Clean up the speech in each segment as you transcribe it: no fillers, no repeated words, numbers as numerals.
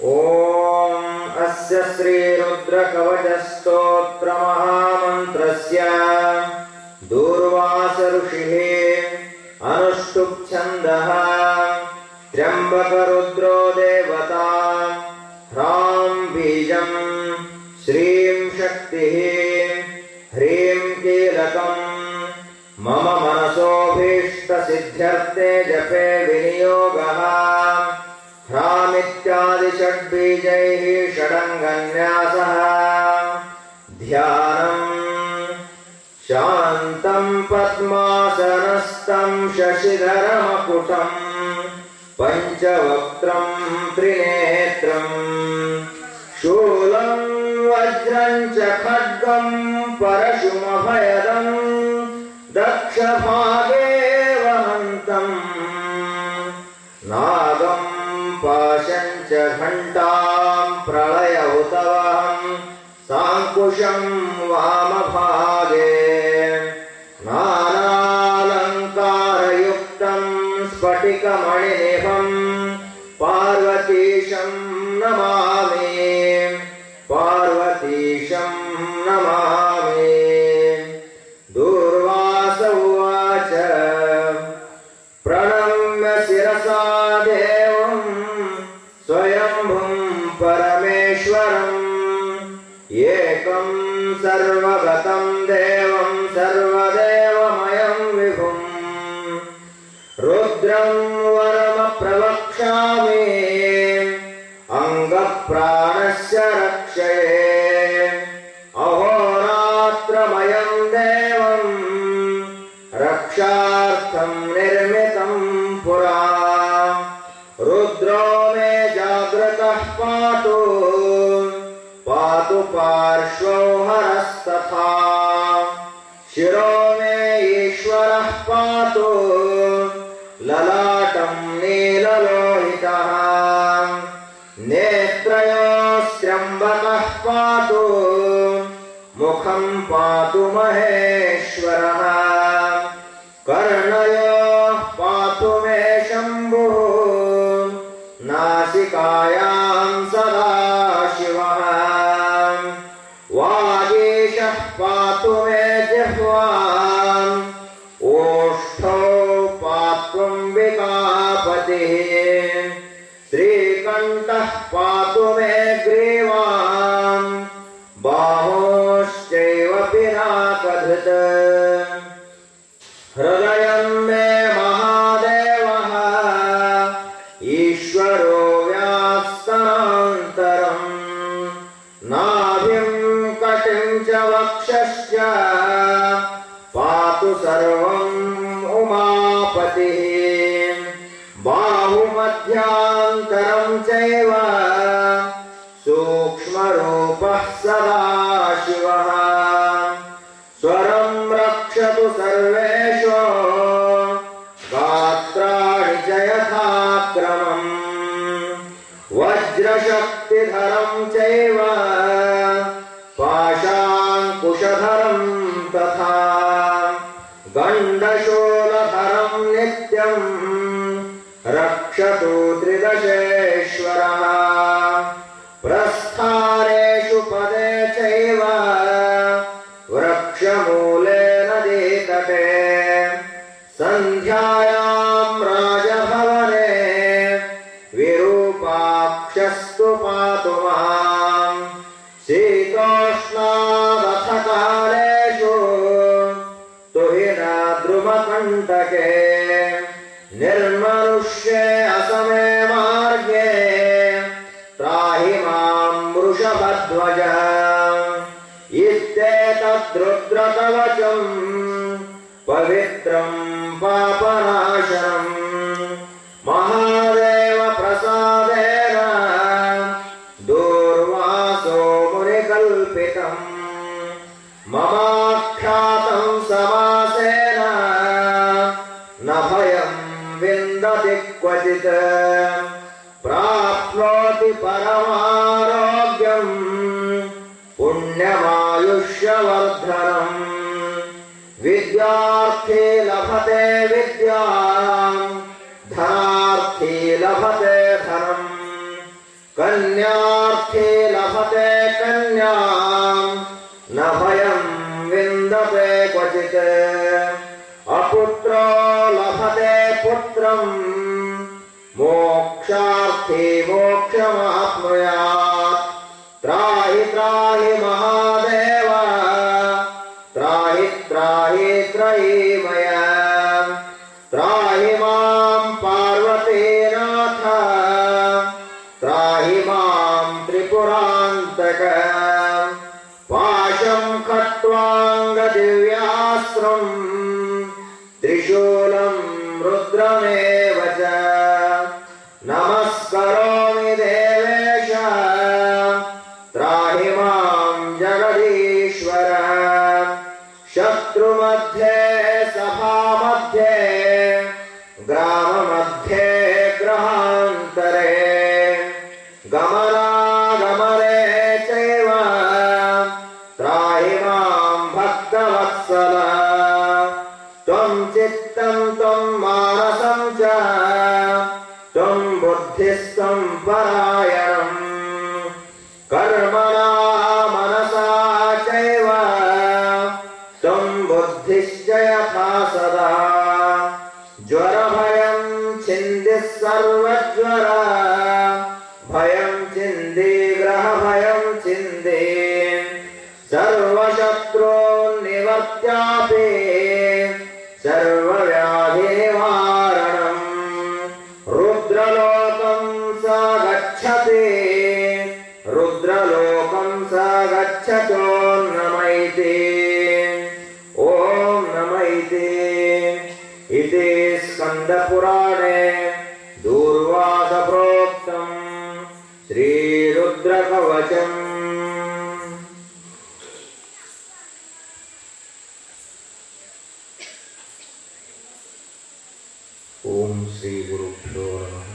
ओम अस्य श्री रुद्रकवचस्तोत्र महामन्त्रस्य दूर्वास ऋषिः अनुष्टुप् छन्दः त्र्यम्बकरुद्रो देवता ह्रां बीजं श्रीं शक्तिः ह्रीं कीलकं मम मनसोभीष्टसिद्ध्यर्थे जपे विनियोगः ह्रामित्यादि षड्बीजैः षडङ्गन्यासः ध्यानम् शान्तं पद्मासनस्थं शशिधरमकुटं पञ्चवक्त्रं त्रिनेत्रं शूलं वज्रं च खड्गं परशुमभयदं दक्षभागे वहन्तं नागं पाशं च घण्टां प्रलयहुतवहं साङ्कुशं वामभागे नानालङ्कारयुक्तं स्फटिकमणिनिभं पार्वतीशं नमामि पार्वतीशं नमामि। दूर्वास उवाच प्रणम्य शिरसा देवं स्वयंभुं परमेश्वरम् एकं सर्वगतं देवं सर्वदेवमयं विभुं रुद्रं वरमप्रवक्ष्यामि अङ्गप्राणस्य रक्षये अहोरात्रमयं देवं रक्षार्थं निर्मितं पुरा रुद्रो मे जागृतः पातु पातु पार्श्वो हरस्तथा शिरो मे ईश्वरः पातु ललाटं नीललोहितः नेत्रयोस्त्र्यम्बकः पातु मुखं पातु महेश्वरः कर्णयोः पातु मे शम्भुः नासिकायां सदाशिवः वागीशः पातु मे जिह्वाम् ओष्ठौ पात्वम्बिकापतिः श्रीकण्ठः पातु मे ग्रीवाम् बाहोश्चैव पिनाकधृत् हृदयं मे महादेवः ईश्वरो व्यास्तनान्तरम् नाभिं कटिं च वक्षश्च पातु सर्वम् उमापतिः बाहुमध्यान्तरं चैव सूक्ष्मरूपः सदाशिवः स्वरं रक्षतु सर्वेषु गात्राणि च यथाक्रमम् वज्रशक्तिधरं चैव पाशाङ्कुशधरं तथा गण्डशूलधरं नित्यं रक्षतु त्रिदशेश्वरः प्रस्थानेषु पदे चैव वृक्षमूले नदीतटे सन्ध्यायां राजभवने विरूपाक्षस्तु पातु मां शीतोष्णादथ कालेषु तुहिना द्रुमकण्टके निर्मनुष्ये असमे मार्गे त्राहि मां वृषभध्वज इत्येतद्रुद्रकवचं पवित्रं पापनाशनं महादेव प्रसादेन दूर्वासो मुनिकल्पितं ममाख्यातं समासेन न भयं विन्दति क्वचित् प्राप्नोति परमारोग्यं पुण्यमायुष्यवर्धनम् विद्यार्थी लभते विद्यां धनार्थी लभते धनम् कन्यार्थी लभते कन्यां न भयं विन्दते क्वचित् अपुत्रो लभते पुत्रं मोक्षार्थी मोक्षमाप्नुयात् त्राहि त्राहि महादेव त्राहि त्राहि त्रयीमय त्राहि मां पार्वतीनाथ त्राहि मां त्रिपुरान्तक पाशं खट्वाङ्गदिव्यास्त्रं त्रिशूलं रुद्रमेव च नमस्करोमि देवेश त्राहि मां जगदीश्वर शत्रुमध्ये सभामध्ये ग्राममध्ये ग्रहान्तरे गमनागमने चैव त्राहि मां भक्तवत्सल त्वं चित्तं त्वं मानसं च त्वं बुद्धिस्त्वं परायणम् कर्मणा मनसा चैव त्वं बुद्धिश्च यथा सदा ज्वरभयं छिन्दिः सर्वज्वर भयं छिन्दी ग्रहभयं छिन्दी सर्वशत्रून्निवर्त्यापि सर्वव्याधिनिवारणम् रुद्रलोकं स गच्छति रुद्रलोकं स गच्छतो नमैति ॐ नमैति इति स्कन्दपुराणे दूर्वासप्रोक्तं श्रीरुद्रकवचम्। ओम श्री गुरुभ्यो नमः।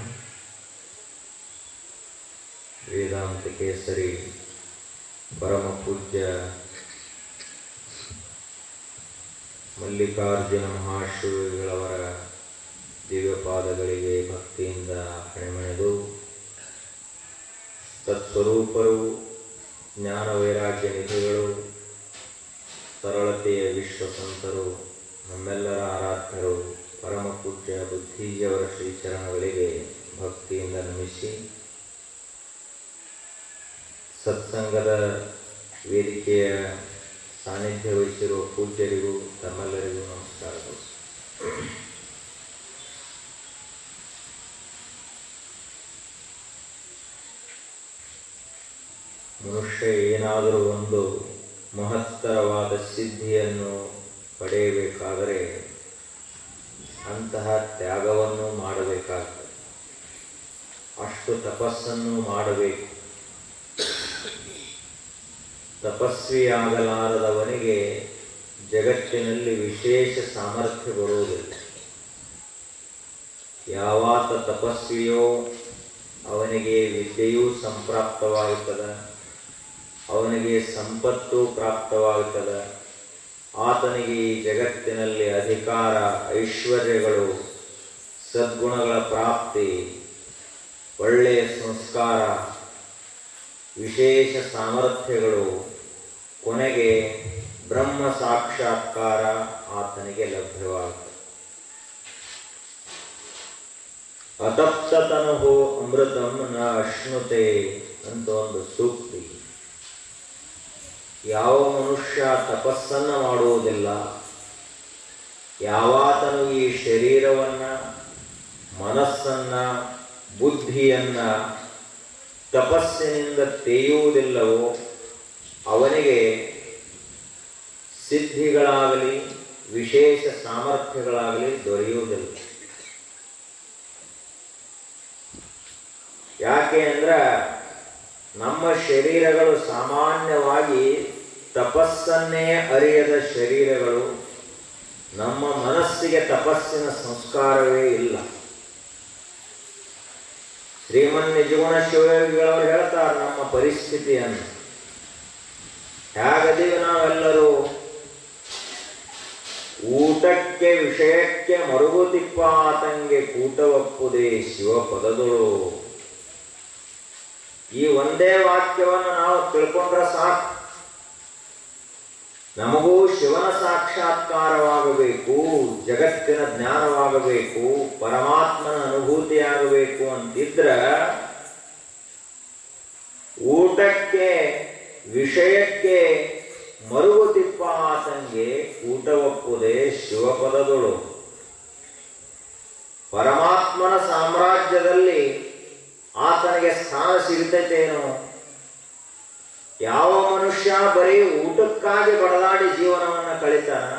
ವೇದಾಂತ ಕೇಸರಿ ಪರಮ ಪೂಜ್ಯ ಮಲ್ಲಿಕಾರ್ಜುನ ಮಹಾಶ್ರೀಗಳವರ ದಿವ್ಯಪಾದಗಳಿಗೆ ಭಕ್ತಿಯಿಂದ ಪ್ರಣಮೆದು ತತ್ಸ್ವರೂಪರು ಜ್ಞಾನ ವೈರಾಗ್ಯ ನಿಧಿಗಳು ಸರಳತೆಯ ವಿಶ್ವಸಂತರು ನಮ್ಮೆಲ್ಲರ ಆರಾಧ್ಯರು ಪರಮ ಪೂಜ್ಯ ಬುದ್ಧಿಯವರ ಶ್ರೀಚರಣಗಳಿಗೆ ಭಕ್ತಿಯಿಂದ ನಮಿಸಿ ಸತ್ಸಂಗದ ವೇದಿಕೆಯ ಸಾನ್ನಿಧ್ಯ ವಹಿಸಿರುವ ಪೂಜ್ಯರಿಗೂ ತಮ್ಮೆಲ್ಲರಿಗೂ ನಮಸ್ಕಾರಗಳು. ಮನುಷ್ಯ ಏನಾದರೂ ಒಂದು ಮಹತ್ತರವಾದ ಸಿದ್ಧಿಯನ್ನು ಪಡೆಯಬೇಕಾದರೆ ಅಂತಹ ತ್ಯಾಗವನ್ನು ಮಾಡಬೇಕಾಗ್ತದೆ. ಅಷ್ಟು ತಪಸ್ಸನ್ನು ಮಾಡಬೇಕು. ತಪಸ್ವಿಯಾಗಲಾರದವನಿಗೆ ಜಗತ್ತಿನಲ್ಲಿ ವಿಶೇಷ ಸಾಮರ್ಥ್ಯ ಬರುವುದಿಲ್ಲ. ಯಾವಾತ ತಪಸ್ವಿಯೋ ಅವನಿಗೆ ವಿದ್ಯೆಯೂ ಸಂಪ್ರಾಪ್ತವಾಗುತ್ತದೆ, ಅವನಿಗೆ ಸಂಪತ್ತು ಪ್ರಾಪ್ತವಾಗುತ್ತದೆ, ಆತನಿಗೆ ಈ ಜಗತ್ತಿನಲ್ಲಿ ಅಧಿಕಾರ ಐಶ್ವರ್ಯಗಳು ಸದ್ಗುಣಗಳ ಪ್ರಾಪ್ತಿ ಒಳ್ಳೆಯ ಸಂಸ್ಕಾರ ವಿಶೇಷ ಸಾಮರ್ಥ್ಯಗಳು ಕೊನೆಗೆ ಬ್ರಹ್ಮ ಸಾಕ್ಷಾತ್ಕಾರ ಆತನಿಗೆ ಲಭ್ಯವಾಗುತ್ತದೆ. ಅತಪ್ತತನುಹೋ ಅಮೃತಂ ನ ಅಶ್ನುತೆ ಅಂತ ಒಂದು ಸೂಕ್ತಿ. ಯಾವ ಮನುಷ್ಯ ತಪಸ್ಸನ್ನು ಮಾಡುವುದಿಲ್ಲ, ಯಾವಾತನು ಈ ಶರೀರವನ್ನ ಮನಸ್ಸನ್ನ ಬುದ್ಧಿಯನ್ನ ತಪಸ್ಸಿನಿಂದ ತೇಯುವುದಿಲ್ಲವೋ ಅವನಿಗೆ ಸಿದ್ಧಿಗಳಾಗಲಿ ವಿಶೇಷ ಸಾಮರ್ಥ್ಯಗಳಾಗಲಿ ದೊರೆಯುವುದಿಲ್ಲ. ಯಾಕೆ ಅಂದ್ರೆ ನಮ್ಮ ಶರೀರಗಳು ಸಾಮಾನ್ಯವಾಗಿ ತಪಸ್ಸನ್ನೇ ಅರಿಯದ ಶರೀರಗಳು. ನಮ್ಮ ಮನಸ್ಸಿಗೆ ತಪಸ್ಸಿನ ಸಂಸ್ಕಾರವೇ ಇಲ್ಲ. ಶ್ರೀಮನ್ ನಿಜಗುಣ ಶಿವಯೋಗಿಗಳವರು ಹೇಳ್ತಾರೆ ನಮ್ಮ ಪರಿಸ್ಥಿತಿಯನ್ನು. ಹೇಗದೀವಿ ನಾವೆಲ್ಲರೂ? ಊಟಕ್ಕೆ ವಿಷಯಕ್ಕೆ ಮರುಗುತಿಪ್ಪಾತಂಗೆ ಕೂಟವಪ್ಪುದೇ ಶಿವ ಪದದೊಳು. ಈ ಒಂದೇ ವಾಕ್ಯವನ್ನು ನಾವು ತಿಳ್ಕೊಂಡ್ರೆ ಸಾಕು. ನಮಗೂ ಶಿವನ ಸಾಕ್ಷಾತ್ಕಾರವಾಗಬೇಕು, ಜಗತ್ತಿನ ಜ್ಞಾನವಾಗಬೇಕು, ಪರಮಾತ್ಮನ ಅನುಭೂತಿಯಾಗಬೇಕು ಅಂತಿದ್ರ ಊಟಕ್ಕೆ ವಿಷಯಕ್ಕೆ ಮರುಗು ತಿಪ್ಪ ಆತಂಗೆ ಊಟ ಒಪ್ಪುದೇ ಶಿವಪದದೊಳು. ಪರಮಾತ್ಮನ ಸಾಮ್ರಾಜ್ಯದಲ್ಲಿ ಆತನಿಗೆ ಸ್ಥಾನ ಸಿಗುತ್ತೇನೋ? ಯಾವ ಮನುಷ್ಯ ಬರೀ ಊಟಕ್ಕಾಗಿ ಬಡದಾಡಿ ಜೀವನವನ್ನು ಕಳೀತಾನ?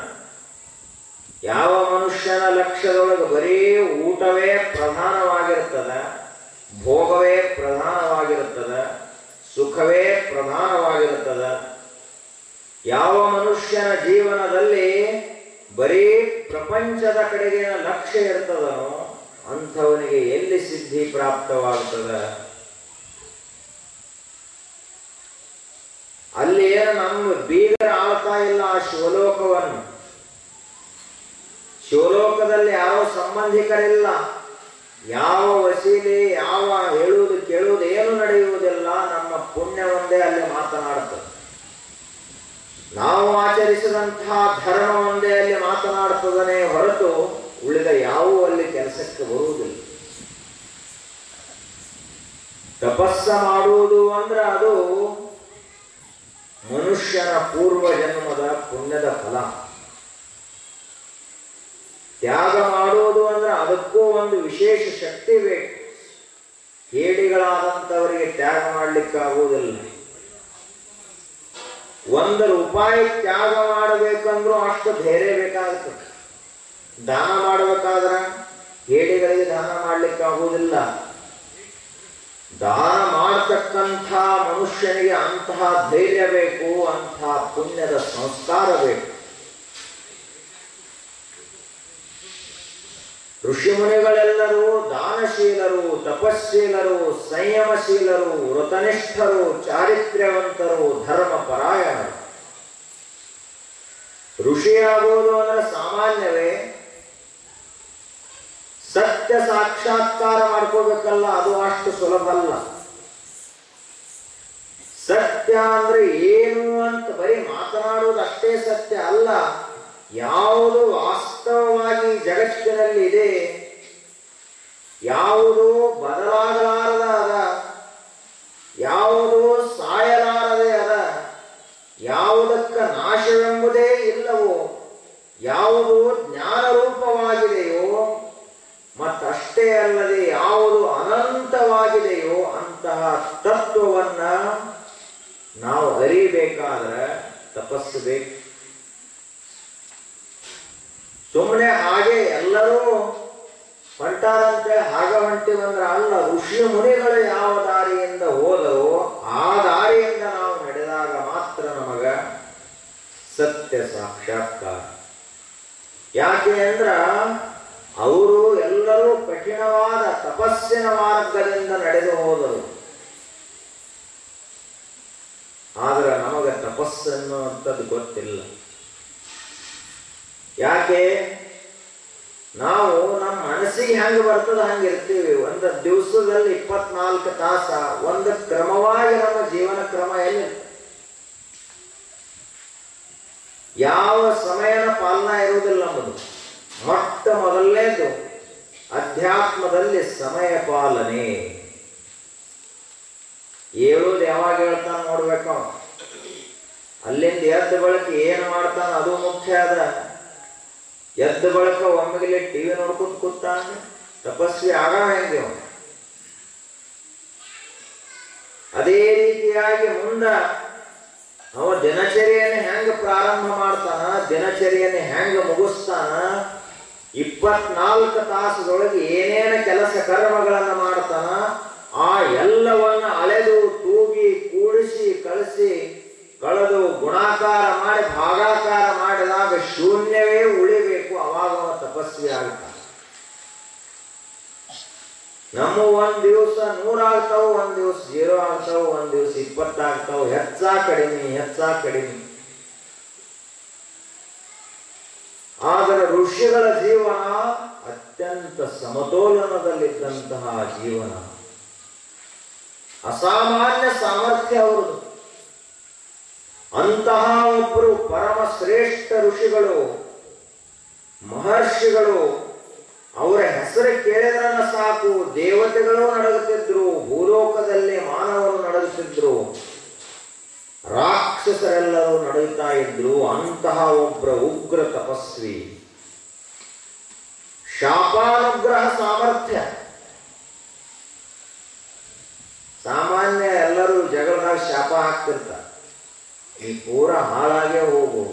ಯಾವ ಮನುಷ್ಯನ ಲಕ್ಷ್ಯದೊಳಗೆ ಬರೀ ಊಟವೇ ಪ್ರಧಾನವಾಗಿರುತ್ತದ, ಭೋಗವೇ ಪ್ರಧಾನವಾಗಿರುತ್ತದ, ಸುಖವೇ ಪ್ರಧಾನವಾಗಿರುತ್ತದ? ಯಾವ ಮನುಷ್ಯನ ಜೀವನದಲ್ಲಿ ಬರೀ ಪ್ರಪಂಚದ ಕಡೆಗಿನ ಲಕ್ಷ್ಯ ಇರ್ತದನೋ ಅಂಥವನಿಗೆ ಎಲ್ಲಿ ಸಿದ್ಧಿ ಪ್ರಾಪ್ತವಾಗ್ತದ? ಅಲ್ಲಿ ಏನು ನಮ್ಮ ಬೀಗರ ಆಳ್ತಾ ಇಲ್ಲ ಆ ಶಿವಲೋಕವನ್ನು. ಶಿವಲೋಕದಲ್ಲಿ ಯಾರೋ ಸಂಬಂಧಿಕರಿಲ್ಲ, ಯಾವ ವಸೀಲೆ, ಯಾವ ಹೇಳುವುದು ಕೇಳುವುದು ಏನು ನಡೆಯುವುದಿಲ್ಲ. ನಮ್ಮ ಪುಣ್ಯ ಒಂದೇ ಅಲ್ಲಿ ಮಾತನಾಡುತ್ತದೆ. ನಾವು ಆಚರಿಸಿದಂತಹ ಧರ್ಮ ಒಂದೇ ಅಲ್ಲಿ ಮಾತನಾಡುತ್ತದನೇ ಹೊರತು ಉಳಿದ ಯಾವುವು ಅಲ್ಲಿ ಕೆಲಸಕ್ಕೆ ಬರುವುದಿಲ್ಲ. ತಪಸ್ಸ ಮಾಡುವುದು ಅಂದ್ರೆ ಅದು ಮನುಷ್ಯನ ಪೂರ್ವ ಜನ್ಮದ ಪುಣ್ಯದ ಫಲ. ತ್ಯಾಗ ಮಾಡುವುದು ಅಂದ್ರೆ ಅದಕ್ಕೂ ಒಂದು ವಿಶೇಷ ಶಕ್ತಿ ಬೇಕು. ಹೇಡಿಗಳಾದಂಥವರಿಗೆ ತ್ಯಾಗ ಮಾಡಲಿಕ್ಕಾಗುವುದಿಲ್ಲ. 1 ರೂಪಾಯಿ ತ್ಯಾಗ ಮಾಡಬೇಕಂದ್ರೂ ಅಷ್ಟು ಧೈರ್ಯ ಬೇಕಾಗುತ್ತದೆ. ದಾನ ಮಾಡಬೇಕಾದ್ರೆ ಹೇಡಿಗಳಿಗೆ ದಾನ ಮಾಡಲಿಕ್ಕಾಗುವುದಿಲ್ಲ. ದಾನ ಮಾಡತಕ್ಕಂಥ ಮನುಷ್ಯನಿಗೆ ಅಂತಹ ಧೈರ್ಯ ಬೇಕು, ಅಂತಹ ಪುಣ್ಯದ ಸಂಸ್ಕಾರ ಬೇಕು. ಋಷಿಮುನಿಗಳೆಲ್ಲರೂ ದಾನಶೀಲರು, ತಪಸ್ಶೀಲರು, ಸಂಯಮಶೀಲರು, ವ್ರತನಿಷ್ಠರು, ಚಾರಿತ್ರ್ಯವಂತರು, ಧರ್ಮಪರಾಯಣರು. ಋಷಿಯಾಗುವುದು ಅಂದರೆ ಸಾಮಾನ್ಯವೇ? ಸತ್ಯ ಸಾಕ್ಷಾತ್ಕಾರ ಮಾಡ್ಕೋಬೇಕಲ್ಲ, ಅದು ಅಷ್ಟು ಸುಲಭ ಅಲ್ಲ. ಸತ್ಯ ಅಂದ್ರೆ ಏನು ಅಂತ ಬರೀ ಮಾತನಾಡುವುದು ಅಷ್ಟೇ ಸತ್ಯ ಅಲ್ಲ. ಯಾವುದು ವಾಸ್ತವವಾಗಿ ಜಗತ್ತಿನಲ್ಲಿ ಇದೆ, ಯಾವುದು ಬದಲಾಗಲಾರದ ಅದ, ಯಾವುದು ಸಾಯಲಾರದೆ ಅದ, ಯಾವುದಕ್ಕ ನಾಶವೆಂಬುದೇ ಇಲ್ಲವೋ, ಯಾವುದು ಜ್ಞಾನರೂಪವಾಗಿದೆಯೋ, ಮತ್ತಷ್ಟೇ ಅಲ್ಲದೆ ಯಾವುದು ಅನಂತವಾಗಿದೆಯೋ ಅಂತಹ ತತ್ವವನ್ನ ನಾವು ಅರಿಬೇಕಾದ್ರೆ ತಪಸ್ಸು ಬೇಕು. ಸುಮ್ಮನೆ ಹಾಗೆ ಎಲ್ಲರೂ ಹೊಂಟಾರಂತೇಳಿ ಹಾಗೆ ಹೊಂಟಿವಂದ್ರೆ ಅಲ್ಲ. ಋಷಿ ಮುನಿಗಳು ಯಾವ ದಾರಿಯಿಂದ ಹೋದರೋ ಆ ದಾರಿಯಿಂದ ನಾವು ನಡೆದಾಗ ಮಾತ್ರ ನಮಗ ಸತ್ಯ ಸಾಕ್ಷಾತ್ಕಾರ. ಯಾಕೆ ಅಂದ್ರ ಅವರು ಎಲ್ಲರೂ ಕಠಿಣವಾದ ತಪಸ್ಸಿನ ಮಾರ್ಗದಿಂದ ನಡೆದು ಹೋದರು. ಆದ್ರೆ ನಮಗೆ ತಪಸ್ಸನ್ನು ಅಂತದ್ದು ಗೊತ್ತಿಲ್ಲ. ಯಾಕೆ? ನಾವು ನಮ್ಮ ಮನಸ್ಸಿಗೆ ಹೆಂಗೆ ಬರ್ತದೆ ಹಂಗಿರ್ತೀವಿ. ಒಂದು ದಿವಸದಲ್ಲಿ 24 ತಾಸ ಒಂದು ಕ್ರಮವಾಗಿ ನಮ್ಮ ಜೀವನ ಕ್ರಮ ಎಲ್ಲಿ, ಯಾವ ಸಮಯನ ಪಾಲನ ಇರುವುದಿಲ್ಲ ನಮ್ಮದು. ಮೊಟ್ಟ ಮೊದಲನೇದು ಅಧ್ಯಾತ್ಮದಲ್ಲಿ ಸಮಯ ಪಾಲನೆ. ಹೇಳೋದು ಯಾವಾಗ ಹೇಳ್ತಾನ ನೋಡ್ಬೇಕು. ಅಲ್ಲಿಂದ ಎದ್ದ ಬಳಕ ಏನು ಮಾಡ್ತಾನ ಅದು ಮುಖ್ಯ ಅದ. ಎದ್ದ ಬಳಕ ಒಮ್ಮೆಗೆ ಟಿವಿ ನೋಡ್ಕೊತ ಕೂತಾನ, ತಪಸ್ವಿ ಆಗ ಹೆಂಗೆ. ಅದೇ ರೀತಿಯಾಗಿ ಮುಂದ ಅವ ದಿನಚರಿಯನ್ನು ಹೆಂಗ ಪ್ರಾರಂಭ ಮಾಡ್ತಾನ, ದಿನಚರಿಯನ್ನು ಹೆಂಗ ಮುಗಿಸ್ತಾನ, 24 ತಾಸದೊಳಗೆ ಏನೇನು ಕೆಲಸ ಕರ್ಮಗಳನ್ನು ಮಾಡ್ತಾನ, ಆ ಎಲ್ಲವನ್ನ ಅಳೆದು ತೂಗಿ ಕೂಡಿಸಿ ಕಳೆದು ಗುಣಾಕಾರ ಮಾಡಿ ಭಾಗಾಕಾರ ಮಾಡಿದಾಗ ಶೂನ್ಯವೇ ಉಳಿಬೇಕು. ಅವಾಗ ಅವ ತಪಸ್ವಿ ಆಗ್ತಾನ. ನಮ್ಮ ಒಂದ್ ದಿವಸ 100 ಆಗ್ತಾವ, ಒಂದ್ ದಿವಸ 0 ಆಗ್ತಾವ, ಒಂದ್ ದಿವಸ 20 ಆಗ್ತಾವ. ಹೆಚ್ಚಾ ಕಡಿಮೆ. ಆದರೆ ಋಷಿಗಳ ಜೀವನ ಅತ್ಯಂತ ಸಮತೋಲನದಲ್ಲಿದ್ದಂತಹ ಜೀವನ. ಅಸಾಮಾನ್ಯ ಸಾಮರ್ಥ್ಯ ಅವರದು. ಅಂತಹ ಒಬ್ಬರು ಪರಮ ಶ್ರೇಷ್ಠ ಋಷಿಗಳು, ಮಹರ್ಷಿಗಳು, ಅವರ ಹೆಸರು ಕೇಳಿದ್ರೆ ಸಾಕು ದೇವತೆಗಳು ನಡಗುತ್ತಿದ್ರು, ಭೂಲೋಕದಲ್ಲಿ ಮಾನವರು ನಡಗುತ್ತಿದ್ರು, ರಾಕ್ಷಸರೆಲ್ಲರೂ ನಡುತ್ತಾ ಇದ್ರು. ಅಂತಹ ಒಬ್ಬರ ಉಗ್ರ ತಪಸ್ವಿ, ಶಾಪಾನುಗ್ರಹ ಸಾಮರ್ಥ್ಯ. ಸಾಮಾನ್ಯ ಎಲ್ಲರೂ ಜಗಳದಾಗ ಶಾಪ ಹಾಕ್ತಿರ್ತಾರೆ, ಈ ಪೂರ ಹಾಳಾಗೇ ಹೋಗು,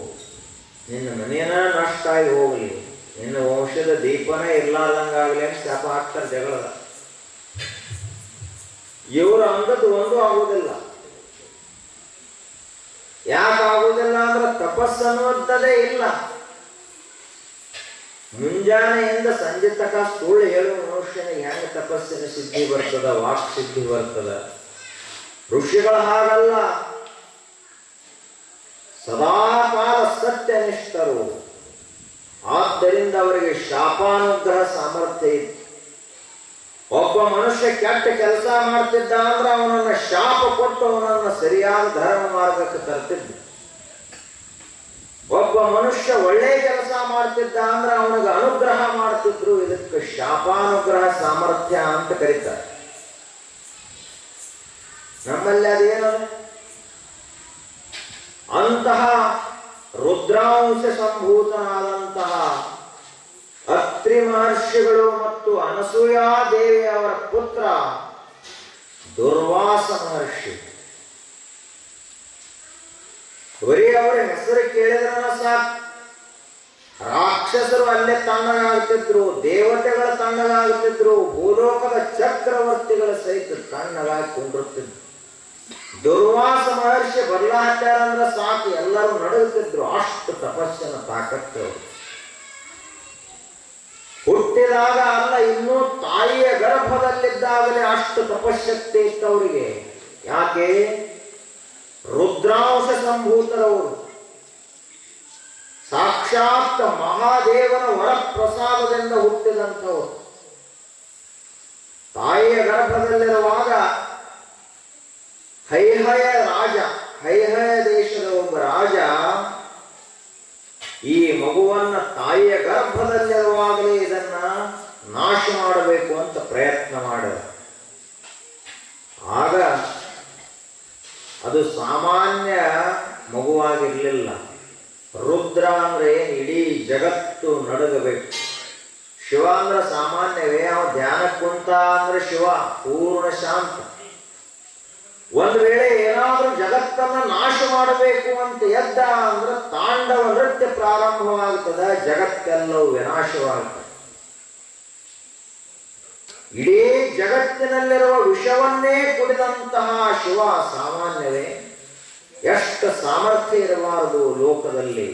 ನಿನ್ನ ಮನೇನ ನಷ್ಟ ಆಗಿ ಹೋಗ್ಲಿ, ನಿನ್ನ ವಂಶದ ದೀಪನೇ ಇರ್ಲಾರ್ದಂಗಾಗ್ಲಿ ಅಂತ ಶಾಪ ಹಾಕ್ತಾರೆ ಜಗಳದ. ಇವರು ಅಂದದ್ದು ಒಂದು ಆಗುವುದಿಲ್ಲ. ಯಾಕೆ ಆಗುವುದಿಲ್ಲ ಅಂದ್ರೆ ತಪಸ್ಸನ್ನುವುದೇ ಇಲ್ಲ. ಮುಂಜಾನೆಯಿಂದ ಸಂಜೆ ತಕ ಸುಳ್ಳು ಹೇಳುವ ಮನುಷ್ಯನಿಗೆ ಹೆಂಗ ತಪಸ್ಸಿನ ಸಿದ್ಧಿ ಬರ್ತದ, ವಾಕ್ ಸಿದ್ಧಿ ಬರ್ತದ? ಋಷಿಗಳ ಹಾಗಲ್ಲ, ಸದಾಕಾಲ ಸತ್ಯನಿಷ್ಠರು. ಆದ್ದರಿಂದ ಅವರಿಗೆ ಶಾಪಾನುಗ್ರಹ ಸಾಮರ್ಥ್ಯ ಇತ್ತು. ಒಬ್ಬ ಮನುಷ್ಯ ಕೆಟ್ಟ ಕೆಲಸ ಮಾಡ್ತಿದ್ದ ಅಂದ್ರೆ ಅವನನ್ನ ಶಾಪ ಕೊಟ್ಟು ಅವನನ್ನ ಸರಿಯಾದ ಧರ್ಮ ಮಾರ್ಗಕ್ಕೆ ತರ್ತಿದ್ದ. ಒಬ್ಬ ಮನುಷ್ಯ ಒಳ್ಳೆ ಕೆಲಸ ಮಾಡ್ತಿದ್ದ ಅಂದ್ರೆ ಅವನಿಗೆ ಅನುಗ್ರಹ ಮಾಡ್ತಿದ್ರು. ಇದಕ್ಕೆ ಶಾಪಾನುಗ್ರಹ ಸಾಮರ್ಥ್ಯ ಅಂತ ಕರೀತಾರೆ. ನಮ್ಮಲ್ಲಿ ಅದೇನು? ಅಂತಹ ರುದ್ರಾಂಶ ಸಂಭೂತನಾದಂತಹ ಅತ್ರಿ ಮಹರ್ಷಿಗಳು ಮತ್ತು ಅನಸೂಯಾ ದೇವಿ ಅವರ ಪುತ್ರ ದುರ್ವಾಸ ಮಹರ್ಷಿ. ಬರೀ ಅವರ ಹೆಸರು ಕೇಳಿದ್ರೆ ಸಾಕು ರಾಕ್ಷಸರು ಅಲ್ಲೇ ತಣ್ಣಗಾಗ್ತಿದ್ರು, ದೇವತೆಗಳ ತಣ್ಣಗಾಗ್ತಿದ್ರು, ಭೂಲೋಕದ ಚಕ್ರವರ್ತಿಗಳ ಸಹಿತ ತಣ್ಣಗಾಗಿ ಕುಂಡಿರುತ್ತಿದ್ರು. ದುರ್ವಾಸ ಮಹರ್ಷಿ ಬರ್ಲಾಚಾರಂದ್ರೆ ಸಾಕು ಎಲ್ಲರೂ ನಡುಗುತ್ತಿದ್ರು. ಅಷ್ಟು ತಪಸ್ಸಿನ ತಾಕತ್ತು. ಹುಟ್ಟಿದಾಗ ಅಲ್ಲ, ಇನ್ನೂ ತಾಯಿಯ ಗರ್ಭದಲ್ಲಿದ್ದಾಗಲೇ ಅಷ್ಟು ತಪಶಕ್ತಿ ಇತ್ತು ಅವರಿಗೆ. ಯಾಕೆ? ರುದ್ರಾಂಶ ಸಂಭೂತರವರು, ಸಾಕ್ಷಾತ್ ಮಹಾದೇವನ ವರಪ್ರಸಾದದಿಂದ ಹುಟ್ಟಿದಂಥವರು. ತಾಯಿಯ ಗರ್ಭದಲ್ಲಿರುವಾಗ ಹೈಹಯ ರಾಜ, ಹೈಹಯ ದೇಶದ ಒಬ್ಬ ರಾಜ ಈ ಮಗುವನ್ನ ತಾಯಿಯ ಗರ್ಭದಲ್ಲಿರುವಾಗಲೇ ಇದನ್ನ ನಾಶ ಮಾಡಬೇಕು ಅಂತ ಪ್ರಯತ್ನ ಮಾಡಿದ. ಆಗ ಅದು ಸಾಮಾನ್ಯ ಮಗುವಾಗಿರ್ಲಿಲ್ಲ. ರುದ್ರ ಅಂದ್ರೆ ಇಡೀ ಜಗತ್ತು ನಡುಗಬೇಕು. ಶಿವ ಅಂದ್ರೆ ಸಾಮಾನ್ಯವೇ, ಅವ ಧ್ಯಾನ ಕುಂತ ಅಂದ್ರೆ ಶಿವ ಪೂರ್ಣ ಶಾಂತ. ಒಂದು ವೇಳೆ ಏನಾದ್ರೂ ಜಗತ್ತನ್ನ ನಾಶ ಮಾಡಬೇಕು ಅಂತ ಎದ್ದ ಅಂದ್ರೆ ತಾಂಡವ ನೃತ್ಯ ಪ್ರಾರಂಭವಾಗ್ತದ, ಜಗತ್ತೆಲ್ಲವೂ ವಿನಾಶವಾಗ್ತದೆ. ಇಡೀ ಜಗತ್ತಿನಲ್ಲಿರುವ ವಿಷವನ್ನೇ ಕುಡಿದಂತಹ ಶಿವ ಸಾಮಾನ್ಯವೇ? ಎಷ್ಟು ಸಾಮರ್ಥ್ಯ ಇರಬಾರದು ಲೋಕದಲ್ಲಿ.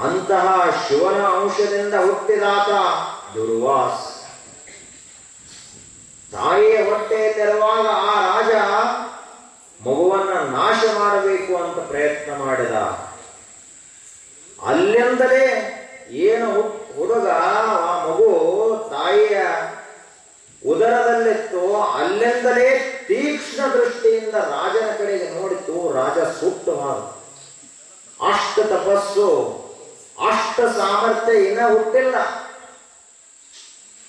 ಅಂತಹ ಶಿವನ ಅಂಶದಿಂದ ಹುಟ್ಟಿದಾತ ದುರ್ವಾಸ. ತಾಯಿಯ ಹೊಟ್ಟೆಯಲ್ಲಿರುವಾಗ ಆ ರಾಜ ಮಗುವನ್ನ ನಾಶ ಮಾಡಬೇಕು ಅಂತ ಪ್ರಯತ್ನ ಮಾಡಿದ. ಅಲ್ಲಿಂದಲೇ ಏನು ಹುಡುಗ ಆ ಮಗು ತಾಯಿಯ ಉದರದಲ್ಲಿತ್ತು, ಅಲ್ಲಿಂದಲೇ ತೀಕ್ಷ್ಣ ದೃಷ್ಟಿಯಿಂದ ರಾಜನ ಕಡೆಗೆ ನೋಡಿತು. ರಾಜ ಸುಟ್ಟು ಮಾಡು. ಅಷ್ಟು ತಪಸ್ಸು, ಅಷ್ಟು ಸಾಮರ್ಥ್ಯ ಇನ್ನ ಹುಟ್ಟಿಲ್ಲ.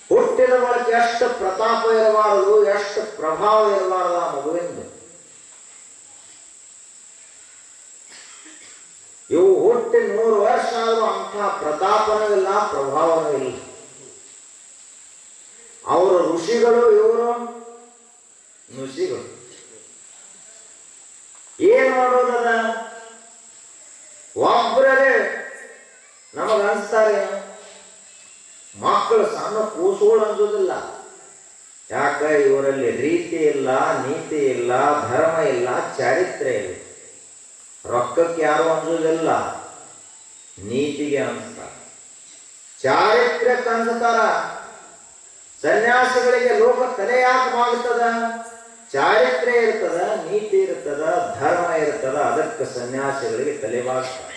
ಹುಟ್ಟಿದ ಬಳಿಕ ಎಷ್ಟು ಪ್ರತಾಪ ಇರಬಾರದು, ಎಷ್ಟು ಪ್ರಭಾವ ಇರಬಾರದು ಆ ಮಗುವಿಂದ. ಇವು ಹುಟ್ಟಿ 100 ವರ್ಷ ಆದರೂ ಅಂತಹ ಪ್ರತಾಪನೂ ಇಲ್ಲ, ಪ್ರಭಾವನೂ ಇಲ್ಲ. ಅವರು ಋಷಿಗಳು, ಇವರು ನುಷಿಗಳು. ಏನ್ ಮಾಡೋದದ? ಒಬ್ಬರೇ ನಮಗನ್ಸ್ತಾರೆ, ಮಕ್ಕಳು ಸಣ್ಣ ಕೂಸುಗಳು ಅನ್ಸೋದಿಲ್ಲ. ಯಾಕ? ಇವರಲ್ಲಿ ರೀತಿ ಇಲ್ಲ, ನೀತಿ ಇಲ್ಲ, ಧರ್ಮ ಇಲ್ಲ, ಚಾರಿತ್ರ್ಯ ಇಲ್ಲ. ರೊಕ್ಕಕ್ಕೆ ಯಾರು ಅನ್ಸೋದಿಲ್ಲ, ನೀತಿಗೆ ಅನ್ಸ್ತಾರ, ಚಾರಿತ್ರ್ಯಕ್ಕೆ ಅನ್ಸ್ತಾರ. ಸನ್ಯಾಸಿಗಳಿಗೆ ಲೋಕ ತಲೆ ಯಾಕೆ ಬಾಗುತ್ತದ? ಚಾರಿತ್ರ್ಯ ಇರ್ತದ, ನೀತಿ ಇರ್ತದ, ಧರ್ಮ ಇರ್ತದ, ಅದಕ್ಕೆ ಸನ್ಯಾಸಿಗಳಿಗೆ ತಲೆ ಬಾಗ್ತಾರೆ.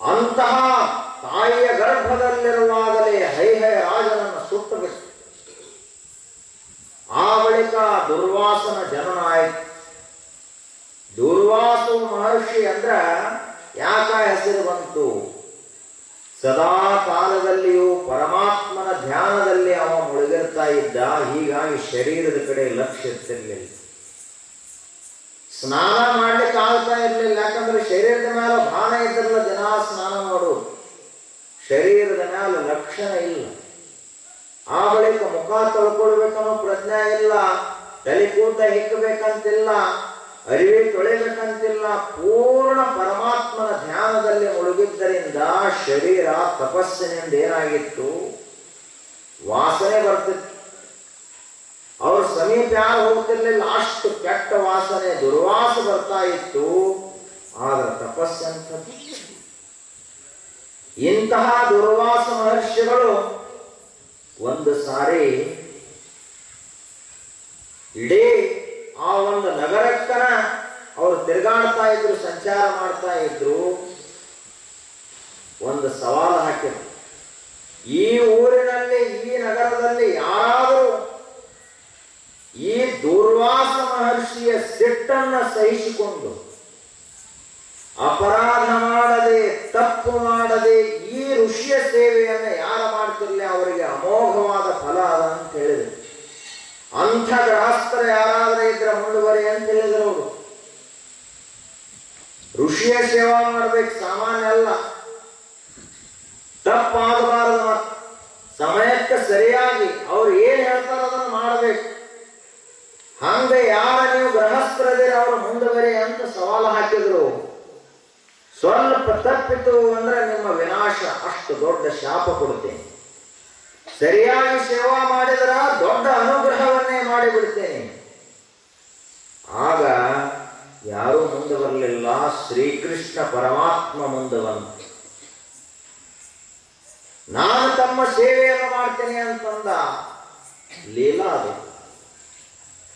ಅಂತಹ ತಾಯಿಯ ಗರ್ಭದಲ್ಲಿರುವಾಗಲೇ ಹೈಹಯ ರಾಜನನ್ನು ಸುಟ್ಟು ಬಿಟ್ಟು, ಆ ಬಳಿಕ ದುರ್ವಾಸನ ಜನನ ಆಯ್ತು. ದುರ್ವಾಸ ಮಹರ್ಷಿ ಅಂದ್ರ ಯಾಕ ಹೆಸರು ಬಂತು? ಸದಾ ಕಾಲದಲ್ಲಿಯೂ ಪರಮಾತ್ಮನ ಧ್ಯಾನದಲ್ಲಿ ಅವ ಮುಳುಗಿರ್ತಾ ಇದ್ದ. ಹೀಗಾಗಿ ಶರೀರದ ಕಡೆ ಲಕ್ಷ್ಯ ಇರ್ತಿರ್ಲಿಲ್ಲ. ಸ್ನಾನ ಮಾಡ್ಲಿಕ್ಕೆ ಆಗ್ತಾ ಇರ್ಲಿಲ್ಲ. ಯಾಕಂದ್ರೆ ಶರೀರದ ಮೇಲೆ ಭಾನ ಇದ್ರಲ್ಲ, ದಿನ ಸ್ನಾನ ಮಾಡೋದು. ಶರೀರದ ಮೇಲೆ ಲಕ್ಷಣ ಇಲ್ಲ. ಆ ಬಳಿಕ ಮುಖ ತೊಳ್ಕೊಳ್ಬೇಕನ್ನೋ ಪ್ರಜ್ಞೆ ಇಲ್ಲ. ತಲೆ ಕೂತ ಹಿಕ್ಕಬೇಕಂತಿಲ್ಲ, ಅರಿವಿ ತೊಳಿಬೇಕಂತಿಲ್ಲ. ಪೂರ್ಣ ಪರಮಾತ್ಮನ ಧ್ಯಾನದಲ್ಲಿ ಮುಳುಗಿದ್ದರಿಂದ ಶರೀರ ತಪಸ್ಸಿನಿಂದ ಏನಾಗಿತ್ತು? ವಾಸನೆ ಬರ್ತಿತ್ತು. ಅವ್ರ ಸಮೀಪ ಯಾರು ಹೋಗ್ತಿರ್ಲಿಲ್ಲ, ಅಷ್ಟು ಕೆಟ್ಟ ವಾಸನೆ, ದುರ್ವಾಸ ಬರ್ತಾ ಇತ್ತು. ಆದ್ರೆ ತಪಸ್ಸಂಥದ್ದು. ಇಂತಹ ದುರ್ವಾಸ ಮಹರ್ಷಿಗಳು ಒಂದು ಸಾರಿ ಇಡೀ ಆ ಒಂದು ನಗರಕ್ಕನ ಅವರು ತಿರುಗಾಡ್ತಾ ಇದ್ರು, ಸಂಚಾರ ಮಾಡ್ತಾ ಇದ್ರು. ಒಂದು ಸವಾಲು ಹಾಕಿದ್ರು. ಈ ಊರಿನಲ್ಲಿ, ಈ ನಗರದಲ್ಲಿ ಯಾರಾದರೂ ಈ ದುರ್ವಾಸ ಮಹರ್ಷಿಯ ಸಿಟ್ಟನ್ನ ಸಹಿಸಿಕೊಂಡು ಅಪರಾಧ ಮಾಡದೆ, ತಪ್ಪು ಮಾಡದೆ ಈ ಋಷಿಯ ಸೇವೆಯನ್ನು ಯಾರು ಮಾಡ್ತಿರ್ಲಿ ಅವರಿಗೆ ಅಮೋಘವಾದ ಫಲ ಅದ ಅಂತ ಹೇಳಿದ್ರು. ಅಂಥ ಗೃಹಸ್ಥರು ಯಾರಾದ್ರೆ ಇದ್ರೆ ಮುಂದುವರಿ ಅಂತ ಹೇಳಿದ್ರು ಅವರು. ಋಷಿಯ ಸೇವಾ ಮಾಡ್ಬೇಕು, ಸಾಮಾನ್ಯ ಅಲ್ಲ. ತಪ್ಪಾಗಬಾರದು. ಸಮಯಕ್ಕೆ ಸರಿಯಾಗಿ ಅವ್ರು ಏನ್ ಹೇಳ್ತಾರ ಅದನ್ನು ಮಾಡಬೇಕು. ಹಂಗ ಯಾರ ನೀವು ಗೃಹಸ್ಥರದಿರ ಅವರು ಮುಂದುವರಿ ಅಂತ ಸವಾಲು ಹಾಕಿದ್ರು. ಸ್ವಲ್ಪ ತಪ್ಪಿತು ಅಂದ್ರೆ ನಿಮ್ಮ ವಿನಾಶ, ಅಷ್ಟು ದೊಡ್ಡ ಶಾಪ ಕೊಡುತ್ತೇನೆ. ಸರಿಯಾಗಿ ಸೇವಾ ಮಾಡಿದ್ರ ದೊಡ್ಡ ಅನುಗ್ರಹವನ್ನೇ ಮಾಡಿಬಿಡ್ತೇನೆ. ಆಗ ಯಾರೂ ಮುಂದೆ ಬರಲಿಲ್ಲ. ಶ್ರೀಕೃಷ್ಣ ಪರಮಾತ್ಮ ಮುಂದೆ ಬಂದ. ನಾನು ತಮ್ಮ ಸೇವೆಯನ್ನು ಮಾಡ್ತೇನೆ ಅಂತಂದ. ಲೀಲಾ ಅದು.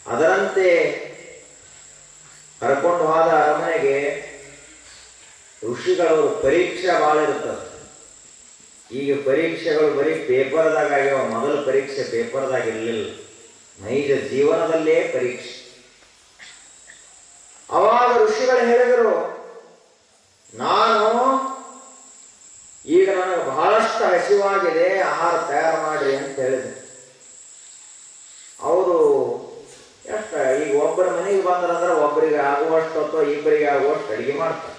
ಅದರಂತೆ ಕರ್ಕೊಂಡು ಹೋದ ಅರಮನೆಗೆ. ಋಷಿಗಳವರು ಪರೀಕ್ಷೆ ಭಾಳ ಇರ್ತದೆ. ಈಗ ಪರೀಕ್ಷೆಗಳು ಬರೀ ಪೇಪರ್ದಾಗ ಆಗ್ಯಾವ. ಮೊದಲ ಪರೀಕ್ಷೆ ಪೇಪರ್ದಾಗ ಇರಲಿಲ್ಲ, ನೈಜ ಜೀವನದಲ್ಲೇ ಪರೀಕ್ಷೆ. ಅವಾಗ ಋಷಿಗಳು ಹೇಳಿದರು, ನಾನು ಈಗ ನನಗೆ ಬಹಳಷ್ಟು ಹಸಿವಾಗಿದೆ, ಆಹಾರ ತಯಾರು ಮಾಡ್ರಿ ಅಂತ ಹೇಳಿದ್ರು. ಅವರು ಎಷ್ಟ ಈಗ ಒಬ್ಬರ ಮನೆಗೆ ಬಂದ್ರಂದ್ರೆ ಒಬ್ಬರಿಗೆ ಆಗುವಷ್ಟು ಅಥವಾ ಇಬ್ಬರಿಗೆ ಆಗುವಷ್ಟು ಅಡಿಗೆ ಮಾಡ್ತಾರೆ.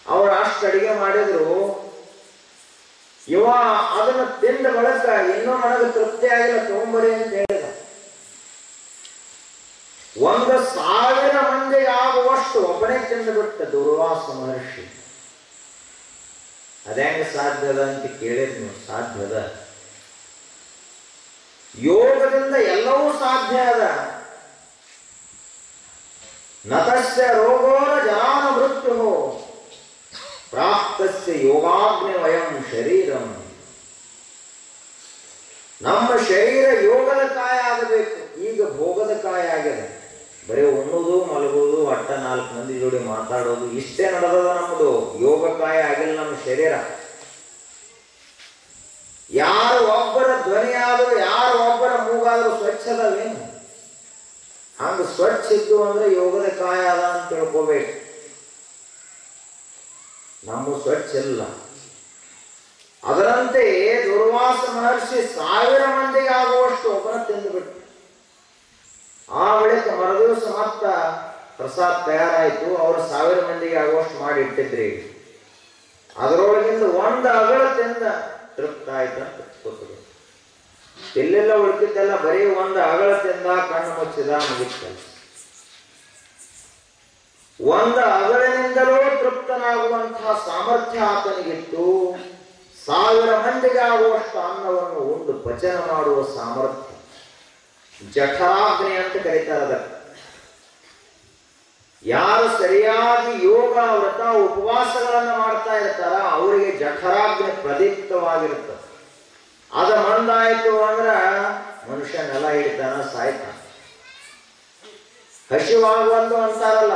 ಅವರು ಅಷ್ಟು ಅಡಿಗೆ ಮಾಡಿದ್ರು. ಇವ ಅದನ್ನು ತಿಂದ ಬಳಿಕ ಇನ್ನೂ ನನಗೆ ತೃಪ್ತಿ ಆಗಿಲ್ಲ, ತಗೊಂಬರಿ ಅಂತ ಹೇಳಿದ. 1,000 ಮಂದಿಗೆ ಆಗುವಷ್ಟು ಒಬ್ಬನೇ ತಿಂದು ಬಿಟ್ಟ ದುರ್ವಾಸ ಮಹರ್ಷಿ. ಅದ್ಯಾಂಗ ಸಾಧ್ಯದ ಅಂತ ಕೇಳಿದ್ ನೀವು? ಸಾಧ್ಯದ. ಯೋಗದಿಂದ ಎಲ್ಲವೂ ಸಾಧ್ಯ ಅದ. ನತಸ್ಯ ರೋಗೋನ ಜಾನ ಮೃತ್ಯು ಪ್ರಾಪ್ತಸ್ಯ ಯೋಗಾಗ್ನಿ ವಯಂ ಶರೀರಂ. ನಮ್ಮ ಶರೀರ ಯೋಗದ ಕಾಯ ಆಗಬೇಕು. ಈಗ ಭೋಗದ ಕಾಯ ಆಗಿದೆ. ಬರೀ ಉಣ್ಣುವುದು, ಮಲಗುವುದು, ಅಟ್ಟ 4 ಮಂದಿ ಜೋಡಿ ಮಾತಾಡೋದು, ಇಷ್ಟೇ ನಡೆದದ ನಮ್ಮದು. ಯೋಗ ಕಾಯ ಆಗಿಲ್ಲ ನಮ್ಮ ಶರೀರ. ಯಾರು ಒಬ್ಬರ ಧ್ವನಿ ಆದರೂ, ಯಾರು ಒಬ್ಬರ ಮೂಗಾದರೂ ಸ್ವಚ್ಛದವೇನು? ಹಂಗ ಸ್ವಚ್ಛ ಇದ್ದು ಅಂದ್ರೆ ಯೋಗದ ಕಾಯ ಅದ ಅಂತ ತಿಳ್ಕೋಬೇಕು. ನಮ್ಮ ಸ್ವಚ್ಛ ಇಲ್ಲ. ಅದರಂತೆ ದುರ್ವಾಸ ಮಹರ್ಷಿ 1000 ಮಂದಿಗೆ ಆಗುವಷ್ಟು ಒಬ್ಬನ ತಿಂದುಬಿಟ್ಟು. ಆ ಬಳಿಕ ಮರುದಿವಸ ಮತ್ತ ಪ್ರಸಾದ ತಯಾರಾಯಿತು. ಅವರು 1000 ಮಂದಿಗೆ ಆಗುವಷ್ಟು ಮಾಡಿ ಇಟ್ಟಿದ್ರಿ. ಅದರೊಳಗಿಂದ 1 ಅಗಳ ತಿಂದ ತೃಪ್ತ ಆಯ್ತಂತ ಗೊತ್ತಿದೆ. ಎಲ್ಲೆಲ್ಲ ಉಳಿದಿದ್ದೆಲ್ಲ ಬರೀ 1 ಅಗಳ ತಿಂದ, ಕಣ್ಣು ಮುಚ್ಚಿದ, ಮುಗಿತ್ತಲ್ಲ. 1 ಅಗಳಿನಿಂದಲೂ ತೃಪ್ತನಾಗುವಂತಹ ಸಾಮರ್ಥ್ಯ ಆತನಿಗಿತ್ತು. 1000 ಮಂದಿಗೆ ಆಗುವಷ್ಟು ಅನ್ನವನ್ನು ಉಂಡು ಪಚನ ಮಾಡುವ ಸಾಮರ್ಥ್ಯ. ಜಠರಾಗ್ನಿ ಅಂತ ಕರೀತಾರೆ ಅದಕ್ಕೆ. ಯಾರು ಸರಿಯಾಗಿ ಯೋಗ, ವ್ರತ, ಉಪವಾಸಗಳನ್ನು ಮಾಡ್ತಾ ಇರ್ತಾರ ಅವರಿಗೆ ಜಠರಾಗ್ನಿ ಪ್ರದೀಪ್ತವಾಗಿರ್ತದೆ. ಅದ ಮಂದಾಯ್ತು ಅಂದ್ರ ಮನುಷ್ಯ ನೆಲ ಹಿಡಿತಾನ, ಸಾಯ್ತಾನ. ಹಸಿವಾಗುವುದು ಅಂತಾರಲ್ಲ,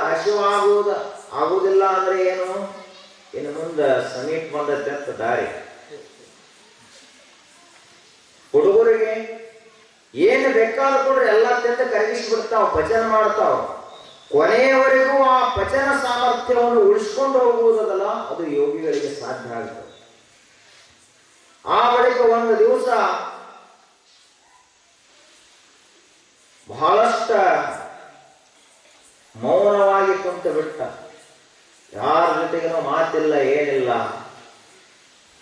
ಆಗುವುದಿಲ್ಲ ಅಂದ್ರೆ ಏನು? ಇನ್ನು ಮುಂದೆ ಸಮೀಪ ಬಂದತ್ತೆ ದಾರಿ. ಹುಡುಗರಿಗೆ ಏನು ಬೇಕಾದ್ರೂ ಕೂಡ ಎಲ್ಲ ತಿಂದು ಕರಗಿಸಿಬಿಡ್ತಾವ, ಪಚನ ಮಾಡ್ತಾವ. ಕೊನೆಯವರೆಗೂ ಆ ಪಚನ ಸಾಮರ್ಥ್ಯವನ್ನು ಉಳಿಸ್ಕೊಂಡು ಹೋಗುವುದಲ್ಲ, ಅದು ಯೋಗಿಗಳಿಗೆ ಸಾಧ್ಯ ಆಗುತ್ತೆ. ಆ ಬಳಿಕ ಒಂದು ದಿವಸ ಬಹಳಷ್ಟು ಮೌನವಾಗಿ ಕುಂತು ಬಿಟ್ಟ. ಯಾರ ಜೊತೆಗೇನೋ ಮಾತಿಲ್ಲ, ಏನಿಲ್ಲ.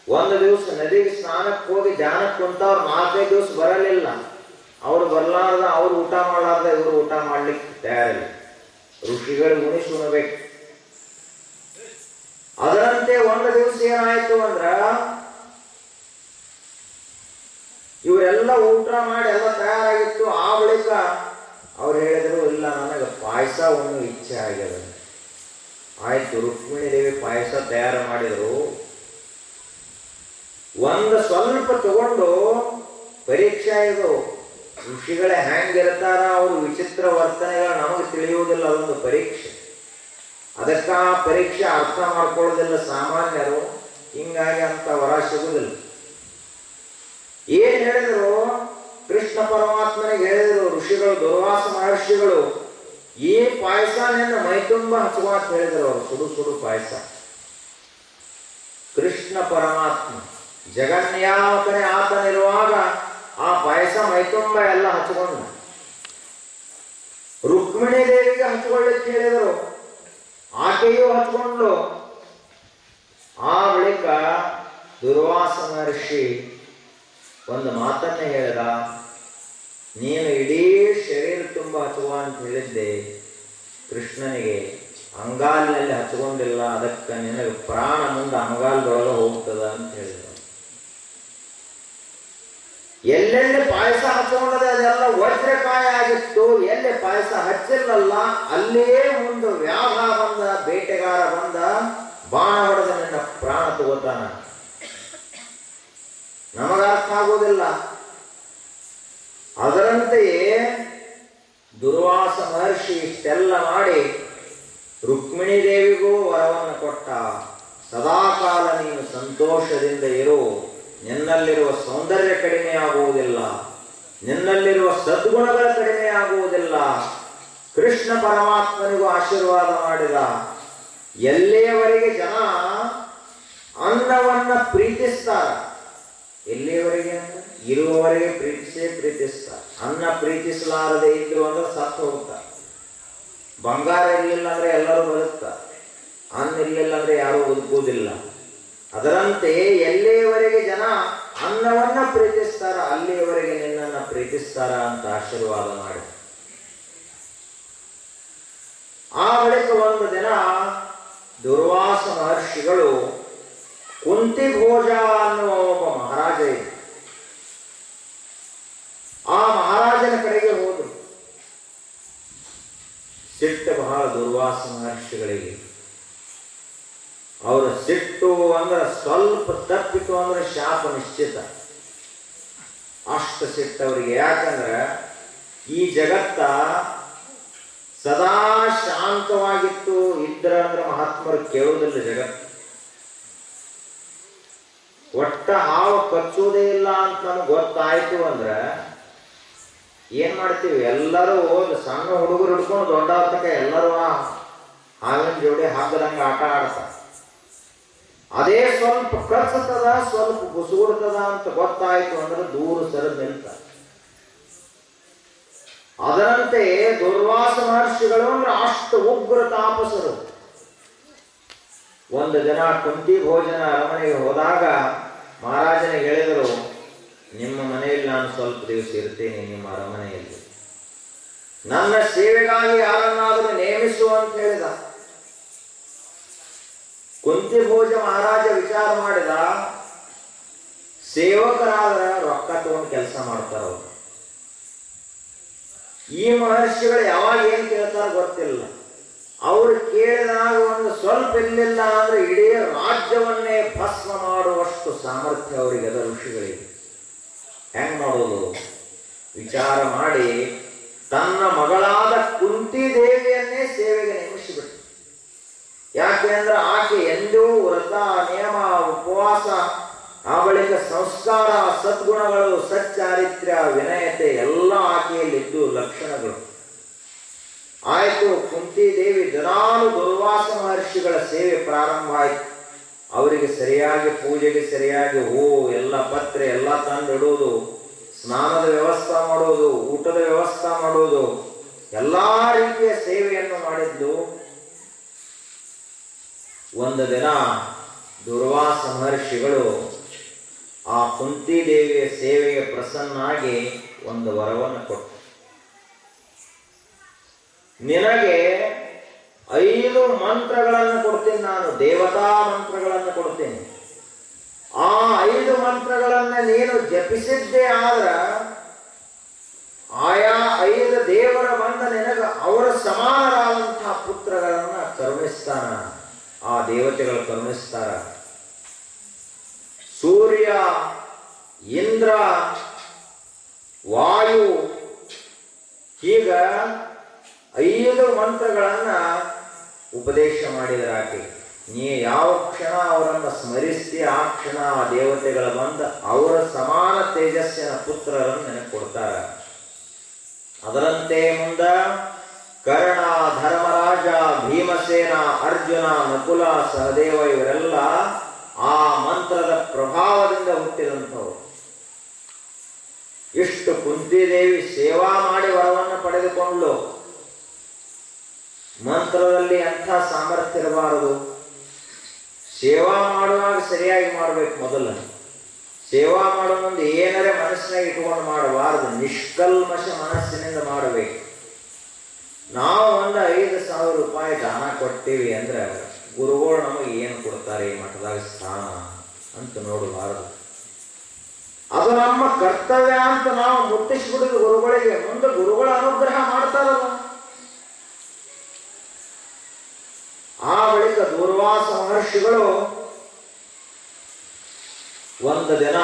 ಒಂದು ದಿವಸ ನದಿಗೆ ಸ್ನಾನಕ್ಕೆ ಹೋಗಿ ಧ್ಯಾನಕ್ಕೆ ಕುಂತವ್ರು 4-5 ದಿವಸ ಬರಲಿಲ್ಲ. ಅವ್ರು ಬರ್ಲಾರ್ದ, ಅವ್ರು ಊಟ ಮಾಡಲಾರ್ದ ಇವರು ಊಟ ಮಾಡ್ಲಿಕ್ಕೆ ತಯಾರಿಲ್ಲ. ಋಷಿಗಳಿಗೆ ಉಣಿಸಿ ಉಣಬೇಕು. ಅದರಂತೆ ಒಂದು ದಿವಸ ಏನಾಯ್ತು ಅಂದ್ರ, ಇವರೆಲ್ಲ ಊಟ ಮಾಡಿ ಎಲ್ಲ ತಯಾರಾಗಿತ್ತು. ಆ ಬಳಿಕ ಅವ್ರು ಹೇಳಿದ್ರು, ಇಲ್ಲ ನನಗೆ ಪಾಯಸ ಉಣ್ಣು ಇಚ್ಛೆ ಆಗ್ಯದ. ಆಯ್ತು, ರುಕ್ಮಿಣಿ ದೇವಿ ಪಾಯಸ ತಯಾರು ಮಾಡಿದ್ರು. ಒಂದು ಸ್ವಲ್ಪ ತಗೊಂಡು, ಪರೀಕ್ಷೆ ಇದು, ಋಷಿಗಳೇ ಹೆಂಗಿರ್ತಾರ, ಅವರು ವಿಚಿತ್ರ ವರ್ತನೆಗಳು ನಮಗೆ ತಿಳಿಯುವುದಿಲ್ಲ, ಅದೊಂದು ಪರೀಕ್ಷೆ. ಅದಕ್ಕ ಪರೀಕ್ಷೆ ಅರ್ಥ ಮಾಡ್ಕೊಳ್ಳೋದಿಲ್ಲ ಸಾಮಾನ್ಯರು, ಹಿಂಗಾಗಿ ಅಂತ ವರ ಸಿಗುದಿಲ್ಲ. ಏನ್ ಹೇಳಿದ್ರು, ಕೃಷ್ಣ ಪರಮಾತ್ಮನಿಗೆ ಹೇಳಿದ್ರು ಋಷಿಗಳು, ದುರ್ವಾಸ ಮಹರ್ಷಿಗಳು, ಈ ಪಾಯಸ ನಿನ್ನ ಮೈತುಂಬ ಹಚ್ಚುವ ಅಂತ ಹೇಳಿದ್ರು ಅವರು. ಸುಡು ಸುಡು ಪಾಯಸ. ಕೃಷ್ಣ ಪರಮಾತ್ಮ ಜಗನ್ಯಾಮಕನೇ ಆತನಿರುವಾಗ ಆ ಪಾಯಸ ಮೈತುಂಬ ಎಲ್ಲ ಹಚ್ಕೊಂಡ. ರುಕ್ಮಿಣಿ ದೇವಿಗೆ ಹಚ್ಕೊಳ್ಳಿಕ್ಕೆ ಹೇಳಿದರು, ಆಕೆಯೂ ಹಚ್ಕೊಂಡು. ಆ ಬಳಿಕ ದುರ್ವಾಸ ಮಹರ್ಷಿ ಒಂದು ಮಾತನ್ನೇ ಹೇಳಿದ, ನೀನು ಇಡೀ ಶರೀರ ತುಂಬ ಹಚ್ಚುವ ಅಂತ ಹೇಳಿದ್ದೆ ಕೃಷ್ಣನಿಗೆ, ಅಂಗಾಲಿನಲ್ಲಿ ಹಚ್ಕೊಂಡಿಲ್ಲ, ಅದಕ್ಕೆ ನಿನಗೆ ಪ್ರಾಣ ಮುಂದೆ ಅಂಗಾಲದೊಳಗೆ ಹೋಗ್ತದ ಅಂತ ಹೇಳಿದ. ಎಲ್ಲೆಲ್ಲಿ ಪಾಯಸ ಹಚ್ಕೊಂಡದೆ ಅದೆಲ್ಲ ವಜ್ರಕಾಯ ಆಗಿತ್ತು. ಎಲ್ಲಿ ಪಾಯಸ ಹಚ್ಚಿಲ್ಲಲ್ಲ ಅಲ್ಲೇ ಮುಂದೆ ವ್ಯಾಘ ಬಂದ, ಬೇಟೆಗಾರ ಬಂದ, ಬಾಣ ಹೊಡೆದ ನಿನ್ನ ಪ್ರಾಣ ತಗೋತಾನ. ನಮಗರ್ಥ ಆಗುವುದಿಲ್ಲ. ಅದರಂತೆಯೇ ದುರ್ವಾಸ ಮಹರ್ಷಿ ಇಷ್ಟೆಲ್ಲ ಮಾಡಿ ರುಕ್ಮಿಣಿ ದೇವಿಗೂ ವರವನ್ನು ಕೊಟ್ಟ. ಸದಾಕಾಲ ನೀನು ಸಂತೋಷದಿಂದ ಇರು, ನಿನ್ನಲ್ಲಿರುವ ಸೌಂದರ್ಯ ಕಡಿಮೆ ಆಗುವುದಿಲ್ಲ, ನಿನ್ನಲ್ಲಿರುವ ಸದ್ಗುಣಗಳ ಕಡಿಮೆ ಆಗುವುದಿಲ್ಲ. ಕೃಷ್ಣ ಪರಮಾತ್ಮನಿಗೂ ಆಶೀರ್ವಾದ ಮಾಡಿದ. ಎಲ್ಲಿಯವರೆಗೆ ಜನ ಅನ್ನವನ್ನ ಪ್ರೀತಿಸ್ತಾರ, ಎಲ್ಲಿಯವರೆಗೆ ಅಂದ್ರೆ ಇರುವವರೆಗೆ ಪ್ರೀತಿಸ್ತಾರೆ. ಅನ್ನ ಪ್ರೀತಿಸಲಾರದೆ ಇದ್ರು ಅಂದ್ರೆ ಸತ್ತು ಹೋಗ್ತಾರೆ. ಬಂಗಾರ ಇರಲಿಲ್ಲ ಅಂದ್ರೆ ಎಲ್ಲರೂ ಬದುಕ್ತಾರೆ, ಅನ್ನ ಇರಲಿಲ್ಲ ಅಂದ್ರೆ ಯಾರೂ ಬದುಕುವುದಿಲ್ಲ. ಅದರಂತೆ ಎಲ್ಲಿಯವರೆಗೆ ಜನ ಅನ್ನವನ್ನ ಪ್ರೀತಿಸ್ತಾರ, ಅಲ್ಲಿಯವರೆಗೆ ನಿನ್ನನ್ನ ಪ್ರೀತಿಸ್ತಾರ ಅಂತ ಆಶೀರ್ವಾದ ಮಾಡಿ. ಆ ಬಳಿಕ ಒಂದು ದಿನ ದುರ್ವಾಸ ಮಹರ್ಷಿಗಳು ಕುಂತಿ ಭೋಜ ಅನ್ನುವ ಒಬ್ಬ ಮಹಾರಾಜ ಇದೆ, ಆ ಮಹಾರಾಜನ ಕಡೆಗೆ ಹೋದರು. ಸಿಟ್ಟು ಬಹಳ ದುರ್ವಾಸ ಮಹರ್ಷಿಗಳಿಗೆ. ಅವರ ಸಿಟ್ಟು ಅಂದ್ರೆ ಸ್ವಲ್ಪ ತಪ್ಪಿತು ಅಂದ್ರೆ ಶಾಪ ನಿಶ್ಚಿತ, ಅಷ್ಟು ಸಿಟ್ಟು ಅವರಿಗೆ. ಯಾಕಂದ್ರೆ ಈ ಜಗತ್ತ ಸದಾ ಶಾಂತವಾಗಿತ್ತು ಇದ್ರ ಅಂದ್ರೆ ಮಹಾತ್ಮರು ಕೇಳುವುದಿಲ್ಲ. ಜಗತ್ತು ಒಟ್ಟ ಹಾವು ಕಚ್ಚುವುದೇ ಇಲ್ಲ ಅಂತ ನಮ್ಗೆ ಗೊತ್ತಾಯ್ತು ಅಂದ್ರೆ ಏನ್ ಮಾಡ್ತೀವಿ, ಎಲ್ಲರೂ ಸಣ್ಣ ಹುಡುಗರು ಹಿಡ್ಕೊಂಡು ದೊಡ್ಡವ್ರ ತನಕ ಎಲ್ಲರೂ ಆ ಹಾವಿನ ಜೋಡಿ ಹಗ್ಗದಂಗೆ ಆಟ ಆಡ್ತಾರೆ. ಅದೇ ಸ್ವಲ್ಪ ಕಚ್ಚತದ, ಸ್ವಲ್ಪ ಬುಸುಗುಡ್ತದ ಅಂತ ಗೊತ್ತಾಯ್ತು ಅಂದ್ರೆ ದೂರ ಸರಿದು ನಿಲ್ತಾರೆ. ಅದರಂತೆ ದುರ್ವಾಸ ಮಹರ್ಷಿಗಳು ಅಂದ್ರೆ ಅಷ್ಟು ಉಗ್ರ ತಾಪಸರು. ಒಂದು ದಿನ ಕುಂತಿ ಭೋಜನ ಅರಮನೆಗೆ ಹೋದಾಗ ಮಹಾರಾಜನಿಗೆ ಹೇಳಿದರು, ನಿಮ್ಮ ಮನೆಯಲ್ಲಿ ನಾನು ಸ್ವಲ್ಪ ದಿವಸ ಇರ್ತೇನೆ, ನಿಮ್ಮ ಅರಮನೆಯಲ್ಲಿ ನನ್ನ ಸೇವೆಗಾಗಿ ಯಾರನ್ನಾದರೂ ನೇಮಿಸು ಅಂತ ಹೇಳಿದ. ಕುಂತಿ ಭೋಜ ಮಹಾರಾಜ ವಿಚಾರ ಮಾಡಿದ, ಸೇವಕರಾದ್ರೆ ರೊಕ್ಕ ತಗೊಂಡು ಕೆಲಸ ಮಾಡ್ತಾರ ಅವರು. ಈ ಮಹರ್ಷಿಗಳು ಯಾವಾಗ ಏನ್ ಕೇಳ್ತಾರ ಗೊತ್ತಿಲ್ಲ. ಅವರು ಕೇಳಿದಾಗ ಒಂದು ಸ್ವಲ್ಪ ಇರಲಿಲ್ಲ ಅಂದ್ರೆ ಇಡೀ ರಾಜ್ಯವನ್ನೇ ಭಸ್ಮ ಮಾಡುವಷ್ಟು ಸಾಮರ್ಥ್ಯ ಅವರಿಗೆ ಅದ ಋಷಿಗಳಿಗೆ. ಹೆಂಗ್ ಮಾಡೋದು ವಿಚಾರ ಮಾಡಿ ತನ್ನ ಮಗಳಾದ ಕುಂತಿ ದೇವಿಯನ್ನೇ ಸೇವೆಗೆ ನೇಮಿಸಿಬಿಟ್ಟು. ಯಾಕೆ ಅಂದ್ರೆ ಆಕೆ ಎಂದೂ ವ್ರತ ನಿಯಮ ಉಪವಾಸ ಆ ಬಳಿಕ ಸಂಸ್ಕಾರ, ಸದ್ಗುಣಗಳು, ಸಚ್ಚಾರಿತ್ರ್ಯ, ವಿನಯತೆ ಎಲ್ಲ ಆಕೆಯಲ್ಲಿದ್ದು ಲಕ್ಷಣಗಳು. ಆಯಿತು, ಕುಂತಿದೇವಿ ದಿನಾಲು ದುರ್ವಾಸ ಮಹರ್ಷಿಗಳ ಸೇವೆ ಪ್ರಾರಂಭ ಆಯಿತು. ಅವರಿಗೆ ಸರಿಯಾಗಿ ಪೂಜೆಗೆ ಸರಿಯಾಗಿ ಎಲ್ಲ ಪತ್ರೆ ಎಲ್ಲ ತಂದಿಡುವುದು, ಸ್ನಾನದ ವ್ಯವಸ್ಥೆ ಮಾಡೋದು, ಊಟದ ವ್ಯವಸ್ಥೆ ಮಾಡೋದು, ಎಲ್ಲ ರೀತಿಯ ಸೇವೆಯನ್ನು ಮಾಡಿದ್ದು. ಒಂದು ದಿನ ದುರ್ವಾಸ ಮಹರ್ಷಿಗಳು ಆ ಕುಂತಿದೇವಿಯ ಸೇವೆಗೆ ಪ್ರಸನ್ನಾಗಿ ಒಂದು ವರವನ್ನು ಕೊಟ್ಟರು. ನಿನಗೆ 5 ಮಂತ್ರಗಳನ್ನು ಕೊಡ್ತೀನಿ, ನಾನು ದೇವತಾ ಮಂತ್ರಗಳನ್ನು ಕೊಡ್ತೀನಿ. ಆ 5 ಮಂತ್ರಗಳನ್ನ ನೀನು ಜಪಿಸಿದ್ದೇ ಆದ್ರ ಆಯಾ 5 ದೇವರ ಬಂದ ನಿನಗ ಅವರ ಸಮಾನರಾದಂತಹ ಪುತ್ರಗಳನ್ನ ಕರುಣಿಸ್ತಾನ, ಆ ದೇವತೆಗಳು ಕರುಣಿಸ್ತಾರ. ಸೂರ್ಯ, ಇಂದ್ರ, ವಾಯು, ಹೀಗ 5 ಮಂತ್ರಗಳನ್ನ ಉಪದೇಶ ಮಾಡಿದರಾಕೆ. ನೀ ಯಾವ ಕ್ಷಣ ಅವರನ್ನು ಸ್ಮರಿಸಿ ಆ ಕ್ಷಣ ಆ ದೇವತೆಗಳ ಬಂದ ಅವರ ಸಮಾನ ತೇಜಸ್ಸಿನ ಪುತ್ರರನ್ನು ನೆನಪು ಕೊಡ್ತಾರ. ಅದರಂತೆ ಮುಂದ ಕರ್ಣ, ಧರ್ಮರಾಜ, ಭೀಮಸೇನ, ಅರ್ಜುನ, ನಕುಲ, ಸಹದೇವ ಇವರೆಲ್ಲ ಆ ಮಂತ್ರದ ಪ್ರಭಾವದಿಂದ ಹುಟ್ಟಿದಂಥವರು. ಇಷ್ಟು ಕುಂತಿದೇವಿ ಸೇವಾ ಮಾಡಿ ವರವನ್ನು ಪಡೆದುಕೊಂಡು ಮಂತ್ರದಲ್ಲಿ ಅಂಥ ಸಾಮರ್ಥ್ಯ ಇರಬಾರದು. ಸೇವಾ ಮಾಡುವಾಗ ಸರಿಯಾಗಿ ಮಾಡಬೇಕು. ಮೊದಲು ಸೇವಾ ಮಾಡೋ ಮುಂದೆ ಏನಾರೇ ಮನಸ್ಸಿನಾಗ ಇಟ್ಕೊಂಡು ಮಾಡಬಾರದು, ನಿಷ್ಕಲ್ಮಶ ಮನಸ್ಸಿನಿಂದ ಮಾಡಬೇಕು. ನಾವು ಒಂದು 5,000 ರೂಪಾಯಿ ದಾನ ಕೊಡ್ತೀವಿ ಅಂದ್ರೆ ಗುರುಗಳು ನಮಗೆ ಏನು ಕೊಡ್ತಾರೆ ಈ ಮಠದಾಗ ಸ್ಥಾನ ಅಂತ ನೋಡಬಾರದು. ಅದು ನಮ್ಮ ಕರ್ತವ್ಯ ಅಂತ ನಾವು ಮುಟ್ಟಿಸ್ಬಿಡುದು ಗುರುಗಳಿಗೆ. ಮುಂದೆ ಗುರುಗಳ ಅನುಗ್ರಹ ಮಾಡ್ತಾರಲ್ಲ. ಆ ಬಳಿಕ ದೂರ್ವಾಸ ಮಹರ್ಷಿಗಳು ಒಂದು ದಿನ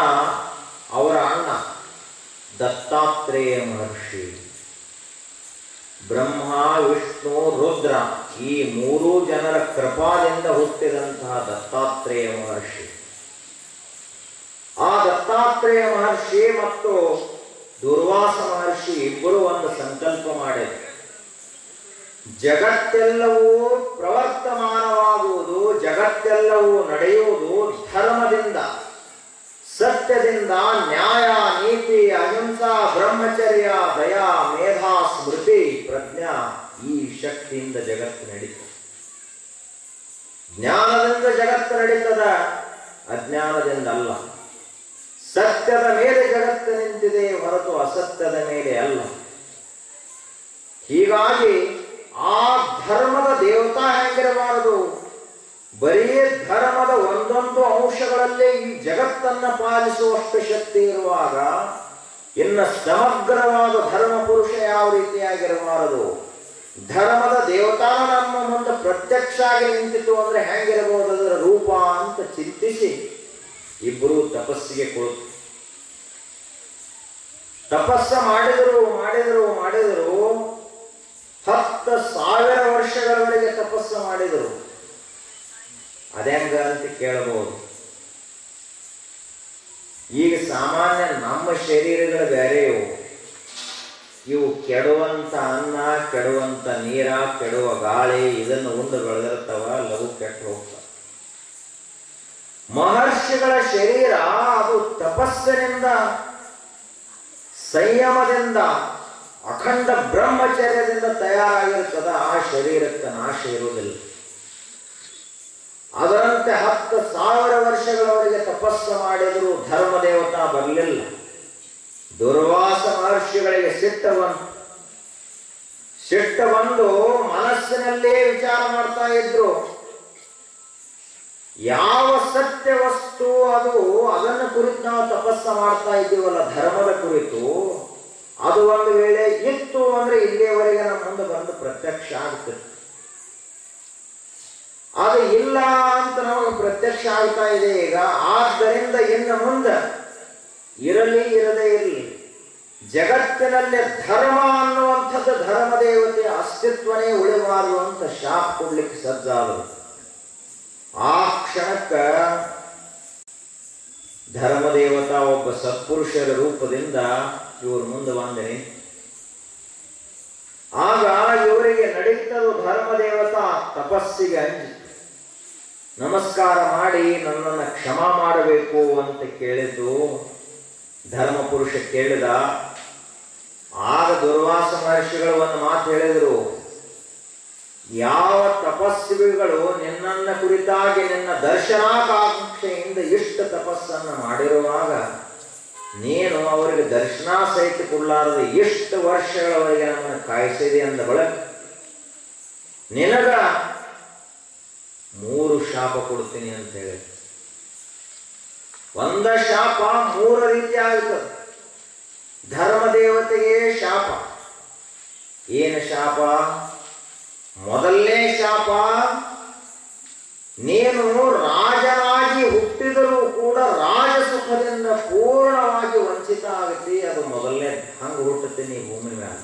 ಅವರ ಅಣ್ಣ ದತ್ತಾತ್ರೇಯ ಮಹರ್ಷಿ, ಬ್ರಹ್ಮ, ವಿಷ್ಣು, ರುದ್ರ ಈ 3 ಜನರ ಕೃಪಾದಿಂದ ಹುಟ್ಟಿದಂತಹ ದತ್ತಾತ್ರೇಯ ಮಹರ್ಷಿ, ಆ ದತ್ತಾತ್ರೇಯ ಮಹರ್ಷಿ ಮತ್ತು ದೂರ್ವಾಸ ಮಹರ್ಷಿ ಇಬ್ಬರು ಒಂದು ಸಂಕಲ್ಪ ಮಾಡಿದರು. ಜಗತ್ತೆಲ್ಲವೂ ಪ್ರವರ್ತಮಾನವಾಗುವುದು, ಜಗತ್ತೆಲ್ಲವೂ ನಡೆಯುವುದು ಧರ್ಮದಿಂದ, ಸತ್ಯದಿಂದ, ನ್ಯಾಯ, ನೀತಿ, ಅಹಿಂಸಾ, ಬ್ರಹ್ಮಚರ್ಯ, ದಯಾ, ಮೇಧಾ, ಸ್ಮೃತಿ, ಪ್ರಜ್ಞಾ ಈ ಶಕ್ತಿಯಿಂದ ಜಗತ್ತು ನಡೀತದೆ. ಜ್ಞಾನದಿಂದ ಜಗತ್ತು ನಡೀತದ, ಅಜ್ಞಾನದಿಂದ ಅಲ್ಲ. ಸತ್ಯದ ಮೇಲೆ ಜಗತ್ತು ನಿಂತಿದೆ ಹೊರತು ಅಸತ್ಯದ ಮೇಲೆ ಅಲ್ಲ. ಹೀಗಾಗಿ ಆ ಧರ್ಮದ ದೇವತಾ ಹೆಂಗಿರಬಾರದು, ಬರೀ ಧರ್ಮದ ಒಂದೊಂದು ಅಂಶಗಳಲ್ಲೇ ಈ ಜಗತ್ತನ್ನ ಪಾಲಿಸುವಷ್ಟು ಶಕ್ತಿ ಇರುವಾಗ ಇನ್ನು ಸಮಗ್ರವಾದ ಧರ್ಮ ಪುರುಷ ಯಾವ ರೀತಿಯಾಗಿರಬಾರದು. ಧರ್ಮದ ದೇವತಾನ ನಮ್ಮ ಮುಂದೆ ಪ್ರತ್ಯಕ್ಷ ಆಗಿ ನಿಂತಿತು ಅಂದ್ರೆ ಹೆಂಗಿರಬಹುದು ಅದರ ರೂಪ ಅಂತ ಚಿಂತಿಸಿ ಇಬ್ಬರು ತಪಸ್ಸಿಗೆ ಕುಳಿತು ತಪಸ್ಸ ಮಾಡಿದರು. 10,000 ವರ್ಷಗಳವರೆಗೆ ತಪಸ್ಸು ಮಾಡಿದರು. ಅದೆಂಗ ಅಂತ ಕೇಳಬಹುದು. ಈಗ ಸಾಮಾನ್ಯ ನಮ್ಮ ಶರೀರಗಳು ಬೇರೆ, ಇವು ಕೆಡುವಂತ ಅನ್ನ, ಕೆಡುವಂತ ನೀರ, ಕೆಡುವ ಗಾಳಿ ಇದನ್ನು ಉಂಡು ಬೆಳೆದಿರ್ತಾವ, ಲಘು ಕೆಟ್ಟು ಹೋಗ್ತಾವ. ಮಹರ್ಷಿಗಳ ಶರೀರ ಅದು ತಪಸ್ಸಿನಿಂದ, ಸಂಯಮದಿಂದ, ಅಖಂಡ ಬ್ರಹ್ಮಚರ್ಯದಿಂದ ತಯಾರಾಗಿರ್ತದ. ಆ ಶರೀರಕ್ಕೆ ನಾಶ ಇರುವುದಿಲ್ಲ. ಅದರಂತೆ 10,000 ವರ್ಷಗಳವರೆಗೆ ತಪಸ್ಸು ಮಾಡಿದರೂ ಧರ್ಮದೇವತಾ ಬರಲಿಲ್ಲ. ದುರ್ವಾಸ ಮಹರ್ಷಿಗಳಿಗೆ ಸಿಟ್ಟು ಬಂದು ಮನಸ್ಸಿನಲ್ಲೇ ವಿಚಾರ ಮಾಡ್ತಾ ಇದ್ರು. ಯಾವ ಸತ್ಯ ವಸ್ತು ಅದನ್ನು ಕುರಿತು ನಾವು ತಪಸ್ಸು ಮಾಡ್ತಾ ಇದ್ದೀವಲ್ಲ, ಧರ್ಮದ ಕುರಿತು, ಅದು ಒಂದು ವೇಳೆ ಇತ್ತು ಅಂದ್ರೆ ಇಲ್ಲಿಯವರೆಗೆ ನಮ್ಮ ಮುಂದೆ ಬಂದು ಪ್ರತ್ಯಕ್ಷ ಆಗ್ತದೆ. ಅದು ಇಲ್ಲ ಅಂತ ನಮಗೆ ಪ್ರತ್ಯಕ್ಷ ಆಗ್ತಾ ಇದೆ ಈಗ. ಆದ್ದರಿಂದ ಇನ್ನು ಮುಂದೆ ಇರಲಿ ಇರದೇ ಇರಲಿ, ಜಗತ್ತಿನಲ್ಲಿ ಧರ್ಮ ಅನ್ನುವಂಥದ್ದು ಧರ್ಮದೇವತೆಯ ಅಸ್ತಿತ್ವನೇ ಉಳಿಬಾರದು ಅಂತ ಶಾಪ್ ಕೊಡ್ಲಿಕ್ಕೆ ಸಜ್ಜಾದರು. ಆ ಕ್ಷಣಕ್ಕ ಧರ್ಮದೇವತಾ ಒಬ್ಬ ಸತ್ಪುರುಷರ ರೂಪದಿಂದ ಇವರು ಮುಂದೆ ಬಂದರೆ ಆಗ ಇವರಿಗೆ ನಡೀತದು ಧರ್ಮದೇವತಾ ತಪಸ್ಸಿಗೆ ಅಂಜಿ ನಮಸ್ಕಾರ ಮಾಡಿ ನನ್ನನ್ನು ಕ್ಷಮ ಮಾಡಬೇಕು ಅಂತ ಕೇಳಿದ್ದು ಧರ್ಮಪುರುಷ ಕೇಳಿದ. ಆಗ ದುರ್ವಾಸ ಮಹರ್ಷಿಗಳು ಒಂದು ಮಾತು ಹೇಳಿದರು, ಯಾವ ತಪಸ್ವಿಗಳು ನಿನ್ನನ್ನ ಕುರಿತಾಗಿ ನಿನ್ನ ದರ್ಶನಾಕಾಂಕ್ಷೆಯಿಂದ ಇಷ್ಟ ತಪಸ್ಸನ್ನು ಮಾಡಿರುವಾಗ ನೀನು ಅವರಿಗೆ ದರ್ಶನ ಸಹಿತ ಕೊಡಲಾರದೆ ಎಷ್ಟು ವರ್ಷಗಳವರೆಗೆ ನಮ್ಮನ್ನು ಕಾಯಿಸಿದೆ ಅಂದ ಬಳಿಕ ನಿನಗ 3 ಶಾಪ ಕೊಡ್ತೀನಿ ಅಂತ ಹೇಳಿ. ಒಂದ ಶಾಪ 3 ರೀತಿ ಆಗುತ್ತದೆ. ಧರ್ಮದೇವತೆಗೆ ಶಾಪ. ಏನು ಶಾಪ? ಮೊದಲನೇ ಶಾಪ, ನೀನು ರಾಜನಾಗಿ ಹುಟ್ಟಿದರೂ ಕೂಡ ರಾಜಸುಖದಿಂದ ಪೂರ್ಣವಾಗಿ ವಂಚಿತ ಆಗುತ್ತೆ. ಅದು ಮೊದಲನೇ. ಹಂಗ ಹುಟ್ಟುತ್ತೀನಿ ಭೂಮಿ ಮೇಲೆ.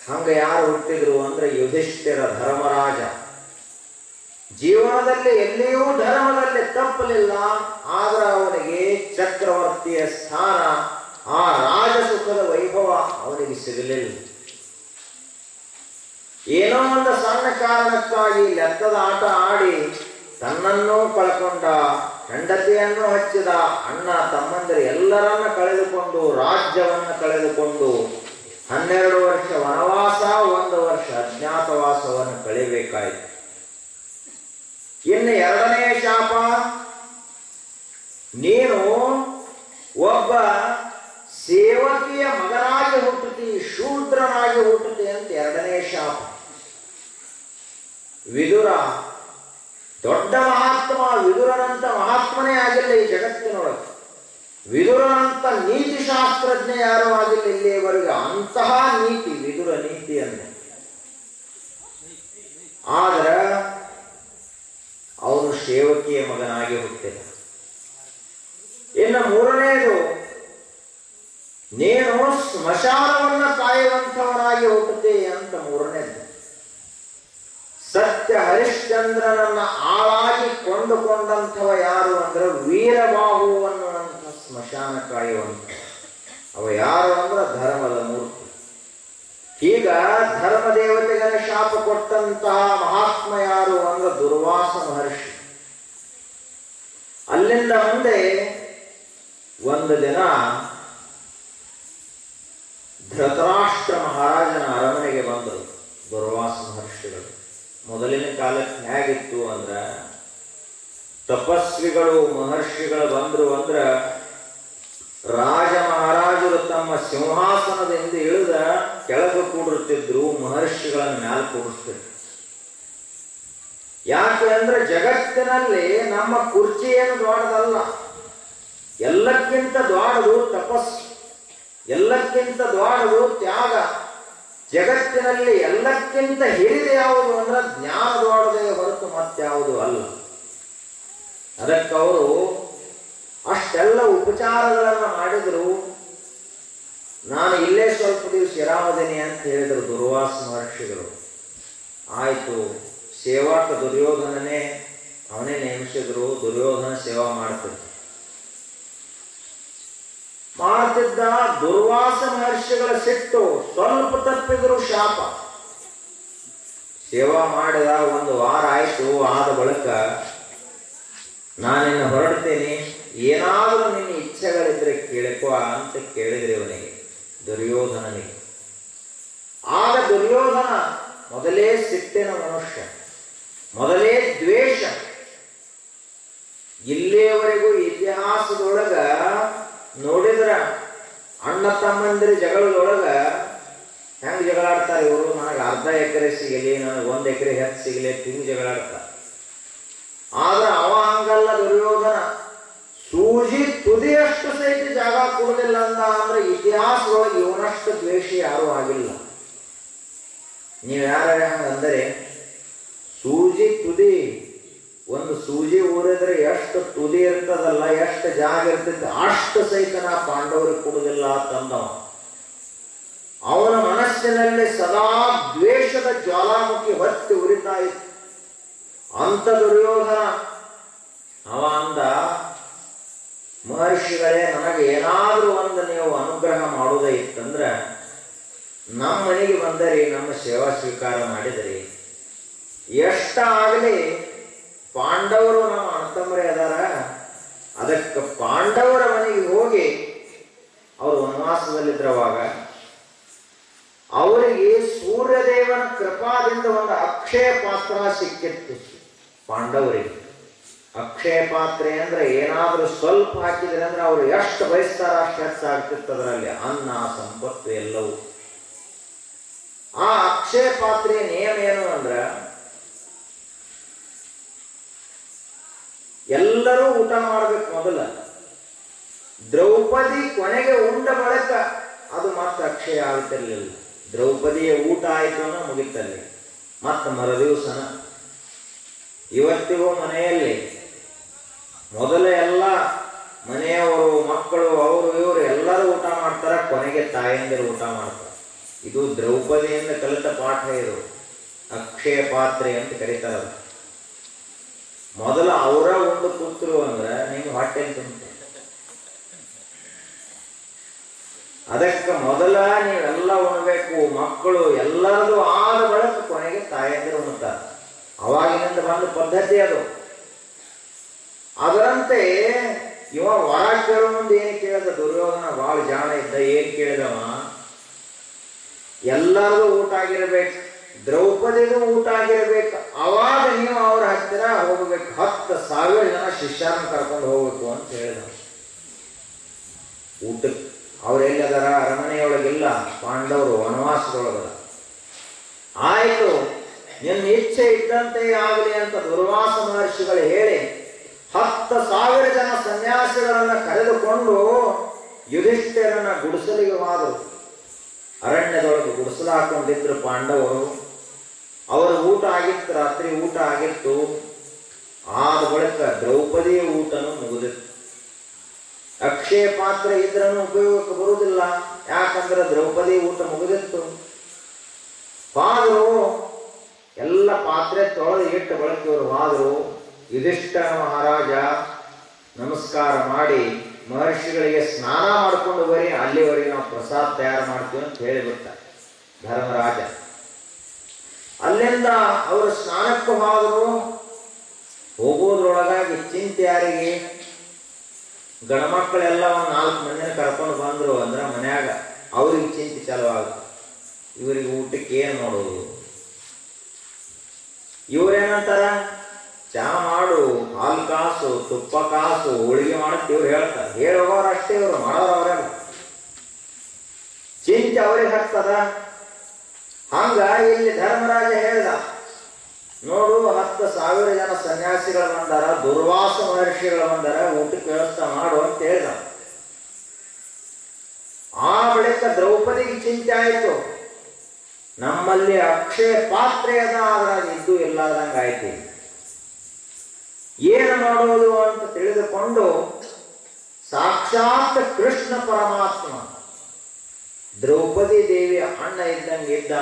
ಹಂಗ ಯಾರು ಹುಟ್ಟಿದ್ರು ಅಂದ್ರೆ ಯುಧಿಷ್ಠಿರ ಧರ್ಮರಾಜ. ಜೀವನದಲ್ಲಿ ಎಲ್ಲಿಯೂ ಧರ್ಮದಲ್ಲಿ ತಪ್ಪಲಿಲ್ಲ, ಆದ್ರೆ ಅವನಿಗೆ ಚಕ್ರವರ್ತಿಯ ಸ್ಥಾನ, ಆ ರಾಜಸುಖದ ವೈಭವ ಅವನಿಗೆ ಸಿಗಲಿಲ್ಲ. ಏನೋ ಒಂದು ಸಣ್ಣ ಕಾರಣಕ್ಕಾಗಿ ಲೆಕ್ಕದ ಆಟ ಆಡಿ ತನ್ನನ್ನೂ ಕಳ್ಕೊಂಡ, ಹೆಂಡತಿಯನ್ನು ಹಚ್ಚಿದ, ಅಣ್ಣ ತಮ್ಮಂದಿರು ಎಲ್ಲರನ್ನ ಕಳೆದುಕೊಂಡು, ರಾಜ್ಯವನ್ನು ಕಳೆದುಕೊಂಡು 12 ವರ್ಷ ವನವಾಸ, 1 ವರ್ಷ ಅಜ್ಞಾತವಾಸವನ್ನು ಕಳೆಯಬೇಕಾಯಿತು. ಇನ್ನು 2ನೇ ಶಾಪ, ನೀನು ಒಬ್ಬ ಸೇವಕಿಯ ಮಗನಾಗಿ ಹುಟ್ಟುತ್ತಿ, ಶೂದ್ರನಾಗಿ ಹುಟ್ಟುತ್ತಿ ಅಂತ 2ನೇ ಶಾಪ. ವಿದುರ ದೊಡ್ಡ ಮಹಾತ್ಮ, ವಿದುರನಂತ ಮಹಾತ್ಮನೇ ಆಗಿಲ್ಲ ಈ ಜಗತ್ತಿನೊಳಗೆ. ವಿದುರನಂತ ನೀತಿ ಶಾಸ್ತ್ರಜ್ಞ ಯಾರೂ ಆಗಿಲ್ಲ ಇಲ್ಲಿಯವರೆಗೆ. ಅಂತಹ ನೀತಿ ವಿದುರ ನೀತಿ ಅಂದ. ಆದ್ರ ಅವನು ಸೇವಕಿಯ ಮಗನಾಗಿ ಹುಟ್ಟಿದ. ಇನ್ನು 3ನೇದು, ನೀನು ಸ್ಮಶಾನವನ್ನ ಕಾಯುವಂಥವನಾಗಿ ಹುಟ್ಟುತ್ತೆ ಅಂತ 3ನೇದು. ಸತ್ಯ ಹರಿಶ್ಚಂದ್ರನನ್ನ ಆಳಾಗಿ ಕೊಂಡುಕೊಂಡಂಥವ ಯಾರು ಅಂದ್ರೆ ವೀರಬಾಹು ಅನ್ನುವಂಥ ಸ್ಮಶಾನ ಕಾಯುವಂಥ ಅವ ಯಾರು ಅಂದ್ರೆ ಧರ್ಮದ ಮೂರ್ತಿ. ಈಗ ಧರ್ಮದೇವತೆಗಳ ಶಾಪ ಕೊಟ್ಟಂತಹ ಮಹಾತ್ಮ ಯಾರು ಅಂದ್ರೆ ದುರ್ವಾಸ ಮಹರ್ಷಿ. ಅಲ್ಲಿಂದ ಮುಂದೆ ಒಂದು ದಿನ ಧೃತರಾಷ್ಟ್ರ ಮಹಾರಾಜನ ಅರಮನೆಗೆ ಬಂದರು ದುರ್ವಾಸ ಮಹರ್ಷಿಗಳು. ಮೊದಲಿನ ಕಾಲಕ್ಕೆ ಹೇಗಿತ್ತು ಅಂದ್ರ ತಪಸ್ವಿಗಳು ಮಹರ್ಷಿಗಳು ಬಂದ್ರು ಅಂದ್ರ ರಾಜ ಮಹಾರಾಜರು ತಮ್ಮ ಸಿಂಹಾಸನದಿಂದ ಇಳಿದ ಕೆಳಗೆ ಕೂಡಿರ್ತಿದ್ರು, ಮಹರ್ಷಿಗಳನ್ನ ಮ್ಯಾಲ ಕೂಡಿಸ್ತಿದ್ರು. ಯಾಕೆ ಅಂದ್ರೆ ಜಗತ್ತಿನಲ್ಲಿ ನಮ್ಮ ಕುರ್ಚಿ ಏನು ದೊಡ್ಡದಲ್ಲ, ಎಲ್ಲಕ್ಕಿಂತ ದೊಡ್ಡದು ತಪಸ್ಸು, ಎಲ್ಲಕ್ಕಿಂತ ದೊಡ್ಡದು ತ್ಯಾಗ. ಜಗತ್ತಿನಲ್ಲಿ ಎಲ್ಲಕ್ಕಿಂತ ಹಿರಿದ ಯಾವುದು ಅಂದ್ರೆ ಜ್ಞಾನ ದೊಡ್ಡದೇ ಹೊರತು ಮತ್ಯಾವುದು ಅಲ್ಲ. ಅದಕ್ಕವರು ಅಷ್ಟೆಲ್ಲ ಉಪಚಾರಗಳನ್ನು ಮಾಡಿದ್ರು. ನಾನು ಇಲ್ಲೇ ಸ್ವಲ್ಪ ದಿವಸ ಇರಾಮದೇನೆ ಅಂತ ಹೇಳಿದರು ದುರ್ವಾಸ ಮಹರ್ಷಿಗಳು. ಆಯಿತು, ಸೇವಾಕ ದುರ್ಯೋಧನನೇ ಅವನೇ ನೇಮಿಸಿದ್ರು. ದುರ್ಯೋಧನ ಸೇವಾ ಮಾಡ್ತಿದ್ದ. ದುರ್ವಾಸ ಮಹರ್ಷಿಗಳ ಸಿಟ್ಟು ಸ್ವಲ್ಪ ತಪ್ಪಿದ್ರು ಶಾಪ. ಸೇವಾ ಮಾಡಿದ 1 ವಾರ ಆಯ್ತು. ಆದ ಬಳಿಕ ನಾನಿನ್ನು ಹೊರಡ್ತೇನೆ, ಏನಾದರೂ ನಿನ್ನ ಇಚ್ಛೆಗಳಿದ್ರೆ ಕೇಳಿಕೋ ಅಂತ ಕೇಳಿದ್ರೆ ಇವನಿಗೆ, ದುರ್ಯೋಧನನಿಗೆ. ಆಗ ದುರ್ಯೋಧನ ಮೊದಲೇ ಸಿಟ್ಟಿನ ಮನುಷ್ಯ, ಮೊದಲೇ ದ್ವೇಷ. ಇಲ್ಲಿಯವರೆಗೂ ಇತಿಹಾಸದೊಳಗ ನೋಡಿದ್ರ ಅಣ್ಣ ತಮ್ಮಂದಿರ ಜಗಳದೊಳಗ ಹೆಂಗ್ ಜಗಳಾಡ್ತಾರೆ ಇವರು. ನನಗೆ ಅರ್ಧ ಎಕರೆ ಸಿಗಲಿ, ನನಗೆ 1 ಎಕರೆ ಹೆಚ್ಚು ಸಿಗಲಿ, ಹಿಂಗ್ ಜಗಳಾಡ್ತಾರೆ. ಆದ್ರೆ ಅವ ಹಂಗಲ್ಲ ದುರ್ಯೋಧನ. ಸೂಜಿ ತುದಿಯಷ್ಟು ಸಹಿತ ಜಾಗ ಕೊಡುದಿಲ್ಲ ಅಂತ ಅಂದ್ರೆ ಇತಿಹಾಸದೊಳಗೆ ಇವನಷ್ಟು ದ್ವೇಷಿ ಯಾರೂ ಆಗಿಲ್ಲ. ನೀವು ಯಾರ ಹಂಗಂದರೆ ಸೂಜಿ ತುದಿ, ಒಂದು ಸೂಜಿ ಊರಿದ್ರೆ ಎಷ್ಟು ತುದಿ ಇರ್ತದಲ್ಲ, ಎಷ್ಟು ಜಾಗ ಇರ್ತೈತೆ ಅಷ್ಟು ಸಹಿತ ನಾ ಪಾಂಡವರಿಗೆ ಕೊಡುದಿಲ್ಲ ತಂದವ. ಅವನ ಮನಸ್ಸಿನಲ್ಲಿ ಸದಾ ದ್ವೇಷದ ಜ್ವಾಲಾಮುಖಿ ಹೊತ್ತಿ ಉರಿತಾ ಇತ್ತು. ಅಂತ ದುರ್ಯೋಧನ ಅವ ಅಂದ, ಮಹರ್ಷಿಗಳೇ, ನನಗೆ ಏನಾದರೂ ಒಂದು ನೀವು ಅನುಗ್ರಹ ಮಾಡೋದೇ ಇತ್ತಂದ್ರೆ ನಮ್ಮ ಮನೆಗೆ ಬಂದರಿ, ನಮ್ಮ ಸೇವಾ ಸ್ವೀಕಾರ ಮಾಡಿದರಿ, ಎಷ್ಟಾಗಲಿ ಪಾಂಡವರು ನಮ್ಮ ಅಣ್ಣತಮ್ಮರೇ ಅದಾರ, ಅದಕ್ಕೆ ಪಾಂಡವರ ಮನೆಗೆ ಹೋಗಿ ಅವರು ವನವಾಸದಲ್ಲಿದ್ರವಾಗ ಅವರಿಗೆ ಸೂರ್ಯದೇವನ ಕೃಪಾದಿಂದ ಒಂದು ಅಕ್ಷಯ ಪಾತ್ರ ಸಿಕ್ಕಿತ್ತು. ಪಾಂಡವರಿಗೆ ಅಕ್ಷಯ ಪಾತ್ರೆ ಅಂದ್ರೆ ಏನಾದ್ರೂ ಸ್ವಲ್ಪ ಹಾಕಿದ್ರೆ ಅಂದ್ರೆ ಅವ್ರು ಎಷ್ಟು ಬಯಸ್ತಾರ ಅಷ್ಟು ಹೆಚ್ಚಾಗ್ತಿತ್ತು ಅದರಲ್ಲಿ ಅನ್ನ ಸಂಪತ್ತು ಎಲ್ಲವೂ. ಆ ಅಕ್ಷಯ ಪಾತ್ರೆಯ ನಿಯಮ ಏನು ಅಂದ್ರೆ ಎಲ್ಲರೂ ಊಟ ಮಾಡ್ಬೇಕು ಮೊದಲ. ದ್ರೌಪದಿ ಕೊನೆಗೆ ಉಂಡ ಬಳಿಕ ಅದು ಮತ್ತೆ ಅಕ್ಷಯ ಆಗ್ತಿರ್ಲಿಲ್ಲ. ದ್ರೌಪದಿಯ ಊಟ ಆಯ್ತು ಅನ್ನೋ ಮುಗಿತಲ್ಲಿ ಮತ್ತೆ ಮರುದಿವಸನ. ಇವತ್ತಿಗೂ ಮನೆಯಲ್ಲಿ ಮೊದಲ ಎಲ್ಲ ಮನೆಯವರು ಮಕ್ಕಳು ಅವರು ಇವರು ಎಲ್ಲರೂ ಊಟ ಮಾಡ್ತಾರೆ, ಕೊನೆಗೆ ತಾಯಂದಿರು ಊಟ ಮಾಡ್ತಾರೆ. ಇದು ದ್ರೌಪದಿಯಿಂದ ಕಲಿತ ಪಾಠ. ಇದು ಅಕ್ಷಯ ಪಾತ್ರೆ ಅಂತ ಕರೀತಾರೆ. ಮೊದಲ ಅವರ ಉಂಡು ಕೂತರು ಅಂದ್ರೆ ನಿಮ್ಗೆ ಹೊಟ್ಟೆ ತುಂಬ. ಅದಕ್ಕೆ ಮೊದಲ ನೀವೆಲ್ಲ ಉಣ್ಬೇಕು, ಮಕ್ಕಳು ಎಲ್ಲರದು ಆದ ಬಳಿಕ ಕೊನೆಗೆ ತಾಯಂದಿರು ಉಣ್ತಾರೆ. ಅವಾಗಿನಿಂದ ಬಂದ ಪದ್ಧತಿ ಅದು. ಅದರಂತೆ ಇವ ವರ ಕೇಳೋ ಮುಂದೆ ಏನ್ ಕೇಳಿದ ದುರ್ಯೋಧನ ಬಹಳ ಜಾಣ ಇದ್ದ. ಏನ್ ಕೇಳಿದವ, ಎಲ್ಲರದು ಊಟ ಆಗಿರ್ಬೇಕು, ದ್ರೌಪದಿಗೂ ಊಟ ಆಗಿರ್ಬೇಕು, ಅವಾಗ ನೀವು ಅವ್ರ ಹತ್ತಿರ ಹೋಗ್ಬೇಕು, 10,000 ಜನ ಶಿಷ್ಯರನ್ನ ಕರ್ಕೊಂಡು ಹೋಗ್ಬೇಕು ಅಂತ ಹೇಳಿದ. ಊಟಕ್ಕೆ ಅವ್ರೆಲ್ಲದಾರ? ಅರಮನೆಯೊಳಗಿಲ್ಲ, ಪಾಂಡವರು ವನವಾಸದೊಳಗದ. ಆಯ್ತು, ನಿನ್ನ ಇಚ್ಛೆ ಇದ್ದಂತೆ ಆಗಲಿ ಅಂತ ದುರ್ವಾಸ ಮಹರ್ಷಿಗಳು ಹೇಳಿ 10,000 ಜನ ಸನ್ಯಾಸಿಗಳನ್ನ ಕರೆದುಕೊಂಡು ಯುಧಿಷ್ಠಿರನ ಗುಡಿಸಲಿಗೆ ಹೋದರು. ಅರಣ್ಯದೊಳಗೆ ಗುಡಿಸಲು ಹಾಕೊಂಡಿದ್ರು ಪಾಂಡವರು. ಅವರ ಊಟ ಆಗಿತ್ತು, ರಾತ್ರಿ ಊಟ ಆಗಿತ್ತು. ಆದ ಬಳಿಕ ದ್ರೌಪದಿಯ ಊಟನೂ ಮುಗಿದಿತ್ತು. ಅಕ್ಷಯ ಪಾತ್ರೆ ಇದ್ರನ್ನು ಉಪಯೋಗಕ್ಕೆ ಬರುವುದಿಲ್ಲ, ಯಾಕಂದ್ರೆ ದ್ರೌಪದಿ ಊಟ ಮುಗಿದಿತ್ತು. ಪಾದರು ಎಲ್ಲ ಪಾತ್ರೆ ತೊಳೆದು ಇಟ್ಟ ಬಳಿಕ ಇವರು ಹೋದರು. ಯುಧಿಷ್ಠಿರ ಮಹಾರಾಜ ನಮಸ್ಕಾರ ಮಾಡಿ ಮಹರ್ಷಿಗಳಿಗೆ ಸ್ನಾನ ಮಾಡಿಕೊಂಡು ಬರೀ, ಅಲ್ಲಿವರೆಗೆ ನಾವು ಪ್ರಸಾದ ತಯಾರು ಮಾಡ್ತೀವಿ ಅಂತ ಹೇಳಿಬಿಟ್ಟ ಧರ್ಮರಾಜ. ಅಲ್ಲಿಂದ ಅವರು ಸ್ನಾನಕ್ಕೆ ಹೋದರು. ಹೋಗೋದ್ರೊಳಗಾಗಿ ಚಿಂತೆ ಯಾರಿಗೆ? ಗಣಮಕ್ಕಳೆಲ್ಲ ಒಂದು 4 ಮಂದಿನ ಕರ್ಕೊಂಡು ಬಂದ್ರು ಅಂದ್ರೆ ಮನ್ಯಾಗ ಅವ್ರಿಗೆ ಚಿಂತೆ ಚಾಲುವಾಗುತ್ತೆ. ಇವರಿಗೆ ಊಟಕ್ಕೆ ಏನ್ ಮಾಡೋದು? ಇವ್ರೇನಂತಾರ, ಚಾ ಮಾಡು, ಹಾಲು ಕಾಸು, ತುಪ್ಪ ಕಾಸು, ಹೋಳಿಗೆ ಮಾಡುತ್ತೆ ಇವ್ರು ಹೇಳ್ತಾರೆ. ಹೇಳೋರು ಅಷ್ಟೇ, ಇವ್ರು ಮಾಡೋರು ಅವರೆಲ್ಲ. ಚಿಂತೆ ಅವ್ರಿಗೆ ಹತ್ತದ. ಹಂಗ ಇಲ್ಲಿ ಧರ್ಮರಾಜ ಹೇಳ್ದ, ನೋಡು 10,000 ಜನ ಸನ್ಯಾಸಿಗಳು ಬಂದಾರ, ದುರ್ವಾಸ ಮಹರ್ಷಿಗಳು ಬಂದಾರ, ಊಟಕ್ಕೆ ವ್ಯವಸ್ಥೆ ಮಾಡು ಅಂತ ಹೇಳ್ದ. ಆ ಬಳಿಕ ದ್ರೌಪದಿಗೆ ಚಿಂತೆ ಆಯ್ತು, ನಮ್ಮಲ್ಲಿ ಅಕ್ಷಯ ಪಾತ್ರೆ ಅದ, ಅದ್ರಾಗ ಇದ್ದು ಇಲ್ಲದಂಗ ಆಯ್ತು, ಏನು ಮಾಡೋದು ಅಂತ ತಿಳಿದುಕೊಂಡು ಸಾಕ್ಷಾತ್ ಕೃಷ್ಣ ಪರಮಾತ್ಮ ದ್ರೌಪದಿ ದೇವಿಯ ಅಣ್ಣ ಇದ್ದಂಗೆ ಇದ್ದ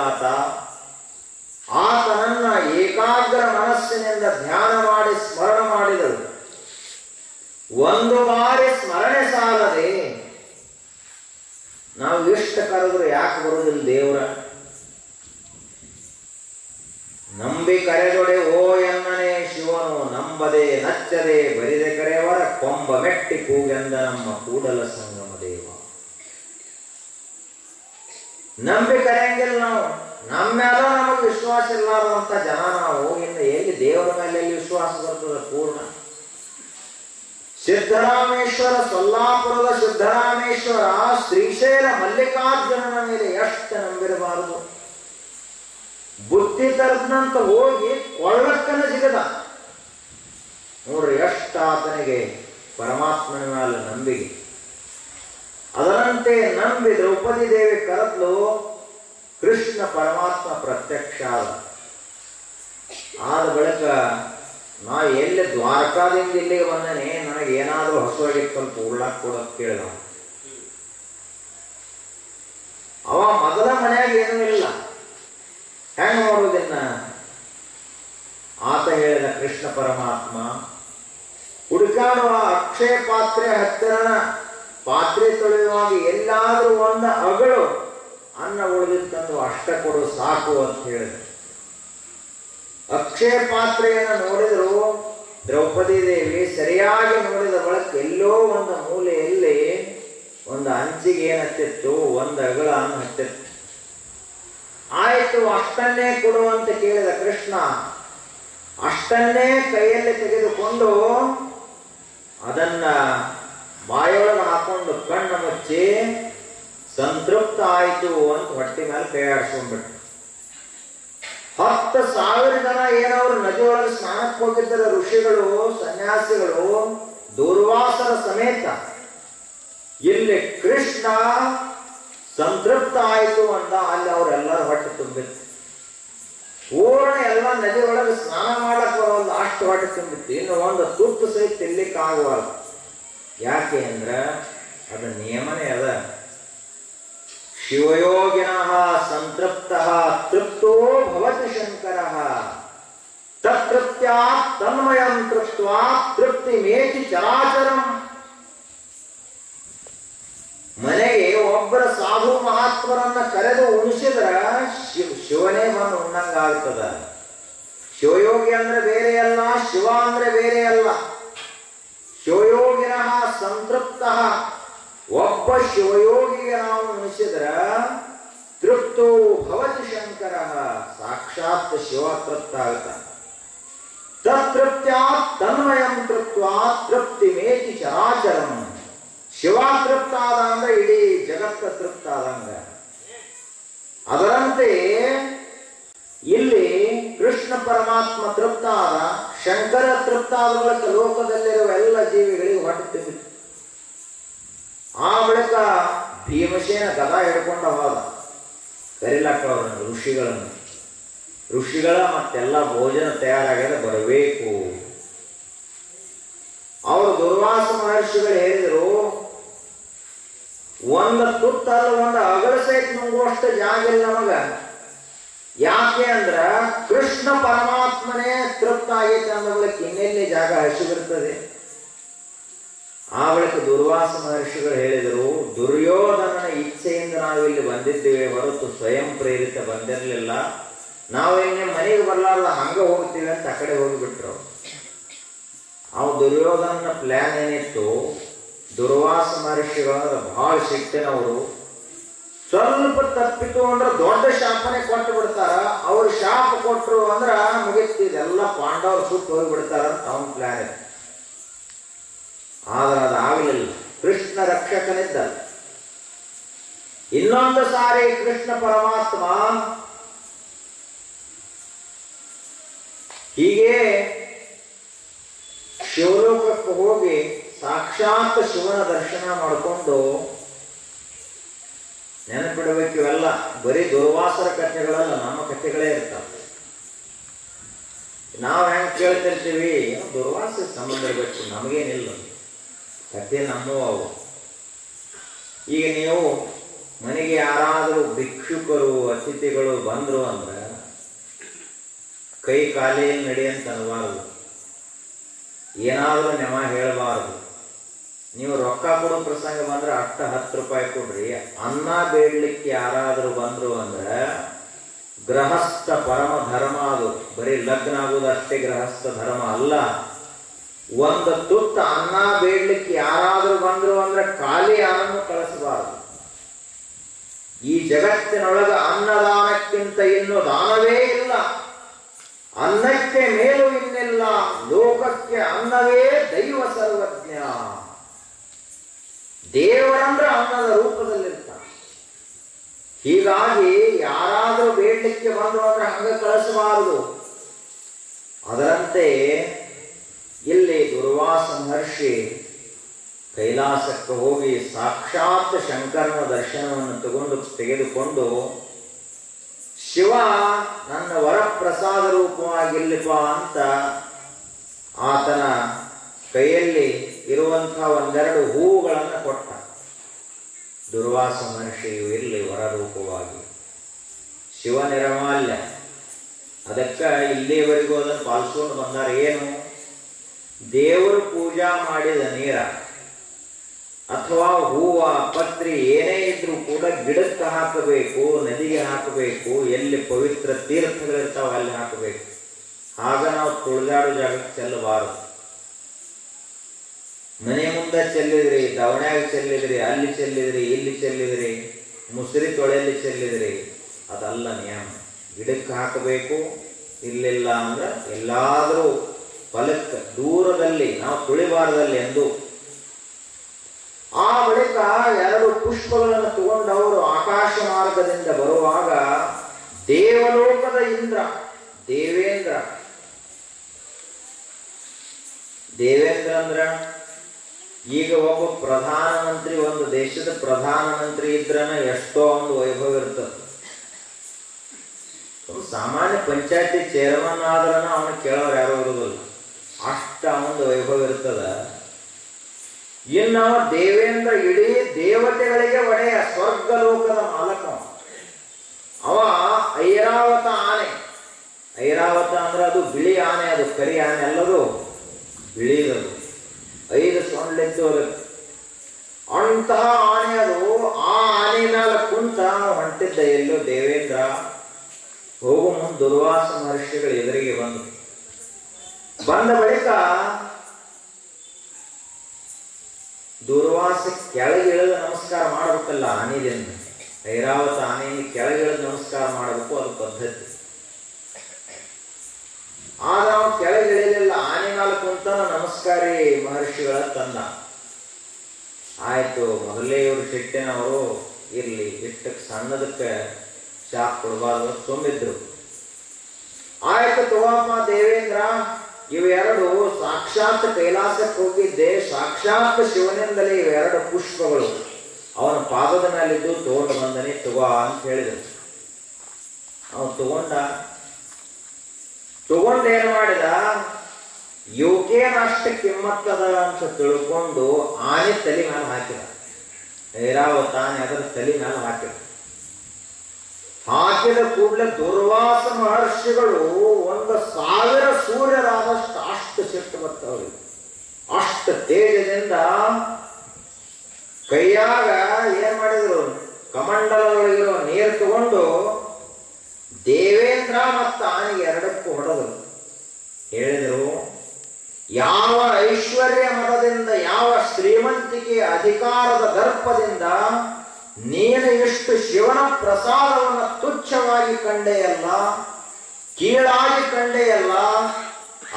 ಆತನನ್ನ ಏಕಾಗ್ರ ಮನಸ್ಸಿನಿಂದ ಧ್ಯಾನ ಮಾಡಿ ಸ್ಮರಣ ಮಾಡಿದಳು. ಒಂದು ಬಾರಿ ಸ್ಮರಣೆ ಸಾಲದೆ ನಾವು ಎಷ್ಟು ಕರೆದ್ರು ಯಾಕೆ ಬರುವುದಿಲ್ಲ ದೇವರ? ನಂಬಿ ಕರೆದೊಡೆ ಓ ಎನ್ನನೆ ಶಿವನು, ನಂಬದೆ ನಚ್ಚದೆ ಬರಿದೆ ಕರೆಯವರ ಕೊಂಬ ಮೆಟ್ಟಿ ಕೂಗೆಂದ ನಮ್ಮ ಕೂಡಲ ಸಂಗಮ ದೇವ. ನಂಬಿ ಕರೆಯಂಗಿಲ್ಲ ನಾವು, ನಮ್ಮೆಲ್ಲ ನಮಗೆ ವಿಶ್ವಾಸ ಇಲ್ಲಾರುವಂತ ಜನ ನಾವು. ಇನ್ನು ಎಲ್ಲಿ ದೇವರ ಮೇಲೆ ವಿಶ್ವಾಸ ಬರ್ತದೆ ಪೂರ್ಣ? ಸಿದ್ದರಾಮೇಶ್ವರ, ಸೊಲ್ಲಾಪುರದ ಸಿದ್ದರಾಮೇಶ್ವರ ಶ್ರೀಶೈಲ ಮಲ್ಲಿಕಾರ್ಜುನನ ಮೇಲೆ ಎಷ್ಟು ನಂಬಿರಬಾರದು? ಬುದ್ಧಿ ತರದಂತ ಹೋಗಿ ಕೊಳ್ಳಕ್ಕನ ಸಿಗದ ನೋಡ್ರಿ, ಎಷ್ಟು ಆತನಿಗೆ ಪರಮಾತ್ಮನ ಮೇಲೆ ನಂಬಿಕೆ. ಅದರಂತೆ ನಂಬಿ ದ್ರೌಪದಿ ದೇವಿ ಕರೆದ್ಲು, ಕೃಷ್ಣ ಪರಮಾತ್ಮ ಪ್ರತ್ಯಕ್ಷ ಆದ ಬಳಿಕ ನಾ ಎಲ್ಲಿ ದ್ವಾರಕಾದಿಂದ ಇಲ್ಲಿಗೆ ಬಂದನೆ, ನನಗೆ ಏನಾದರೂ ಹಸುವಾಗಿ ಸ್ವಲ್ಪ ಉಳ್ಳಾಕ್ ಕೊಡೋಕ್ ಕೇಳಿದ. ಅವ ಮೊದಲ ಮನೆಯಾಗ ಏನೂ ಇಲ್ಲ, ಹೆಂಗ್ ನೋಡುವುದಿನ್ನ? ಆತ ಹೇಳಿದ ಕೃಷ್ಣ ಪರಮಾತ್ಮ, ಹುಡುಗ ಹುಡುಕಾಡುವ ಅಕ್ಷಯ ಪಾತ್ರೆ ಹತ್ತಿರನ ಪಾತ್ರೆ ತೊಳೆಯುವಾಗ ಎಲ್ಲಾದ್ರೂ ಒಂದು ಅಗಳು ಅನ್ನ ಉಳಿದಿತ್ತಂದು ಅಷ್ಟ ಕೊಡು ಸಾಕು ಅಂತ ಹೇಳಿದ್ರು. ಅಕ್ಷಯ ಪಾತ್ರೆಯನ್ನು ನೋಡಿದ್ರು ದ್ರೌಪದಿ ದೇವಿ ಸರಿಯಾಗಿ ನೋಡಿದ ಬಳಿಕ ಎಲ್ಲೋ ಒಂದು ಮೂಲೆಯಲ್ಲಿ ಒಂದು ಹಂಚಿಗೆ ಏನ್ ಹತ್ತಿತ್ತು, ಒಂದು ಅಗಳ ಅನ್ನ ಹತ್ತಿತ್ತು. ಆಯ್ತು, ಅಷ್ಟನ್ನೇ ಕೊಡು ಅಂತ ಕೇಳಿದ ಕೃಷ್ಣ. ಅಷ್ಟನ್ನೇ ಕೈಯಲ್ಲಿ ತೆಗೆದುಕೊಂಡು ಅದನ್ನ ಬಾಯೊಳಗೆ ಹಾಕೊಂಡು ಕಣ್ಣು ಮುಚ್ಚಿ ಸಂತೃಪ್ತ ಆಯಿತು ಅಂತ ಹೊಟ್ಟೆ ಮೇಲೆ ಕೈ ಆಡಿಸ್ಕೊಂಡ್ಬಿಟ್ಟು 10,000 ಜನ ಏನವರು ನದಿಯೊಳಗೆ ಸ್ನಾನಕ್ಕೆ ಹೋಗಿದ್ದರು, ಋಷಿಗಳು ಸನ್ಯಾಸಿಗಳು ದೂರ್ವಾಸರ ಸಮೇತ. ಇಲ್ಲಿ ಕೃಷ್ಣ ಸಂತೃಪ್ತ ಆಯಿತು ಅಂದ, ಅಲ್ಲಿ ಅವರೆಲ್ಲರ ಹೊಟ್ಟೆ ತುಂಬಿತ್ತು. ಪೂರ್ಣ ಎಲ್ಲ ನದಿ ಒಳಗೆ ಸ್ನಾನ ಮಾಡಕ್ ಬರೋಲ್ಲ, ಅಷ್ಟು ಹೊಟ್ಟೆ ತುಂಬಿತ್ತು. ಇನ್ನು ಒಂದು ತುತ್ತು ಸಹಿತ ತಿನ್ಲಿಕ್ಕೆ ಆಗುವಲ್ಲ. ಯಾಕೆ ಅಂದ್ರ ಅದು ನಿಯಮನೇ ಅದ. ಶಿವಯೋಗಿನಃ ಸಂತೃಪ್ತಃ ತೃಪ್ತೋ ಭವತಿ ಶಂಕರಃ ತೃಪ್ತ್ಯಾತ್ ತನ್ಮಯಂ ತೃಪ್ತ್ವಾ ತೃಪ್ತಿಮೇತಿ ಚರಾಚರಂ. ಮನೆಗೆ ಒಬ್ಬರ ಸಾಧು ಮಹಾತ್ಮರನ್ನ ಕರೆದು ಉಣಿಸಿದ್ರ ಶಿವನೇ ಬಂದು ಉಣ್ಣಂಗಾಗ್ತದ. ಶಿವಯೋಗಿ ಅಂದ್ರೆ ಬೇರೆ ಅಲ್ಲ, ಶಿವ ಅಂದ್ರೆ ಬೇರೆ ಅಲ್ಲ. ಶಿವಯೋಗಿನಃ ಸಂತೃಪ್ತಃ, ಒಬ್ಬ ಶಿವಯೋಗಿಗೆ ನಾವು ಉಣಿಸಿದ್ರ ತೃಪ್ತೋ ಭವತಿ ಶಂಕರ, ಸಾಕ್ಷಾತ್ ಶಿವ ತೃಪ್ತ ಆಗ್ತಾನೆ. ತೃಪ್ತ್ಯಾತ್ ತನ್ಮಯಂ ತೃಪ್ತ್ವಾ ತೃಪ್ತಿಮೇತಿ ಚರಾಚರಂ. ಶಿವ ತೃಪ್ತ ಆದ ಅಂದ್ರೆ ಇಡೀ ಜಗತ್ತ ತೃಪ್ತ ಆದಂಗ. ಅದರಂತೆ ಇಲ್ಲಿ ಕೃಷ್ಣ ಪರಮಾತ್ಮ ತೃಪ್ತ ಆದ, ಶಂಕರ ತೃಪ್ತ ಆದ ಬಳಿಕ ಲೋಕದಲ್ಲಿರುವ ಎಲ್ಲ ಜೀವಿಗಳಿಗೆ ಹೊಟ್ಟೆ ತುಂಬಿತು. ಆ ಬಳಿಕ ಭೀಮಸೇನ ಗದಾ ಹಿಡ್ಕೊಂಡ ಹೋದ ಕರಿಲಕ್ಕವರನ್ನು, ಋಷಿಗಳ ಮತ್ತೆಲ್ಲ ಭೋಜನ ತಯಾರಾಗ್ಯದ ಬರಬೇಕು. ಅವರು ದುರ್ವಾಸ ಮಹರ್ಷಿಗಳು ಹೇಳಿದರು, ಒಂದು ತುತ್ತಲ್ಲ ಒಂದು ಅಗಲ ಸಹಿತ ನುಂಗುವಷ್ಟು ಜಾಗ ಇಲ್ಲ ನಮಗ. ಯಾಕೆ ಅಂದ್ರ ಕೃಷ್ಣ ಪರಮಾತ್ಮನೇ ತೃಪ್ತ ಆಗೈತೆ ಅಂದ ಬಳಿಕ ಇನ್ನೆಲ್ಲಿ ಜಾಗ ಹಸಿಬಿರ್ತದೆ. ಆ ಬಳಿಕ ದುರ್ವಾಸ ಮಹರ್ಷಿಗಳು ಹೇಳಿದರು, ದುರ್ಯೋಧನನ ಇಚ್ಛೆಯಿಂದ ನಾವಿಲ್ಲಿ ಬಂದಿದ್ದೇವೆ ಹೊರತು ಸ್ವಯಂ ಪ್ರೇರಿತ ಬಂದಿರಲಿಲ್ಲ. ನಾವೇನೇ ಮನೆಗೆ ಬರ್ಲಾರ್ದ ಹಂಗ ಹೋಗ್ತೀವಿ ಅಂತ ಆ ಕಡೆ ಹೋಗಿಬಿಟ್ರು. ಅವು ದುರ್ಯೋಧನನ ಪ್ಲಾನ್ ಏನಿತ್ತು, ದುರ್ವಾಸ ಮಹರ್ಷಿಗಳಂದ್ರೆ ಬಹಳ ಸಿಟ್ಟಿನವರು. ಸ್ವಲ್ಪ ತಪ್ಪಿತು ಅಂದ್ರೆ ದೊಡ್ಡ ಶಾಪನೆ ಕೊಟ್ಟು ಬಿಡ್ತಾರ. ಅವ್ರು ಶಾಪ ಕೊಟ್ಟರು ಅಂದ್ರ ಮುಗಿತಿದೆಲ್ಲ ಪಾಂಡವರು ಸುಟ್ಟು ಹೋಗಿಬಿಡ್ತಾರ ಅಂತ ಅವನ ಪ್ಲಾನ್ ಇತ್ತು. ಆದ್ರೆ ಅದಾಗಲಿಲ್ಲ. ಕೃಷ್ಣ ರಕ್ಷಕನಿದ್ದ. ಇನ್ನೊಂದು ಸಾರಿ ಕೃಷ್ಣ ಪರಮಾತ್ಮ ಹೀಗೆ ಶಿವಲೋಕಕ್ಕೆ ಹೋಗಿ ಸಾಕ್ಷಾತ್ ಶಿವನ ದರ್ಶನ ಮಾಡಿಕೊಂಡು, ನೆನಪಿಡಬೇಕು ಇವೆಲ್ಲ ಬರೀ ದುರ್ವಾಸರ ಕಥೆಗಳಲ್ಲ, ನಮ್ಮ ಕಥೆಗಳೇ ಇರ್ತಾವೆ. ನಾವು ಹೆಂಗೆ ಕೇಳ್ತಿರ್ತೀವಿ, ದುರ್ವಾಸ ಸಂಬಂಧ ಇರಬೇಕು, ನಮಗೇನಿಲ್ಲ, ಕಥೆ ನಮ್ಮವು. ಈಗ ನೀವು ಮನೆಗೆ ಯಾರಾದರೂ ಭಿಕ್ಷುಕರು ಅತಿಥಿಗಳು ಬಂದರು ಅಂದ್ರೆ ಕೈ ಖಾಲಿ ನಡಿ ಅಂತ ಅನ್ನಬಾರದು, ಏನಾದರೂ ನೆಮ ಹೇಳಬಾರದು. ನೀವು ರೊಕ್ಕ ಕೊಡೋ ಪ್ರಸಂಗ ಬಂದ್ರೆ ಅಷ್ಟ 10 ರೂಪಾಯಿ ಕೊಡ್ರಿ. ಅನ್ನ ಬೇಡಲಿಕ್ಕೆ ಯಾರಾದರೂ ಬಂದ್ರು ಅಂದ್ರೆ ಗೃಹಸ್ಥ ಪರಮ ಧರ್ಮ ಅದು. ಬರೀ ಲಗ್ನ ಆಗೋದು ಅಷ್ಟೇ ಗೃಹಸ್ಥ ಧರ್ಮ ಅಲ್ಲ. ಒಂದು ತುತ್ತ ಅನ್ನ ಬೇಡಲಿಕ್ಕೆ ಯಾರಾದರೂ ಬಂದ್ರು ಅಂದ್ರೆ ಖಾಲಿ ಯಾರನ್ನು ಕಳಿಸಬಾರದು. ಈ ಜಗತ್ತಿನೊಳಗ ಅನ್ನದಾನಕ್ಕಿಂತ ಇನ್ನು ದಾನವೇ ಇಲ್ಲ. ಅನ್ನಕ್ಕೆ ಮೇಲು ಇನ್ನಿಲ್ಲ, ಲೋಕಕ್ಕೆ ಅನ್ನವೇ ದೈವ ಸರ್ವಜ್ಞ. ದೇವರಂದ್ರೆ ಅನ್ನದ ರೂಪದಲ್ಲಿರ್ತಾನೆ. ಹೀಗಾಗಿ ಯಾರಾದರೂ ಬೇಡಲಿಕ್ಕೆ ಬಂದ್ರು ಅಂದ್ರೆ ಹಂಗ ಕಳಿಸಬಾರದು. ಅದರಂತೆ ಇಲ್ಲಿ ದುರ್ವಾಸ ಮಹರ್ಷಿ ಕೈಲಾಸಕ್ಕೆ ಹೋಗಿ ಸಾಕ್ಷಾತ್ ಶಂಕರನ ದರ್ಶನವನ್ನು ತೆಗೆದುಕೊಂಡು, ಶಿವ ನನ್ನ ವರಪ್ರಸಾದ ರೂಪವಾಗಿಲ್ಲಪ್ಪ ಅಂತ ಆತನ ಕೈಯಲ್ಲಿ ಇರುವಂತಹ ಒಂದೆರಡು ಹೂವುಗಳನ್ನು ಕೊಟ್ಟ. ದುರ್ವಾಸ ಮಹರ್ಷಿಯು ಇರಲಿ ವರರೂಪವಾಗಿ, ಶಿವ ನಿರ್ಮಾಲ್ಯ. ಅದಕ್ಕೆ ಇಲ್ಲಿವರೆಗೂ ಅದನ್ನು ಪಾಲಿಸ್ಕೊಂಡು ಬಂದಾರೆ. ಏನು ದೇವರು ಪೂಜಾ ಮಾಡಿದ ನೀರ ಅಥವಾ ಹೂವ ಪತ್ರಿ ಏನೇ ಇದ್ರೂ ಕೂಡ ಗಿಡಕ್ಕೆ ಹಾಕಬೇಕು, ನದಿಗೆ ಹಾಕಬೇಕು, ಎಲ್ಲಿ ಪವಿತ್ರ ತೀರ್ಥಗಳಿರ್ತಾವ ಅಲ್ಲಿ ಹಾಕಬೇಕು. ಆಗ ನಾವು ತುಳಿದಾಡೋ ಜಾಗಕ್ಕೆ ಚೆಲ್ಲಬಾರದು. ಮನೆ ಮುಂದೆ ಚೆಲ್ಲಿದ್ರಿ, ದವಣ್ಯಾಗ ಚೆಲ್ಲಿದ್ರಿ, ಅಲ್ಲಿ ಚೆಲ್ಲಿದ್ರಿ, ಇಲ್ಲಿ ಚೆಲ್ಲಿದ್ರಿ, ಮುಸುರಿ ತೊಳೆಯಲ್ಲಿ ಚೆಲ್ಲಿದ್ರಿ, ಅದಲ್ಲ ನಿಯಮ. ಗಿಡಕ್ಕೆ ಹಾಕಬೇಕು. ಇರ್ಲಿಲ್ಲ ಅಂದ್ರೆ ಎಲ್ಲಾದರೂ ಹೊಲಕ್ಕೆ ದೂರದಲ್ಲಿ ನಾವು ತುಳಿಬಾರದಲ್ಲಿ ಎಂದು. ಆ ಬಳಿಕ 2 ಪುಷ್ಪಗಳನ್ನು ತಗೊಂಡವರು ಆಕಾಶ ಮಾರ್ಗದಿಂದ ಬರುವಾಗ ದೇವಲೋಕದ ಇಂದ್ರ ದೇವೇಂದ್ರ ಅಂದ್ರ ಈಗ ಒಬ್ಬ ಪ್ರಧಾನಮಂತ್ರಿ, ಒಂದು ದೇಶದ ಪ್ರಧಾನಮಂತ್ರಿ ಇದ್ರನ ಎಷ್ಟೋ ಒಂದು ವೈಭವ ಇರ್ತದೆ. ಸಾಮಾನ್ಯ ಪಂಚಾಯತಿ ಚೇರ್ಮನ್ ಆದ್ರನ ಅವನು ಕೇಳೋರು ಯಾರು ಇರುವುದಿಲ್ಲ, ಅಷ್ಟ ಒಂದು ವೈಭವ ಇರ್ತದ. ಇನ್ನು ದೇವೇಂದ್ರ ಇಡೀ ದೇವತೆಗಳಿಗೆ ಒಡೆಯ, ಸ್ವರ್ಗ ಲೋಕದ ಮಾಲಕ. ಅವ ಐರಾವತ ಆನೆ. ಐರಾವತ ಅಂದ್ರೆ ಅದು ಬಿಳಿ ಆನೆ, ಅದು ಕರಿ ಆನೆ ಅಲ್ಲದು, ಬಿಳಿದದು, 5 ಸೊಂಡ್ಲೆತ್ತು ಅಂತಹ ಆನೆ ಅದು. ಆ ಆನೆ ಮೇಲೆ ಕುಂತ ಹೊಂಟಿದ್ದ ಎಲ್ಲೋ ದೇವೇಂದ್ರ. ಹೋಗು ಮುಂದೆ ದುರ್ವಾಸ ಮಹರ್ಷಿಗಳು ಎದುರಿಗೆ ಬಂದ ಬಳಿಕ ದುರ್ವಾಸ ಕೆಳಗಿಳಿದು ನಮಸ್ಕಾರ ಮಾಡಬೇಕಲ್ಲ ಆನೆದಿಂದ. ಐರಾವತ ಆನೆಯಿಂದ ಕೆಳಗಿಳಿದು ನಮಸ್ಕಾರ ಮಾಡಬೇಕು, ಅದು ಪದ್ಧತಿ. ಆಗ ನಾವು ಕೆಳಗಿಳಿಲಿಲ್ಲ, ಆನೆ ಮೇಲೆ ಕುಂತಾನ ನಮಸ್ಕಾರಿ ಮಹರ್ಷಿಗಳ ತಂದ. ಆಯ್ತು, ಮೊದಲೇ ಇವರು ಶಿಟ್ಟೆನವರು, ಇರ್ಲಿ ಇಷ್ಟಕ್ಕೆ ಸಣ್ಣದಕ್ಕೆ ಶಾಪ್ ಕೊಡಬಾರ್ದು ತುಂಬಿದ್ರು. ಆಯ್ತು ತಗೋಮ್ಮ ದೇವೇಂದ್ರ, ಇವೆರಡು ಸಾಕ್ಷಾತ್ ಕೈಲಾಸಕ್ಕೆ ಹೋಗಿದ್ದೆ, ಸಾಕ್ಷಾತ್ ಶಿವನಿಂದಲೇ ಇವೆರಡು ಪುಷ್ಪಗಳು ಅವನ ಪಾದದ ಮೇಲಿದ್ದು ತಗೊಂಡು ಬಂದನೆ, ತಗೋ ಅಂತ ಹೇಳಿದರು. ಅವನು ತಗೊಂಡು ಏನು ಮಾಡಿದ, ಇವಕೇನಷ್ಟು ಕಿಮ್ಮತ್ತದ ಅಂತ ತಿಳ್ಕೊಂಡು ಆನೆ ತಲೆ ಮೇಲೆ ಹಾಕಿದ. ಐರಾವತ ಆನೆ ಅದರ ತಲೆ ಮೇಲೆ ಹಾಕಿದ ಕೂಡಲೇ ದುರ್ವಾಸ ಮಹರ್ಷಿಗಳು 1000 ಸೂರ್ಯರಾದಷ್ಟು ಅಷ್ಟು ಸಿಟ್ಟು ಬರ್ತಾವ್ರಿಗೆ. ಅಷ್ಟು ತೇಜದಿಂದ ಕೈಯಾಗ ಏನ್ ಮಾಡಿದ್ರು, ಕಮಂಡಲದೊಳಗಿರೋ ನೀರು ತಗೊಂಡು ದೇವೇಂದ್ರ ಮತ್ತು ಆನೆಗೆ ಎರಡಕ್ಕೂ ಹೊಡೆದರು. ಹೇಳಿದರು, ಯಾವ ಐಶ್ವರ್ಯ ಮದದಿಂದ, ಯಾವ ಶ್ರೀಮಂತಿಕೆ ಅಧಿಕಾರದ ದರ್ಪದಿಂದ ನೀನು ಇಷ್ಟು ಶಿವನ ಪ್ರಸಾದವನ್ನು ತುಚ್ಛವಾಗಿ ಕಂಡೆಯಲ್ಲ, ಕೀಳಾಗಿ ಕಂಡೆಯಲ್ಲ,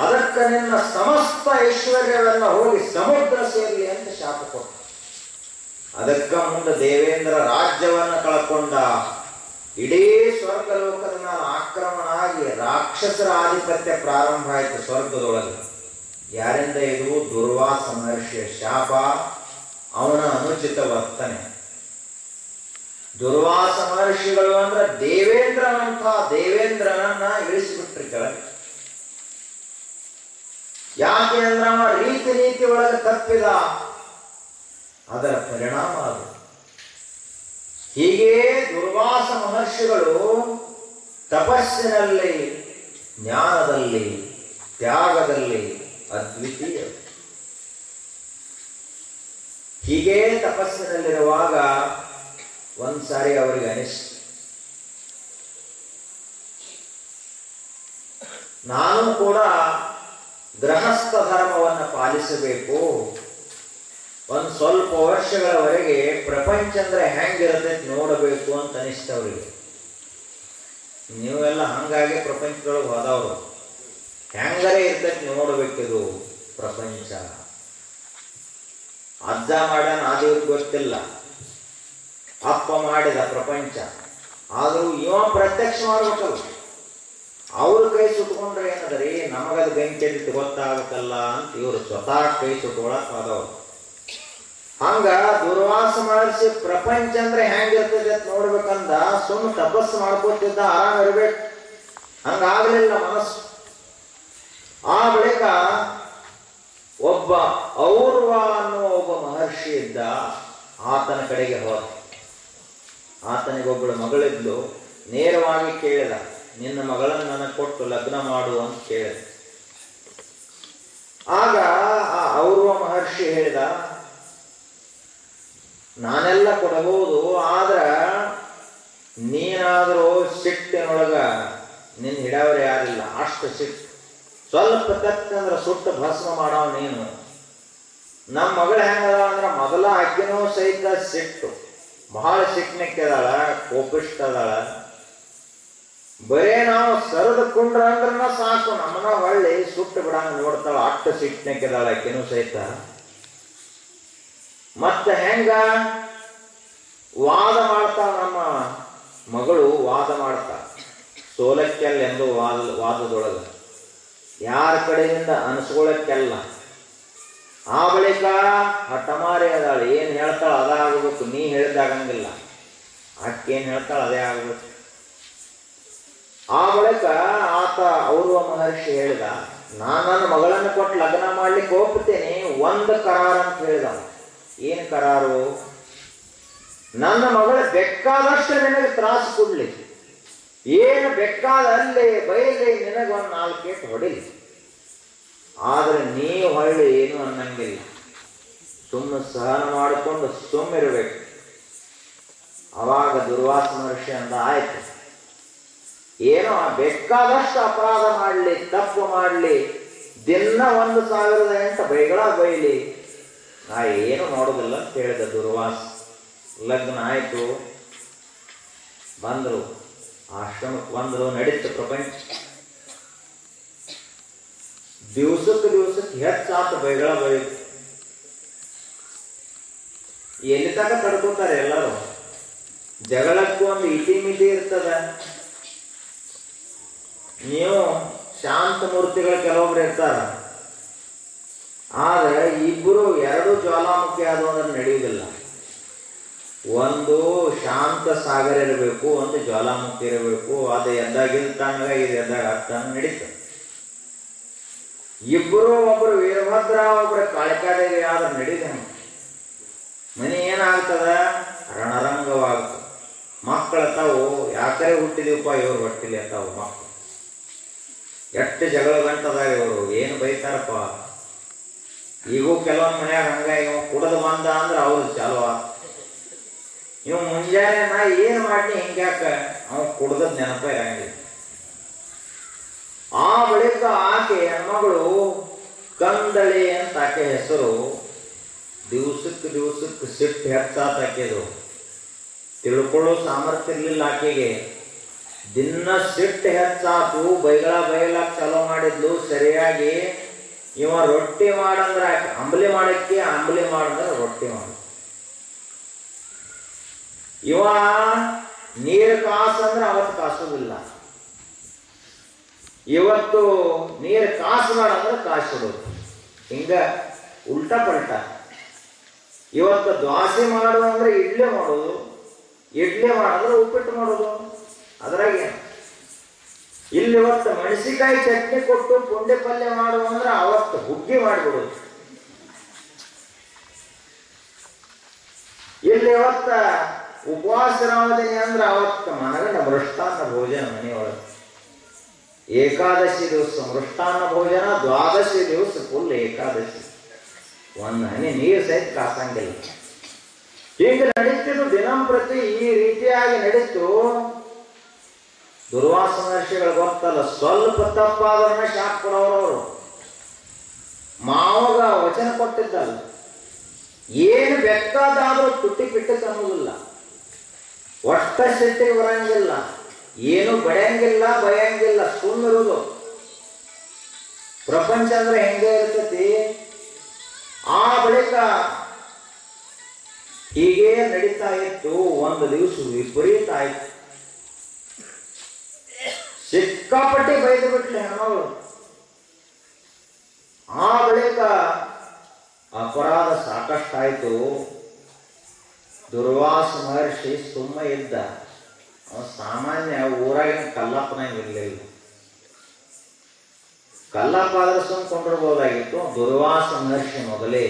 ಅದಕ್ಕೆ ನಿನ್ನ ಸಮಸ್ತ ಐಶ್ವರ್ಯವೆಲ್ಲ ಹೋಗಿ ಸಮುದ್ರ ಸೇರಲಿ ಅಂತ ಶಾಪ ಕೊಟ್ಟ. ಅದಕ್ಕ ಮುಂದೆ ದೇವೇಂದ್ರ ರಾಜ್ಯವನ್ನು ಕಳ್ಕೊಂಡ. ಇಡೀ ಸ್ವರ್ಗ ಲೋಕದ ಮೇಲೆ ಆಕ್ರಮಣ ಆಗಿ ರಾಕ್ಷಸರ ಆಧಿಪತ್ಯ ಪ್ರಾರಂಭ ಆಯಿತು ಸ್ವರ್ಗದೊಳಗೆ. ಯಾರಿಂದ ಇದು? ದುರ್ವಾಸ ಮಹರ್ಷಿಯ ಶಾಪ, ಅವನ ಅನುಚಿತ ವರ್ತನೆ. ದುರ್ವಾಸ ಮಹರ್ಷಿಗಳು ಅಂದ್ರೆ ದೇವೇಂದ್ರನಂತ ದೇವೇಂದ್ರನನ್ನ ಇಳಿಸಿಬಿಟ್ರಿ ಕೆಳಗೆ. ಯಾಕೆ ಅಂದ್ರೆ ಅವ ರೀತಿ ಒಳಗೆ ತಪ್ಪಿದ, ಅದರ ಪರಿಣಾಮ ಅದು. ಹೀಗೆ ದುರ್ವಾಸ ಮಹರ್ಷಿಗಳು ತಪಸ್ಸಿನಲ್ಲಿ, ಜ್ಞಾನದಲ್ಲಿ, ತ್ಯಾಗದಲ್ಲಿ ಅದ್ವಿತೀಯ. ಹೀಗೆ ತಪಸ್ಸಿನಲ್ಲಿರುವಾಗ ಒಂದ್ಸಾರಿ ಅವರಿಗೆ ಅನಿಸ್ತು, ನಾನು ಕೂಡ ಗೃಹಸ್ಥ ಧರ್ಮವನ್ನು ಪಾಲಿಸಬೇಕು, ಒಂದು ಸ್ವಲ್ಪ ವರ್ಷಗಳವರೆಗೆ ಪ್ರಪಂಚ ಅಂದ್ರೆ ಹೆಂಗಿರುತ್ತೆ ನೋಡಬೇಕು ಅಂತ ಅನಿಸ್ತವ್ರಿಗೆ. ನೀವೆಲ್ಲ ಹಂಗಾಗಿ ಪ್ರಪಂಚದೊಳಗೆ ಹೋದವರು, ಹೆಂಗರೇ ಇರ್ತೈತಿ ನೋಡ್ಬೇಕಿದು ಪ್ರಪಂಚ. ಅಜ್ಜ ಮಾಡ್ಯಾನ ಆದಿವ್ರಿಗೆ ಗೊತ್ತಿಲ್ಲ, ಅಪ್ಪ ಮಾಡಿದ ಪ್ರಪಂಚ, ಆದ್ರೂ ಇವ ಪ್ರತ್ಯಕ್ಷ ಮಾಡ್ಬೇಕಲ್ಲ. ಅವ್ರ ಕೈ ಸುಟ್ಕೊಂಡ್ರೆ ಏನದರಿ, ನಮಗದು ಬೆಂಕಿ ಎದ್ದು ಗೊತ್ತಾಗಬೇಕಲ್ಲ ಅಂತ ಇವರು ಸ್ವತಃ ಕೈ ಸುಟ್ಕೊಳಕ್ ಆದವ್ರು. ಹಂಗ ದುರ್ವಾಸ ಮಹರ್ಷಿ ಪ್ರಪಂಚ ಅಂದ್ರೆ ಹೆಂಗಿರ್ತದೆ ಅಂತ ನೋಡ್ಬೇಕಂದ ಸುಮ್ಮನೆ ತಪಸ್ಸು ಮಾಡ್ಕೊತಿದ್ದ, ಆರಾಮ ಇರ್ಬೇಕು. ಹಂಗಾಗ್ಲಿಲ್ಲ ಮನಸ್ಸು. ಆ ಬಳಿಕ ಒಬ್ಬ ಔರ್ವ ಅನ್ನುವ ಒಬ್ಬ ಮಹರ್ಷಿ ಇದ್ದ, ಆತನ ಕಡೆಗೆ ಹೋದ. ಆತನಿಗೊಬ್ಬಳು ಮಗಳಿದ್ಲು. ನೇರವಾಗಿ ಕೇಳಿದ, ನಿನ್ನ ಮಗಳನ್ನು ನನಗೆ ಕೊಟ್ಟು ಲಗ್ನ ಮಾಡು ಅಂತ ಕೇಳಿದ. ಆಗ ಆ ಔರ್ವ ಮಹರ್ಷಿ ಹೇಳಿದ, ನಾನೆಲ್ಲ ಕೊಡಬಹುದು, ಆದ್ರ ನೀನಾದರೂ ಸಿಟ್ಟಿನೊಳಗ ನಿನ್ನ ಹಿಡವ್ರು ಯಾರಿಲ್ಲ, ಅಷ್ಟು ಸಿಟ್ಟು. ಸ್ವಲ್ಪ ತಕ್ಕಂದ್ರೆ ಸುಟ್ಟು ಭಸ್ಮ ಮಾಡವ್ ನೀನು. ನಮ್ಮ ಮಗಳು ಹೆಂಗದ ಅಂದ್ರೆ ಮೊದಲ ಅಕ್ಕಿನೂ ಸಹಿತ ಸಿಟ್ಟು, ಬಹಳ ಸಿಟ್ಟಿನಕ್ಕಿದಾಳ, ಕೋಪಿಷ್ಟದಾಳ. ಬರೇ ನಾವು ಸರದ ಕುಂಡ್ರ ಅಂದ್ರನ ಸಾಕು, ನಮ್ಮನ್ನ ಹೊಳ್ಳಿ ಸುಟ್ಟು ಬಿಡಂಗ ನೋಡ್ತಾಳ, ಅಷ್ಟು ಸಿಟ್ಟಿನಕ್ಕಿದಾಳ ಅಕ್ಕಿನೂ ಸಹಿತ. ಮತ್ತೆ ಹೆಂಗ ವಾದ ಮಾಡ್ತಾಳ, ನಮ್ಮ ಮಗಳು ವಾದ ಮಾಡ್ತಾಳ, ಸೋಲಕ್ಕೆಲ್ಲ ಎಂದು ವಾದದೊಳಗ ಯಾರ ಕಡೆಯಿಂದ ಅನಿಸ್ಕೊಳ್ಳಕ್ಕೆಲ್ಲ. ಆ ಬಳಿಕ ಹಠಮಾರಿ ಅದಾಳ, ಏನ್ ಹೇಳ್ತಾಳ ಅದ ಆಗ್ಬೇಕು, ನೀ ಹೇಳಿದಾಗಂಗಿಲ್ಲ, ಆಕೇನ್ ಹೇಳ್ತಾಳ ಅದೇ ಆಗ್ಬೇಕು. ಆ ಬಳಿಕ ಆತ ಔರ್ವ ಮಹರ್ಷಿ ಹೇಳಿದ, ನಾನು ನನ್ನ ಮಗಳನ್ನು ಕೊಟ್ಟು ಲಗ್ನ ಮಾಡ್ಲಿಕ್ಕೆ ಹೋಗ್ತೇನೆ, ಒಂದು ಕರಾರ ಅಂತ ಹೇಳಿದ. ಏನ್ ಕರಾರು? ನನ್ನ ಮಗಳ ಬೇಕಾದಷ್ಟು ನಿನಗೆ ತ್ರಾಸು ಕೊಡ್ಲಿ, ಏನು ಬೇಕಾದ ಅಲ್ಲಿ ಬೈಲಿ, ನಿನಗೊಂದು 4 ಏಟು ಹೊಡಿಲಿ, ಆದ್ರೆ ನೀ ಹೊಳ್ಳಿ ಏನು ಅನ್ನಂಗಿಲ್ಲ, ಸುಮ್ಮನೆ ಸಹನ ಮಾಡಿಕೊಂಡು ಸುಮ್ಮಿರ್ಬೇಕು. ಅವಾಗ ದುರ್ವಾಸ ಮಹರ್ಷಿ ಅಂದ, ಆಯ್ತು, ಏನೋ ಬೇಕಾದಷ್ಟು ಅಪರಾಧ ಮಾಡಲಿ, ತಪ್ಪು ಮಾಡಲಿ, ದಿನ 1008 ಬೈಗಳ ಬೈಲಿ, ನಾ ಏನು ನೋಡೋದಿಲ್ಲ ಅಂತ ಹೇಳಿದ ದುರ್ವಾಸ. ಲಗ್ನ ಆಯ್ತು, ಬಂದರು, ಆಶ್ರಮಕ್ಕೆ ಬಂದರು, ನಡೀತು ಪ್ರಪಂಚ. ದಿವಸಕ್ಕೆ ಹೆಚ್ಚಾತ ಬೈಗಳ ಬೈ. ಎಲ್ಲಿ ತನಕ ತಡ್ಕೋತಾರೆ ಎಲ್ಲರೂ? ಜಗಳಕ್ಕೂ ಒಂದು ಇತಿಮಿತಿ ಇರ್ತದ. ನೀವು ಶಾಂತ ಮೂರ್ತಿಗಳು ಕೆಲವೊಬ್ರು ಇರ್ತಾರ, ಆದ್ರೆ ಇಬ್ಬರು 2 ಜ್ವಾಲಾಮುಖಿ ಆದವು ಅಂದ್ರೆ ನಡೆಯುವುದಿಲ್ಲ. ಒಂದು ಶಾಂತ ಸಾಗರ ಇರಬೇಕು, ಒಂದು ಜ್ವಾಲಾಮುಖಿ ಇರಬೇಕು. ಅದು ಎದ್ದಾಗಿಲ್ತಂಗ ಇದು ಎದ್ದಾಗ ಆಗ್ತಾನ ನಡೀತದೆ. ಇಬ್ಬರು, ಒಬ್ರು ವೀರಭದ್ರ, ಒಬ್ರು ಕಾಳಿಕಾದೇವಿ ಆದ್ರೆ ನಡೀತ. ಮನೆ ಏನಾಗ್ತದ? ರಣರಂಗವಾಗ್ತದೆ. ಮಕ್ಕಳು ತಾವು ಯಾಕರೆ ಹುಟ್ಟಿದೀವಪ್ಪ ಇವ್ರು ಹೊಟ್ಟಿಲಿ ಅತ್ತಾವು ಮಕ್ಕಳು. ಎಷ್ಟು ಜಗಳ ಗಂಟದಾಗ ಇವರು, ಏನು ಬೈತಾರಪ್ಪ. ಈಗೂ ಕೆಲವೊಂದು ಮನ್ಯಾಗ ಹಂಗ, ಇವ ಕುಡದು ಬಂದ ಅಂದ್ರೆ ಅವ್ರು ಚಾಲು. ಇವ್ ಮುಂಜಾನೆ ನಾ ಏನ್ ಮಾಡಿ ಹಿಂಗ್ಯಾಕ, ಅವ ಕುಡ್ದದ್ ನೆನಪ ಇರಂಗಿಲ್ಲ. ಆ ಬಳಿಕ ಆಕೆ ಹೆಣ್ಮಗಳು ಕಂದಳಿ ಅಂತ ಆಕೆ ಹೆಸರು. ದಿವಸಕ್ಕೆ ಸಿಟ್ಟು ಹೆಚ್ಚಾತ ಆಕೆದು. ತಿಳ್ಕೊಳ್ಳೋ ಸಾಮರ್ಥ್ಯ ಇರ್ಲಿಲ್ಲ ಆಕೆಗೆ. ದಿನ ಸಿಟ್ಟು ಹೆಚ್ಚಾತು, ಬೈಲಾಕ್ ಚಾಲೋ ಮಾಡಿದ್ಲು. ಸರಿಯಾಗಿ ಇವ ರೊಟ್ಟಿ ಮಾಡಂದ್ರ ಅಂಬಲಿ ಮಾಡಕ್ಕೆ, ಅಂಬಲಿ ಮಾಡಂದ್ರ ರೊಟ್ಟಿ ಮಾಡ. ಇವ ನೀರು ಕಾಸಂದ್ರೆ ಅವತ್ತು ಕಾಸೋದಿಲ್ಲ. ಇವತ್ತು ನೀರು ಕಾಸು ಮಾಡಂದ್ರೆ ಕಾಸಿಡೋದು. ಹಿಂಗ ಉಲ್ಟಾ ಪಲ್ಟಾ. ಇವತ್ತು ದ್ವಾಸೆ ಮಾಡು ಅಂದ್ರೆ ಇಡ್ಲಿ ಮಾಡೋದು, ಇಡ್ಲಿ ಮಾಡಿದ್ರೆ ಉಪ್ಪಿಟ್ಟು ಮಾಡೋದು. ಅದ್ರಾಗೆ ಇಲ್ಲಿ ಇವತ್ತು ಮೆಣಸಿಕಾಯಿ ಚಟ್ನಿ ಕೊಟ್ಟು ಪುಂಡೆ ಪಲ್ಯ ಮಾಡು ಅಂದ್ರೆ ಅವತ್ತು ಹುಗ್ಗಿ ಮಾಡಿಬಿಡೋದು. ಇಲ್ಲಿ ಇವತ್ತ ಉಪವಾಸರಾವಧಿ ಅಂದ್ರೆ ಅವತ್ತು ಮನಗಂಡ ಮೃಷ್ಟಾನ್ನ ಭೋಜನ ಮನೆಯೊಳಗೆ. ಏಕಾದಶಿ ದಿವಸ ಮೃಷ್ಟಾನ್ನ ಭೋಜನ, ದ್ವಾದಶಿ ದಿವಸ ಫುಲ್ ಏಕಾದಶಿ. ಒಂದು ಹನಿ ನೀರು ಸಹಿತ ಕಾಸಂಗಿಲ್ಲ. ಹೀಗೆ ನಡೀತಿದ್ದು ದಿನಂಪ್ರತಿ ಈ ರೀತಿಯಾಗಿ ನಡೀತು. ದುರ್ವಾಸ ಮಹರ್ಷಿಗಳು ಗೊತ್ತಲ್ಲ, ಸ್ವಲ್ಪ ತಪ್ಪಾದ್ರನ್ನ ಶಾಪ್ ಕೊಡೋರವರು. ಮಾವಾಗ ವಚನ ಕೊಟ್ಟಿದ್ದಲ್ಲ, ಏನು ಬೇಕಾದಾದ್ರೂ ತುಟ್ಟಿ ಪಿಟ್ಟಕ್ಕೆ ಅನ್ನೋದಿಲ್ಲ, ಒಟ್ಟ ಸಿಟ್ಟಿಗೆ ಬರಂಗಿಲ್ಲ, ಏನು ಬಡಿಯಂಗಿಲ್ಲ, ಬಯಂಗಿಲ್ಲ, ಸುಮ್ಮನಿರುವುದು. ಪ್ರಪಂಚ ಅಂದ್ರೆ ಹೆಂಗೆ ಇರ್ತತಿ. ಆ ಬಳಿಕ ಹೀಗೆ ನಡೀತಾ ಇತ್ತು. ಒಂದು ದಿವಸ ವಿಪರೀತ ಆಯ್ತು. ಸಿಕ್ಕಾಪಟ್ಟಿ ಬೈದು ಬಿಟ್ಲೆ ಹೆಣ್ಮಗಳು. ಆ ಬಳಿಕ ಅಪರಾಧ ಸಾಕಷ್ಟಾಯ್ತು. ದುರ್ವಾಸ ಮಹರ್ಷಿ ಸುಮ್ಮ ಇದ್ದ. ಸಾಮಾನ್ಯ ಊರಾಗಿನ ಕಲ್ಲಪ್ಪನಾಗಿರ್ಲಿಲ್ಲ. ಕಲ್ಲಪ್ಪ ಆದ್ರೆ ಸುಮ್ಕೊಂಡಿರ್ಬೋದಾಗಿತ್ತು. ದುರ್ವಾಸ ಮಹರ್ಷಿ ಮೊದಲೇ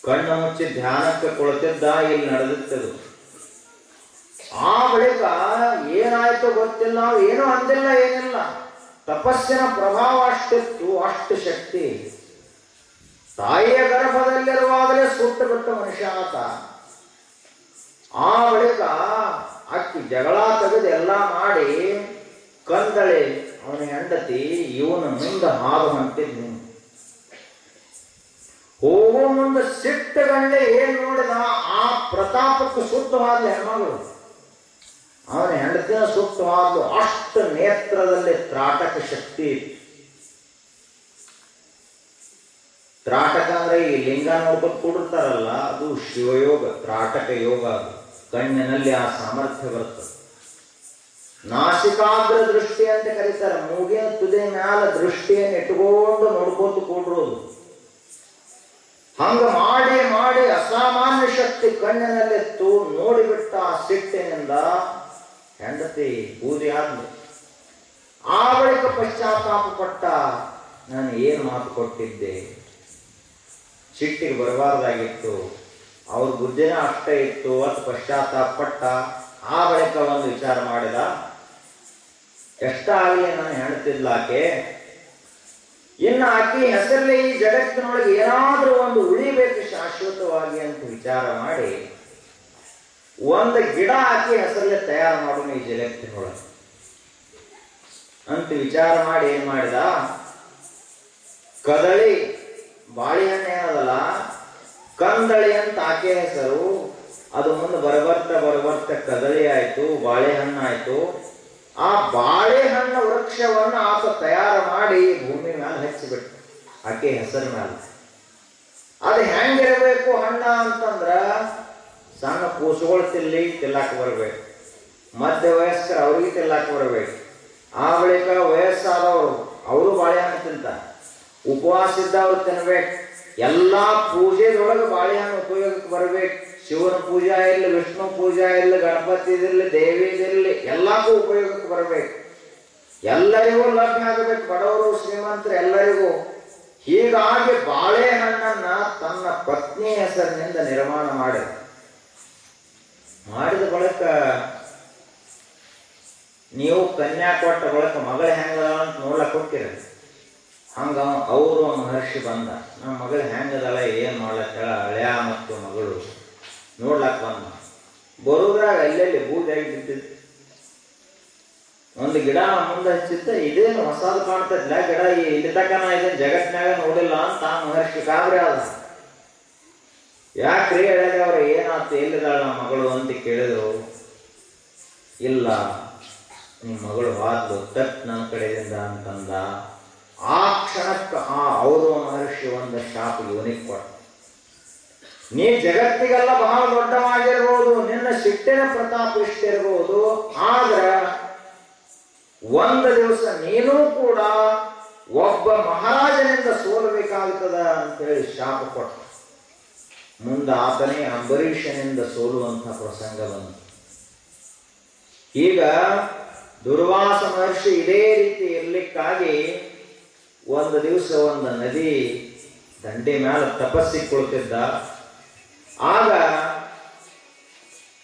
ಕಣ್ಣು ಮುಚ್ಚಿ ಧ್ಯಾನಕ್ಕೆ ಕೊಳ್ತಿದ್ದ. ಇಲ್ಲಿ ನಡೆದಿತ್ತದು. ಆ ಬಳಿಕ ಏನಾಯ್ತು ಗೊತ್ತಿಲ್ಲ, ಏನೂ ಅಂದಿಲ್ಲ, ಏನಿಲ್ಲ. ತಪಸ್ಸಿನ ಪ್ರಭಾವ ಅಷ್ಟಿತ್ತು, ಅಷ್ಟು ಶಕ್ತಿ. ತಾಯಿಯ ಗರ್ಭದಲ್ಲಿರುವಾಗಲೇ ಸುಟ್ಟು ಬಿಟ್ಟ ಮನುಷ್ಯ ಆತ. ಆ ಬಳಿಕ ಅಕ್ಕಿ ಜಗಳ ತೆಗೆದು ಎಲ್ಲ ಮಾಡಿ ಕಂದಳೆ ಅವನ ಹೆಂಡತಿ ಇವನು ಮುಂದೆ ಹಾದು ಹೊಂಟಿದ್ನು. ಹೋಗೋ ಮುಂದೆ ಸಿಟ್ಟ ಗಂಡೆ ಏನ್ ನೋಡಿದ, ಆ ಪ್ರತಾಪಕ್ಕೆ ಸುತ್ತವಾದ ಹೆಣ್ಮಗಳು ಅವನ ಹೆಂಡತಿನ ಸುತ್ತವಾದ. ಅಷ್ಟು ನೇತ್ರದಲ್ಲಿ ತ್ರಾಟಕ ಶಕ್ತಿ ಇತ್ತು. ತ್ರಾಟಕ ಅಂದ್ರೆ ಈ ಲಿಂಗ ನೋಡ್ಕೊಂಡು ಕೂಡಿರ್ತಾರಲ್ಲ, ಅದು ಶಿವಯೋಗ, ತ್ರಾಟಕ ಯೋಗ. ಅದು ಕಣ್ಣಿನಲ್ಲಿ ಆ ಸಾಮರ್ಥ್ಯ ಬರ್ತದೆ. ನಾಸಿಕಾಗ್ರ ದೃಷ್ಟಿ ಅಂತ ಕರೀತಾರೆ. ಮೂಗಿನ ತುದಿ ಮ್ಯಾಲ ದೃಷ್ಟಿಯನ್ನು ಇಟ್ಕೊಂಡು ನೋಡ್ಕೊಂಡು ಕೂಡಿರೋದು. ಹಂಗ ಮಾಡಿ ಮಾಡಿ ಅಸಾಮಾನ್ಯ ಶಕ್ತಿ ಕಣ್ಣಿನಲ್ಲಿತ್ತು. ನೋಡಿಬಿಟ್ಟ ಆ ಸಿಟ್ಟಿನಿಂದ ಹೆಂಡತಿ ಬೂದಿ ಆದ್ಲು. ಆ ಬಳಿಕ ಪಶ್ಚಾತ್ತಾಪ ಪಟ್ಟ, ನಾನು ಏನು ಮಾತು ಕೊಟ್ಟಿದ್ದೆ, ಸಿಟ್ಟಿಗೆ ಬರಬಾರ್ದಾಗಿತ್ತು, ಅವ್ರ ಬುದ್ಧಿನ ಅಷ್ಟೇ ಇತ್ತು ಅಂತ ಪಶ್ಚಾತ್ತಾಪ ಪಟ್ಟ. ಆ ಬಳಿಕ ಒಂದು ವಿಚಾರ ಮಾಡಿದ, ಎಷ್ಟಾಗಲಿ ನಾನು ಹೆಣ್ತಿದ್ಲಾಕೆ, ಇನ್ನು ಆಕೆ ಹೆಸರಲ್ಲಿ ಈ ಜಗತ್ತಿನೊಳಗೆ ಏನಾದ್ರೂ ಒಂದು ಉಳಿಬೇಕು ಶಾಶ್ವತವಾಗಿ ಅಂತ ವಿಚಾರ ಮಾಡಿ ಒಂದು ಗಿಡ ಆಕೆ ಹೆಸರಲ್ಲೇ ತಯಾರು ಮಾಡೋಣ ಈ ಜಗತ್ತಿನೊಳಗೆ ಅಂತ ವಿಚಾರ ಮಾಡಿ ಏನ್ ಮಾಡಿದ, ಕದಳಿ ಬಾಳೆಹಣ್ಣು ಏನದಲ್ಲ ಕಂದಳಿ ಅಂತ ಆಕೆ ಹೆಸರು. ಅದು ಮುಂದೆ ಬರಬರ್ತ ಕದಳಿ ಆಯ್ತು, ಬಾಳೆಹಣ್ಣು ಆಯ್ತು. ಆ ಬಾಳೆಹಣ್ಣು ವೃಕ್ಷವನ್ನು ಆತ ತಯಾರು ಮಾಡಿ ಭೂಮಿ ಮೇಲೆ ಹಚ್ಚಿಬಿಟ್ಟು ಆಕೆ ಹೆಸರು ಮೇಲೆ. ಅದು ಹೆಂಗಿರಬೇಕು ಹಣ್ಣ ಅಂತಂದ್ರ, ಸಣ್ಣ ಕೂಸುಗಳು ತಿಲ್ಲಾಕ ಬರ್ಬೇಕು, ಮಧ್ಯ ವಯಸ್ಕರು ಅವ್ರಿಗೆ ತಿಲ್ಲಾಕ ಬರ್ಬೇಕು. ಆ ಬಳಿಕ ವಯಸ್ಸಾದವರು ಅವರು ಬಾಳೆಹಣ್ಣು ತಿಂತಾರೆ, ಉಪವಾಸ ಇದ್ದವ್ರು ತಿನ್ಬೇಕು. ಎಲ್ಲಾ ಪೂಜೆದೊಳಗೆ ಬಾಳೆಹಣ್ಣು ಉಪಯೋಗಕ್ಕೆ ಬರ್ಬೇಕು. ಶಿವನ ಪೂಜಾ ಇರಲಿ, ವಿಷ್ಣು ಪೂಜಾ ಇರಲಿ, ಗಣಪತಿ ಇದಿರಲಿ, ದೇವಿದಿರಲಿ, ಎಲ್ಲಕ್ಕೂ ಉಪಯೋಗಕ್ಕೆ ಬರಬೇಕು. ಎಲ್ಲರಿಗೂ ಲಭ್ಯ ಆಗಬೇಕು, ಬಡವರು ಶ್ರೀಮಂತರು ಎಲ್ಲರಿಗೂ. ಹೀಗಾಗಿ ಬಾಳೆಹಣ್ಣನ್ನ ತನ್ನ ಪತ್ನಿ ಹೆಸರಿನಿಂದ ನಿರ್ಮಾಣ ಮಾಡಿದ ಬಳಿಕ ನೀವು ಕನ್ಯಾ ಕೊಟ್ಟ ಬಳಿಕ ಮಗಳ ಹೆಂಗದ ಅಂತ ನೋಡ್ಲಕ್ ಹೋಗ್ತೀರ. ಹಂಗ ಅವರು ಮಹರ್ಷಿ ಬಂದ, ನಮ್ಮ ಮಗಳು ಹೆಂಗದಲ್ಲ ಏನ್ ಮಾಡ್ಲಕ್ಕ ಹಳೆಯ ಮತ್ತು ಮಗಳು ನೋಡ್ಲಕ್ ಬಂದ. ಬರೋದ್ರಾಗ ಅಲ್ಲೆಲ್ಲಿ ಬೂದಿಯಾಗಿ ಬಿಟ್ಟಿದ್ದು. ಒಂದು ಗಿಡ ಮುಂದೆ ಹಚ್ಚಿತ್ತ, ಇದೇನು ಹೊಸದು ಕಾಣ್ತೈತಿಲ್ಲ ಗಿಡ, ಇಲ್ಲಿ ತಕ್ಕ ನಾ ಇದನ್ನ ಜಗತ್ನಾಗ ನೋಡಿಲ್ಲ ಅಂತ ಆ ಮಹರ್ಷಿ ಗಾಬರಿ ಆದ. ಯಾಕ್ರಿ ಹೇಳಿದ್ರೆ ಅವ್ರು ಏನಾಯ್ತು, ಎಲ್ಲಿದ್ದಾಳ ನಮ್ಮ ಮಗಳು ಅಂತ ಕೇಳಿದ್ರು. ಇಲ್ಲ, ನಿಮ್ಮ ಮಗಳು ಹಾದ್ಲು ತಟ್ ನನ್ನ ಕಡೆಯಿಂದ ಅಂತಂದ. ಆ ಕ್ಷಣಕ್ಕೆ ಆ ಅವರು ಮಹರ್ಷಿ ಒಂದು ಶಾಪ ಇವನಿಗೆ ಕೊಟ್ಟ. ನೀ ಜಗತ್ತಿಗೆಲ್ಲ ಬಹಳ ದೊಡ್ಡವಾಗಿರ್ಬೋದು, ನಿನ್ನ ಸಿಟ್ಟಿನ ಪ್ರತಾಪ ಇಷ್ಟಿರ್ಬೋದು, ಆದ್ರ ಒಂದು ದಿವಸ ನೀನೂ ಕೂಡ ಒಬ್ಬ ಮಹಾರಾಜನಿಂದ ಸೋಲಬೇಕಾಗುತ್ತದ ಅಂತೇಳಿ ಶಾಪ ಕೊಟ್ಟ. ಮುಂದೆ ಆತನೇ ಅಂಬರೀಷನಿಂದ ಸೋಲುವಂತಹ ಪ್ರಸಂಗ ಬಂತು. ಈಗ ದುರ್ವಾಸ ಮಹರ್ಷಿ ಇದೇ ರೀತಿ ಇರ್ಲಿಕ್ಕಾಗಿ ಒಂದು ದಿವಸ ಒಂದು ನದಿ ದಂಡೆ ಮೇಲೆ ತಪಸ್ಸಿಗೆ ಕುಳಿತಿದ್ದ. ಆಗ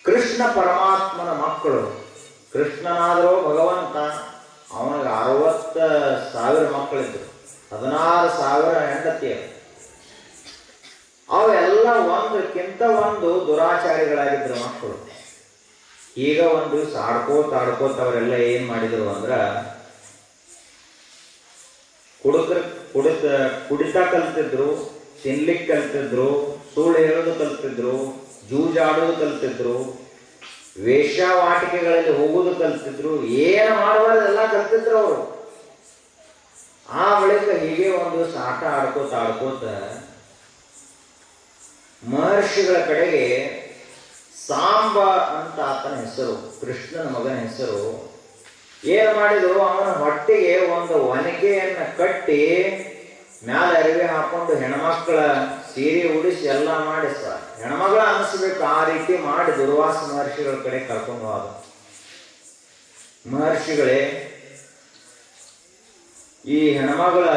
ಕೃಷ್ಣ ಪರಮಾತ್ಮನ ಮಕ್ಕಳು, ಕೃಷ್ಣನಾದರೂ ಭಗವಂತ, ಅವನಿಗೆ 60,000 ಮಕ್ಕಳಿದ್ರು, 16,000 ಹೆಂಡತಿಯರು. ಅವೆಲ್ಲ ಒಂದಕ್ಕಿಂತ ಒಂದು ದುರಾಚಾರಿಗಳಾಗಿದ್ರು ಮಕ್ಕಳು. ಈಗ ಒಂದು ದಿವಸ ಆಡ್ಕೋತ ಅವರೆಲ್ಲ ಏನ್ ಮಾಡಿದ್ರು ಅಂದ್ರ, ಕುಡಿತಾ ಕಲ್ತಿದ್ರು, ತಿನ್ಲಿಕ್ಕೆ ಕಲ್ತಿದ್ರು, ಸುಳ್ಳು ಹೇಳೋದು ಕಲ್ತಿದ್ರು, ಜೂಜಾಡೋದು ಕಲ್ತಿದ್ರು, ವೇಷವಾಟಿಕೆಗಳಲ್ಲಿ ಹೋಗೋದು ಕಲ್ತಿದ್ರು, ಏನು ಮಾಡುವುದೆಲ್ಲ ಕಲ್ತಿದ್ರು ಅವರು. ಆ ಬಳಿಕ ಹೀಗೆ ಒಂದು ದಿವಸ ಆಟ ಆಡ್ಕೋತ ಮಹರ್ಷಿಗಳ ಕಡೆಗೆ ಸಾಂಬ ಅಂತ ಆತನ ಹೆಸರು, ಕೃಷ್ಣನ ಮಗನ ಹೆಸರು, ಏನ್ ಮಾಡಿದ್ರು, ಅವನ ಹೊಟ್ಟೆಗೆ ಒಂದು ಒನಕೆಯನ್ನ ಕಟ್ಟಿ ಮ್ಯಾಲ ಅರಿವೆ ಹಾಕೊಂಡು ಹೆಣ್ಮಕ್ಳ ಸೀರೆ ಉಡಿಸಿ ಎಲ್ಲ ಮಾಡಿ ಹೆಣ್ಮಗಳ ಅನಿಸ್ಬೇಕು ಆ ರೀತಿ ಮಾಡಿ ದುರ್ವಾಸ ಮಹರ್ಷಿಗಳ ಕಡೆ ಕರ್ಕೊಂಡು ಹೋದ. ಮಹರ್ಷಿಗಳೇ, ಈ ಹೆಣ್ಮಗಳ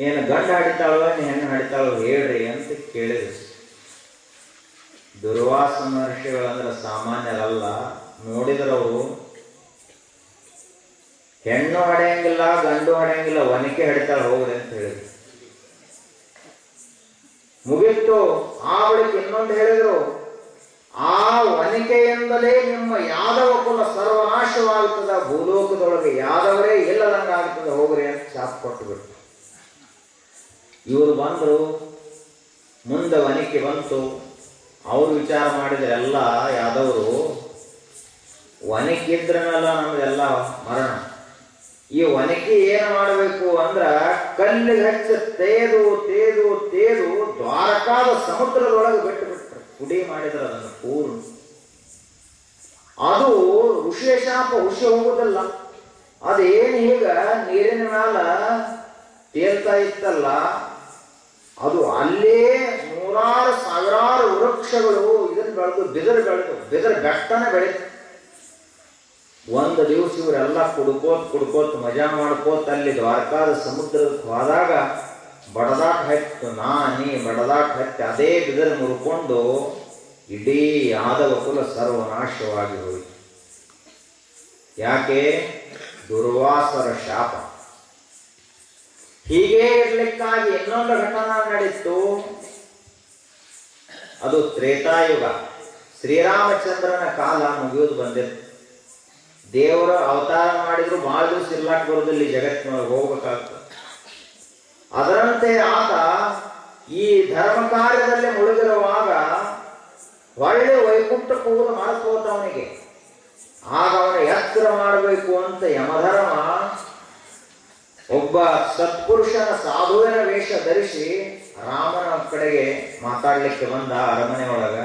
ಏನು ಗಂಡ ಹಡಿತಾಳೋ ಹೆಣ್ಣು ಹಡಿತಾಳೋ ಹೇಳ್ರಿ ಅಂತ ಕೇಳಿದ್ರು. ದುರ್ವಾಸ ಮಹರ್ಷಿಗಳಂದ್ರೆ ಸಾಮಾನ್ಯರಲ್ಲ. ನೋಡಿದ್ರವರು ಹೆಣ್ಣು ಹಡೆಯಂಗಿಲ್ಲ, ಗಂಡು ಹಡೆಯಂಗಿಲ್ಲ, ಒನಕೆ ಹಡಿತಾಳ ಹೋಗ್ರಿ ಅಂತ ಹೇಳಿದ್ರು. ಮುಗಿತ್ತು. ಆ ಬಳಿಕ ಇನ್ನೊಂದು ಹೇಳಿದ್ರು, ಆ ವನಿಕೆಯಿಂದಲೇ ನಿಮ್ಮ ಯಾದವ ಕುಲ ಸರ್ವನಾಶವಾಗುತ್ತದ, ಭೂಲೋಕದೊಳಗೆ ಯಾದವರೇ ಇಲ್ಲದಂಗಾಗ್ತದೆ, ಹೋಗ್ರಿ ಅಂತ ಶಾಪ ಕೊಟ್ಟು ಬಿಟ್ಟು ಇವರು ಬಂದರು. ಮುಂದೆ ವನಿಕೆ ಬಂತು. ಅವರು ವಿಚಾರ ಮಾಡಿದ್ರೆಲ್ಲ ಯಾದವರು, ವನಿಕಿದ್ರನೆಲ್ಲ ನಮ್ದೆಲ್ಲ ಮರಣ. ಈ ವನಿಕೆ ಏನು ಮಾಡಬೇಕು ಅಂದ್ರ ಕಲ್ಲಿಗೆ ಹಚ್ಚಿ ತೇದು ತೇದು ತೇದು ದ್ವಾರಕಾದ ಸಮುದ್ರದೊಳಗೆ ಬಿಟ್ಟು ಬಿಟ್ರು, ಪುಡಿ ಮಾಡಿದ್ರು ಅದನ್ನು ಪೂರ್ಣ. ಅದು ಋಷಿಯ ಶಾಪ, ಋಷಿ ಹೋಗುದಿಲ್ಲ. ಅದೇನು ಈಗ ನೀರಿನ ಮ್ಯಾಲ ತೇಲ್ತಾ ಇತ್ತಲ್ಲ, ಅದು ಅಲ್ಲೇ ನೂರಾರು ಸಾವಿರಾರು ವೃಕ್ಷಗಳು ಇದನ್ನು ಬೆಳೆದು ಬಿದರ್ ಬೆಟ್ಟನೆ ಬೆಳೀತು. ಒಂದು ದಿವಸ ಇವರೆಲ್ಲ ಕುಡ್ಕೋತ್ ಮಜಾ ಮಾಡ್ಕೋತ ಅಲ್ಲಿ ದ್ವಾರಕಾದ ಸಮುದ್ರಕ್ಕೆ ಹೋದಾಗ ಬಡದಾಟ ಹತ್ತು, ನೀ ಬಡದಾಟ ಹತ್ತಿ ಅದೇ ಬಿದರ್ ಮುರ್ಕೊಂಡು ಇಡೀ ಯಾದವ ಕುಲ ಸರ್ವನಾಶವಾಗಿ ಹೋಯಿತು. ಯಾಕೆ? ದುರ್ವಾಸರ ಶಾಪ. ಹೀಗೆ ಇರ್ಲಿಕ್ಕಾಗಿ ಇನ್ನೊಂದು ಘಟನಾ ನಡೀತು. ಅದು ತ್ರೇತಾಯುಗ. ಶ್ರೀರಾಮಚಂದ್ರನ ಕಾಲ ಮುಗಿಯೋದು ಬಂದಿತ್ತು. ದೇವರ ಅವತಾರ ಮಾಡಿದ್ರು ಬಹಳ ದಿವಸ ಇರ್ಲಾಕ್ ಬರೋದಿಲ್ಲ, ಜಗತ್ತಿನೊಳಗೆ ಹೋಗ್ಬೇಕಾಗ್ತದೆ. ಅದರಂತೆ ಆತ ಈ ಧರ್ಮ ಕಾರ್ಯದಲ್ಲಿ ಮುಳುಗಿರುವಾಗ ಒಳ್ಳೆ ವೈಕುಂಠಕ್ಕೆ ಹೋಗೋದು ಮಾಡ್ಕೋತ ಅವನಿಗೆ. ಆಗ ಅವನ ಎತ್ತರ ಮಾಡಬೇಕು ಅಂತ ಯಮಧರ್ಮ ಒಬ್ಬ ಸತ್ಪುರುಷನ ಸಾಧುವಿನ ವೇಷ ಧರಿಸಿ ರಾಮನ ಕಡೆಗೆ ಮಾತಾಡ್ಲಿಕ್ಕೆ ಬಂದ. ಅರಮನೆ ಒಳಗ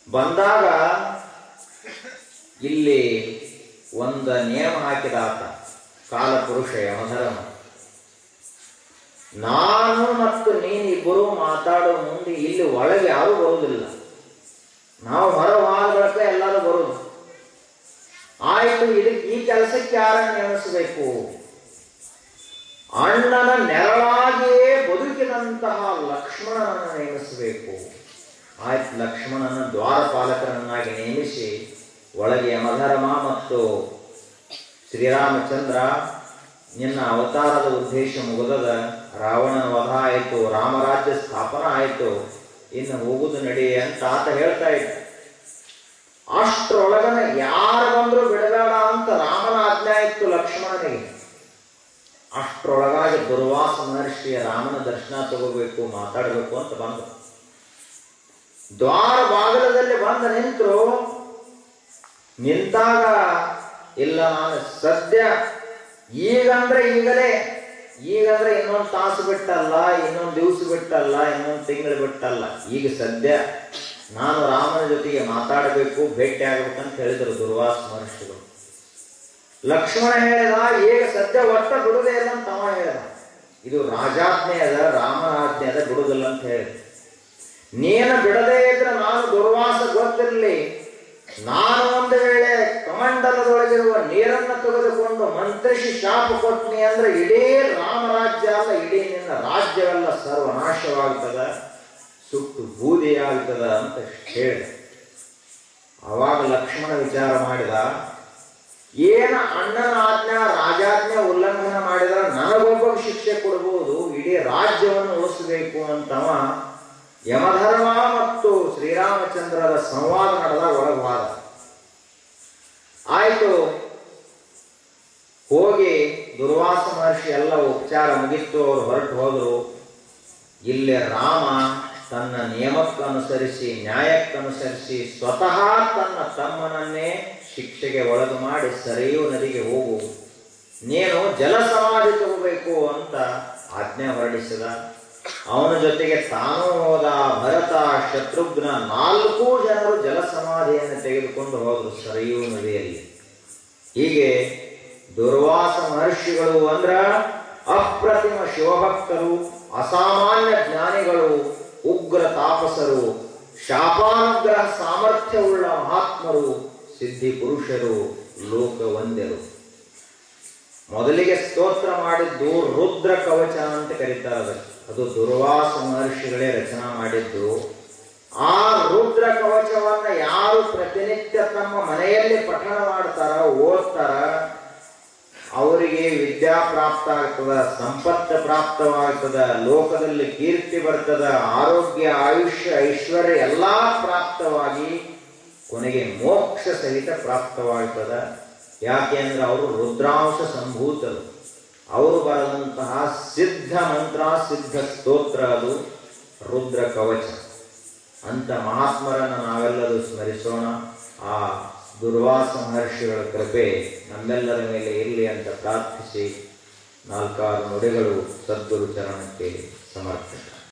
ಬಂದಾಗ ಇಲ್ಲಿ ಒಂದು ನಿಯಮ ಹಾಕಿದ ಆತ, ಕಾಲಪುರುಷ ಯಮಧರ್ಮ. ನಾನು ಮತ್ತು ನೀನಿಬ್ಬರು ಮಾತಾಡೋ ಮುಂದೆ ಇಲ್ಲಿ ಒಳಗೆ ಯಾರು ಬರುವುದಿಲ್ಲ, ನಾವು ಹೊರವಾಗಕ್ಕೆ ಎಲ್ಲರೂ ಬರುದು. ಆಯ್ತು, ಇದಕ್ಕೆ ಈ ಕೆಲಸಕ್ಕೆ ಯಾರನ್ನು ನೇಮಿಸಬೇಕು? ಅಣ್ಣನ ನೆರಳಾಗಿಯೇ ಬದುಕಿದಂತಹ ಲಕ್ಷ್ಮಣನನ್ನು ನೇಮಿಸಬೇಕು. ಆಯ್ತು, ಲಕ್ಷ್ಮಣನ ದ್ವಾರಪಾಲಕರನ್ನಾಗಿ ನೇಮಿಸಿ ಒಳಗೆ ಯಮಧರ್ಮ ಮತ್ತು ಶ್ರೀರಾಮಚಂದ್ರ, ನಿನ್ನ ಅವತಾರದ ಉದ್ದೇಶ ಮುಗಿದದ, ರಾವಣನ ವಧ ಆಯಿತು, ರಾಮರಾಜ್ಯ ಸ್ಥಾಪನ ಆಯಿತು, ಇನ್ನು ಹೋಗುದು ನಡಿ ಅಂತ ಆತ ಹೇಳ್ತಾ ಇದ್ದ. ಅಷ್ಟರೊಳಗನ ಯಾರು ಬಂದ್ರು ಬಿಡಬೇಡ ಅಂತ ರಾಮನ ಆಜ್ಞೆ ಇತ್ತು ಲಕ್ಷ್ಮಣನಿಗೆ. ಅಷ್ಟರೊಳಗಾಗಿ ದುರ್ವಾಸ ಮಹರ್ಷಿಯ ರಾಮನ ದರ್ಶನ ತಗೋಬೇಕು, ಮಾತಾಡಬೇಕು ಅಂತ ಬಂದ. ದ್ವಾರ ಬಾಗಿಲದಲ್ಲಿ ಬಂದು ನಿಂತರು. ನಿಂತಾಗ, ಇಲ್ಲ ನಾನು ಸದ್ಯ ಈಗಂದ್ರೆ ಈಗಲೇ, ಈಗಂದ್ರೆ ಇನ್ನೊಂದು ತಾಸು ಬಿಟ್ಟಲ್ಲ, ಇನ್ನೊಂದು ದಿವಸ ಬಿಟ್ಟಲ್ಲ, ಇನ್ನೊಂದು ತಿಂಗಳು ಬಿಟ್ಟಲ್ಲ, ಈಗ ಸದ್ಯ ನಾನು ರಾಮನ ಜೊತೆಗೆ ಮಾತಾಡಬೇಕು, ಭೇಟಿ ಆಗಬೇಕಂತ ಹೇಳಿದರು ದುರ್ವಾಸ ಮಹರ್ಷಿಗಳು. ಲಕ್ಷ್ಮಣ ಹೇಳಿದ, ಈಗ ಸದ್ಯ ಒಟ್ಟ ಬಿಡುವುದೇ ಇಲ್ಲ ಅಂತ ಅವ ಹೇಳಿದ. ಇದು ರಾಜಾಜ್ಞೆ ಅದ, ರಾಮನ ಆಜ್ಞೆ ಅದ, ಬಿಡುದಿಲ್ಲ ಅಂತ ಹೇಳಿ. ನೀನು ಬಿಡದೇ ಇದ್ರೆ ನಾನು ದುರ್ವಾಸ ಗೊತ್ತಿರಲಿ, ನಾನು ಒಂದು ವೇಳೆ ಕಮಂಡಲದೊಳಗಿರುವ ನೀರನ್ನು ತೆಗೆದುಕೊಂಡು ಮಂತ್ರಿಸಿ ಶಾಪ ಕೊಟ್ನಿ ಅಂದ್ರೆ ಇಡೀ ರಾಮರಾಜ್ಯ ಅಲ್ಲ, ಇಡೀ ನಿನ್ನ ರಾಜ್ಯವೆಲ್ಲ ಸರ್ವನಾಶವಾಗ್ತದ, ಸುಟ್ಟು ಬೂದಿಯಾಗ್ತದ ಅಂತ ಹೇಳಿ. ಅವಾಗ ಲಕ್ಷ್ಮಣ ವಿಚಾರ ಮಾಡಿದ, ಏನ ಅಣ್ಣನ ಆಜ್ಞಾ ರಾಜಾಜ್ಞೆ ಉಲ್ಲಂಘನೆ ಮಾಡಿದ್ರೆ ನನಗೊಬ್ಬ ಶಿಕ್ಷೆ ಕೊಡಬಹುದು, ಇಡೀ ರಾಜ್ಯವನ್ನು ಉಳಿಸಬೇಕು ಅಂತವ ಯಮಧರ್ಮ ಮತ್ತು ಶ್ರೀರಾಮಚಂದ್ರರ ಸಂವಾದ ನಡೆದ ಒಳಗವಾದ. ಆಯ್ತು, ಹೋಗಿ ದುರ್ವಾಸ ಮಹರ್ಷಿ ಎಲ್ಲ ಉಪಚಾರ ಮುಗಿತ್ತು, ಅವರು ಹೊರಟು ಹೋದರು. ಇಲ್ಲಿ ರಾಮ ತನ್ನ ನಿಯಮಕ್ಕನುಸರಿಸಿ, ನ್ಯಾಯಕ್ಕನುಸರಿಸಿ ಸ್ವತಃ ತನ್ನ ತಮ್ಮನನ್ನೇ ಶಿಕ್ಷೆಗೆ ಒಳಗು ಮಾಡಿ ಸರಿಯೂ ನದಿಗೆ ಹೋಗು, ನೀನು ಜಲ ಸಮಾಧಿ ತಗೋಬೇಕು ಅಂತ ಆಜ್ಞೆ ಹೊರಡಿಸಿದ. ಅವನ ಜೊತೆಗೆ ತಾನೂ ಹೋದ. ಭರತ, ಶತ್ರುಘ್ನ 4 ಜನರು ಜಲ ಸಮಾಧಿಯನ್ನು ತೆಗೆದುಕೊಂಡು ಹೋದರು ಸರಿಯೂ ನದಿಯಲ್ಲಿ. ಹೀಗೆ ದುರ್ವಾಸ ಮಹರ್ಷಿಗಳು ಅಂದ್ರ ಅಪ್ರತಿಮ ಶಿವಭಕ್ತರು, ಅಸಾಮಾನ್ಯ ಜ್ಞಾನಿಗಳು, ಉಗ್ರ ತಾಪಸರು, ಶಾಪಾನುಗ್ರಹ ಸಾಮರ್ಥ್ಯವುಳ್ಳ ಮಹಾತ್ಮರು, ಸಿದ್ಧಿ ಪುರುಷರು, ಲೋಕವಂದ್ಯರು. ಮೊದಲಿಗೆ ಸ್ತೋತ್ರ ಮಾಡಿದ್ದು ರುದ್ರ ಕವಚ ಅಂತ ಕರೀತಾರೆ. ಅದು ದುರ್ವಾಸ ಮಹರ್ಷಿಗಳೇ ರಚನಾ ಮಾಡಿದ್ದು. ಆ ರುದ್ರ ಕವಚವನ್ನ ಯಾರು ಪ್ರತಿನಿತ್ಯ ತಮ್ಮ ಮನೆಯಲ್ಲಿ ಪಠಣ ಮಾಡ್ತಾರ, ಓದ್ತಾರ, ಅವರಿಗೆ ವಿದ್ಯಾ ಪ್ರಾಪ್ತ ಆಗ್ತದ, ಸಂಪತ್ತು ಪ್ರಾಪ್ತವಾಗ್ತದ, ಲೋಕದಲ್ಲಿ ಕೀರ್ತಿ ಬರ್ತದ, ಆರೋಗ್ಯ, ಆಯುಷ್ಯ, ಐಶ್ವರ್ಯ ಎಲ್ಲ ಪ್ರಾಪ್ತವಾಗಿ ಕೊನೆಗೆ ಮೋಕ್ಷ ಸಹಿತ ಪ್ರಾಪ್ತವಾಗ್ತದ. ಯಾಕೆಂದ್ರೆ ಅವರು ರುದ್ರಾಂಶ ಸಂಭೂತರು. ಅವರು ಬರೆದಂತಹ ಸಿದ್ಧ ಮಂತ್ರ, ಸಿದ್ಧ ಸ್ತೋತ್ರ ಅದು ರುದ್ರ ಕವಚ. ಅಂತ ಮಹಾತ್ಮರನ್ನು ನಾವೆಲ್ಲರೂ ಸ್ಮರಿಸೋಣ. ಆ ದುರ್ವಾಸ ಮಹರ್ಷಿಗಳ ಕೃಪೆ ನಮ್ಮೆಲ್ಲರ ಮೇಲೆ ಇರಲಿ ಅಂತ ಪ್ರಾರ್ಥಿಸಿ 4 ನುಡಿಗಳು ಸದ್ಗುರು ಚರಣಕ್ಕೆ ಸಮರ್ಪಣೆ.